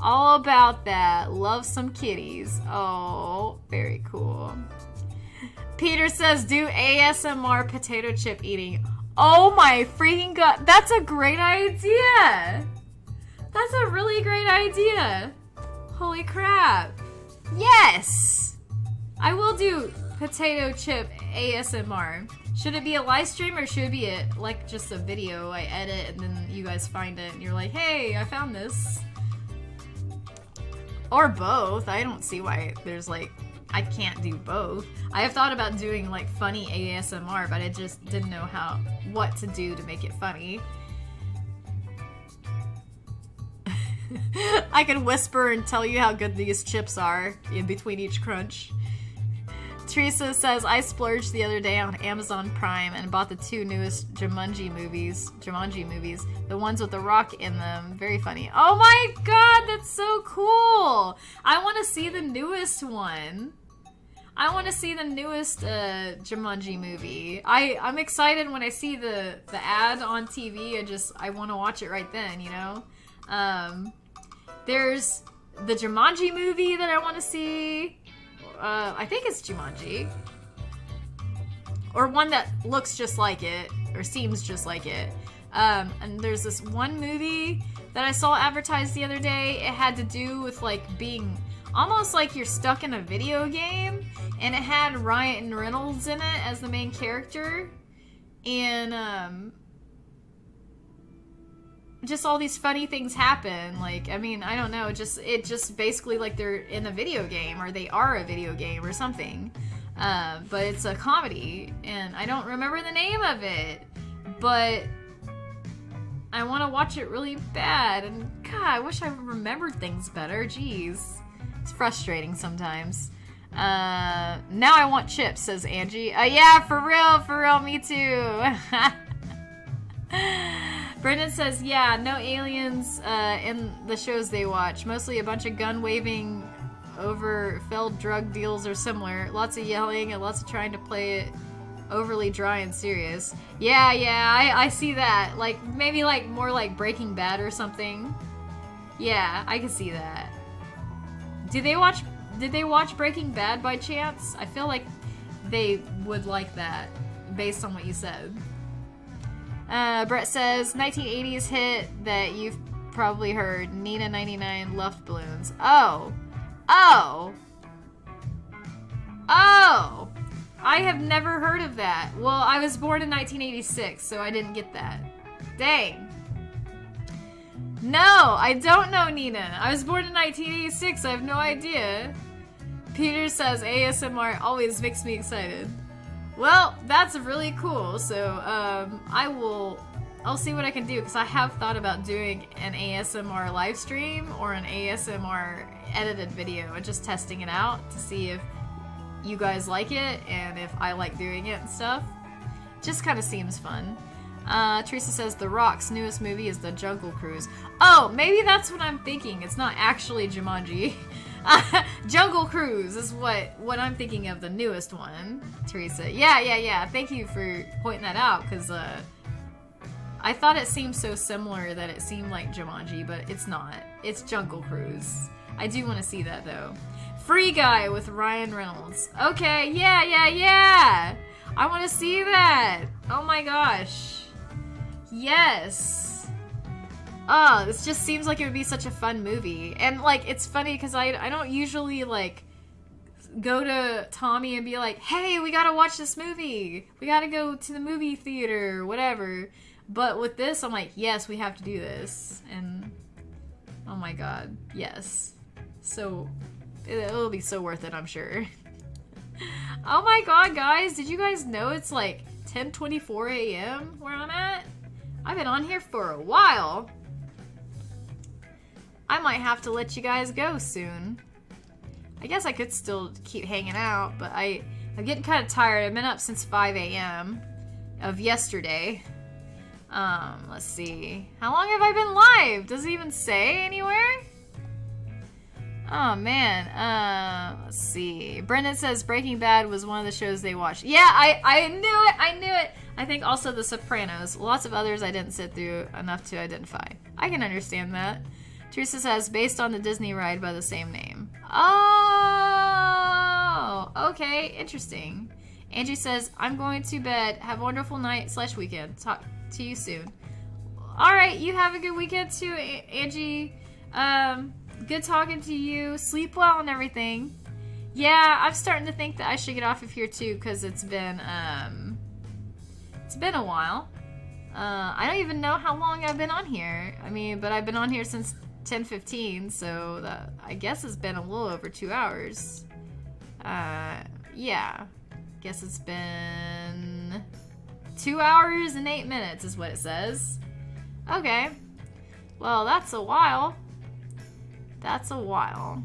All about that. Love some kitties. Oh, very cool. Peter says, do ASMR potato chip eating. Oh my freaking god. That's a great idea. That's a really great idea. Holy crap. Yes. I will do potato chip ASMR. Should it be a live stream or should it be like just a video I edit and then you guys find it and you're like, hey, I found this. Or both. I don't see why there's like, I can't do both. I have thought about doing like funny ASMR, but I just didn't know what to do to make it funny. I can whisper and tell you how good these chips are in between each crunch. Teresa says, I splurged the other day on Amazon Prime and bought the 2 newest Jumanji movies, the ones with The Rock in them. Very funny. Oh my god, that's so cool! I want to see the newest one. I want to see the newest Jumanji movie. I'm excited when I see the ad on TV. I want to watch it right then, you know? There's the Jumanji movie that I want to see. I think it's Jumanji. Or one that looks just like it, or seems just like it. And there's this one movie that I saw advertised the other day. It had to do with like being almost like you're stuck in a video game, and it had Ryan Reynolds in it as the main character. And just all these funny things happen. Like, I mean, I don't know, it just basically like they're in a video game, or they are a video game or something. But it's a comedy, and I don't remember the name of it, but I want to watch it really bad, and God, I wish I remembered things better. Jeez. It's frustrating sometimes. Now I want chips, says Angie. Yeah, for real, me too. Brendan says, yeah, no aliens in the shows they watch. Mostly a bunch of gun-waving over failed drug deals or similar. Lots of yelling and lots of trying to play it overly dry and serious. Yeah, I see that. Like, maybe like more like Breaking Bad or something. Yeah, I can see that. Did they watch Breaking Bad by chance? I feel like they would like that, based on what you said. Brett says, 1980s hit that you've probably heard, Nina 99 Luft Balloons. Oh! I have never heard of that. Well, I was born in 1986, so I didn't get that. Dang. No, I don't know Nina. I was born in 1986, I have no idea. Peter says, ASMR always makes me excited. Well, that's really cool. So, I'll see what I can do, because I have thought about doing an ASMR live stream or an ASMR edited video and just testing it out to see if you guys like it and if I like doing it and stuff. Just kind of seems fun. Teresa says The Rock's newest movie is The Jungle Cruise. Oh, maybe that's what I'm thinking. It's not actually Jumanji. Jungle Cruise is what I'm thinking of, the newest one, Teresa. Yeah. Thank you for pointing that out, because I thought it seemed so similar that it seemed like Jumanji, but it's not. It's Jungle Cruise. I do want to see that, though. Free Guy with Ryan Reynolds. Okay, yeah. I want to see that. Oh my gosh. Yes. Oh, this just seems like it would be such a fun movie. And, like, it's funny because I don't usually, like, go to Tommy and be like, hey, we gotta watch this movie. We gotta go to the movie theater, whatever. But with this, I'm like, yes, we have to do this. And, oh my god, yes. So, it'll be so worth it, I'm sure. Oh my god, guys, did you guys know it's like 10:24 a.m. where I'm at? I've been on here for a while. I might have to let you guys go soon. I guess I could still keep hanging out, but I'm getting kind of tired. I've been up since 5 a.m. of yesterday. Let's see. How long have I been live? Does it even say anywhere? Oh, man. Let's see. Brendan says Breaking Bad was one of the shows they watched. Yeah, I knew it. I think also The Sopranos. Lots of others I didn't sit through enough to identify. I can understand that. Teresa says, based on the Disney ride by the same name. Oh, okay. Interesting. Angie says, I'm going to bed. Have a wonderful night/weekend. Talk to you soon. All right, you have a good weekend too, Angie. Good talking to you. Sleep well and everything. Yeah, I'm starting to think that I should get off of here too, because it's been a while. I don't even know how long I've been on here. I mean, but I've been on here since 10:15, so that, I guess it's been a little over 2 hours. Yeah. Guess it's been 2 hours and 8 minutes is what it says. Okay. Well, that's a while. That's a while.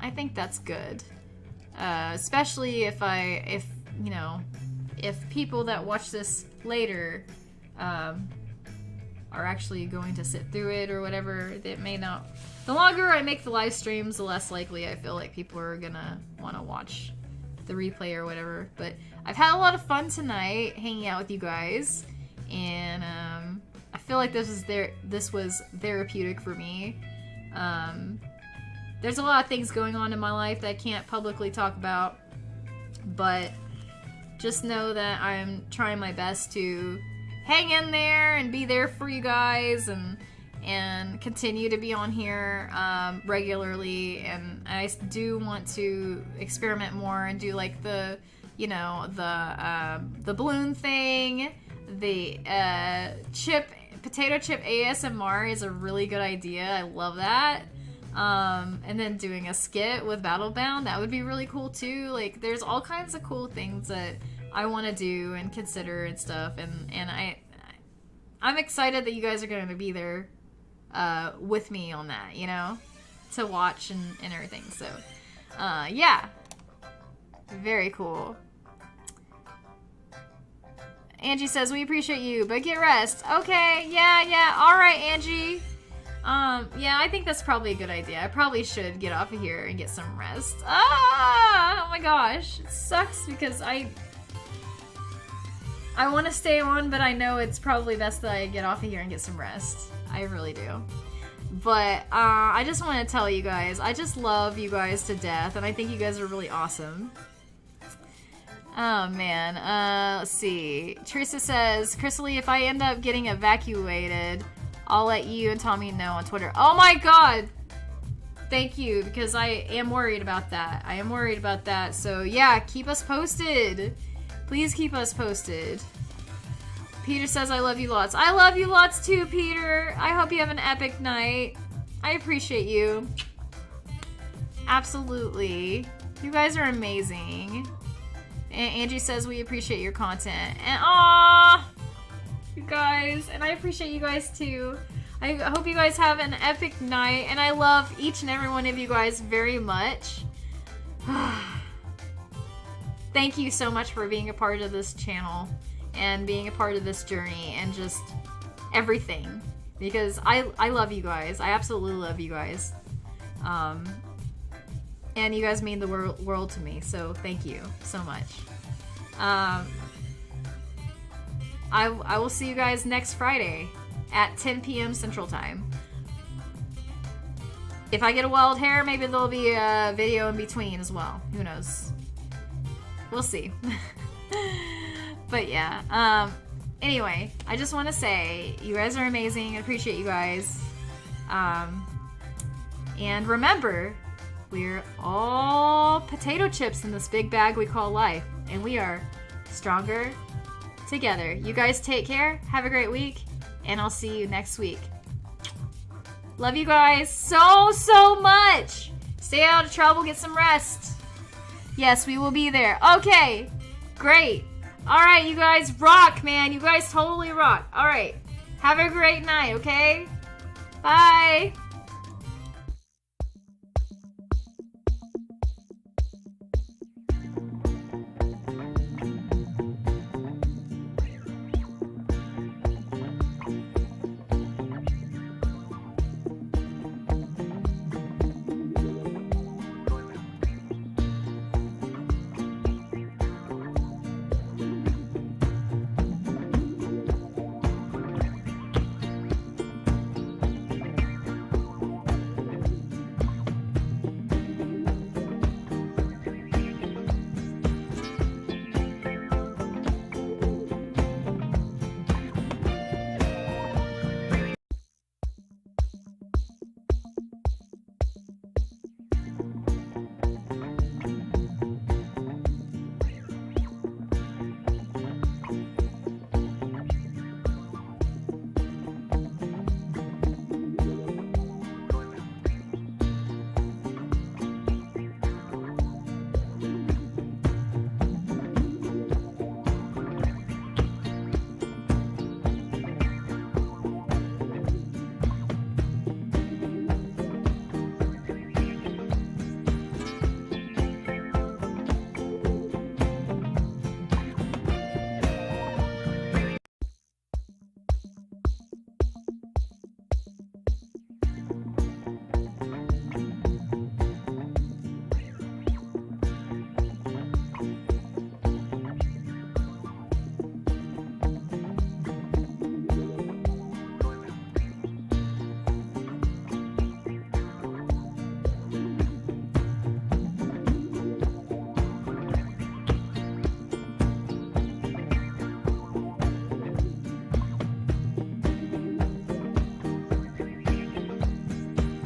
I think that's good. Especially if people that watch this later are actually going to sit through it or whatever. It may not. The longer I make the live streams, the less likely I feel like people are gonna want to watch the replay or whatever. But I've had a lot of fun tonight hanging out with you guys, and I feel like this was therapeutic for me. There's a lot of things going on in my life that I can't publicly talk about, but just know that I'm trying my best to hang in there and be there for you guys, and continue to be on here regularly. And I do want to experiment more and do like the balloon thing. The potato chip ASMR is a really good idea. I love that. And then doing a skit with Battlebound, that would be really cool too. Like, there's all kinds of cool things that I want to do and consider and stuff, and I'm excited that you guys are going to be there with me on that, to watch and everything. So yeah, very cool. Angie says, we appreciate you, but get rest. Okay, yeah, alright, Angie. Yeah, I think that's probably a good idea. I probably should get off of here and get some rest. Oh my gosh. It sucks because I want to stay on, but I know it's probably best that I get off of here and get some rest. I really do. But, I just want to tell you guys, I just love you guys to death, and I think you guys are really awesome. Oh, man. Let's see. Teresa says, CarissaLi, if I end up getting evacuated, I'll let you and Tommy know on Twitter. Oh my god! Thank you, because I am worried about that. So, yeah, keep us posted. Please keep us posted. Peter says, I love you lots. I love you lots too, Peter. I hope you have an epic night. I appreciate you. Absolutely. You guys are amazing. And Angie says, we appreciate your content. And aww! You guys. And I appreciate you guys too. I hope you guys have an epic night. And I love each and every one of you guys very much. Thank you so much for being a part of this channel and being a part of this journey and just everything, because I love you guys. I absolutely love you guys. And you guys mean the world to me, so thank you so much. I will see you guys next Friday at 10 p.m. Central Time. If I get a wild hair, maybe there'll be a video in between as well. Who knows? We'll see. But yeah. Anyway, I just want to say you guys are amazing. I appreciate you guys. And remember, we're all potato chips in this big bag we call life. And we are stronger together. You guys take care. Have a great week. And I'll see you next week. Love you guys so much. Stay out of trouble. Get some rest. Yes, we will be there. Okay. Great. All right, you guys rock, man. You guys totally rock. All right. Have a great night, okay? Bye.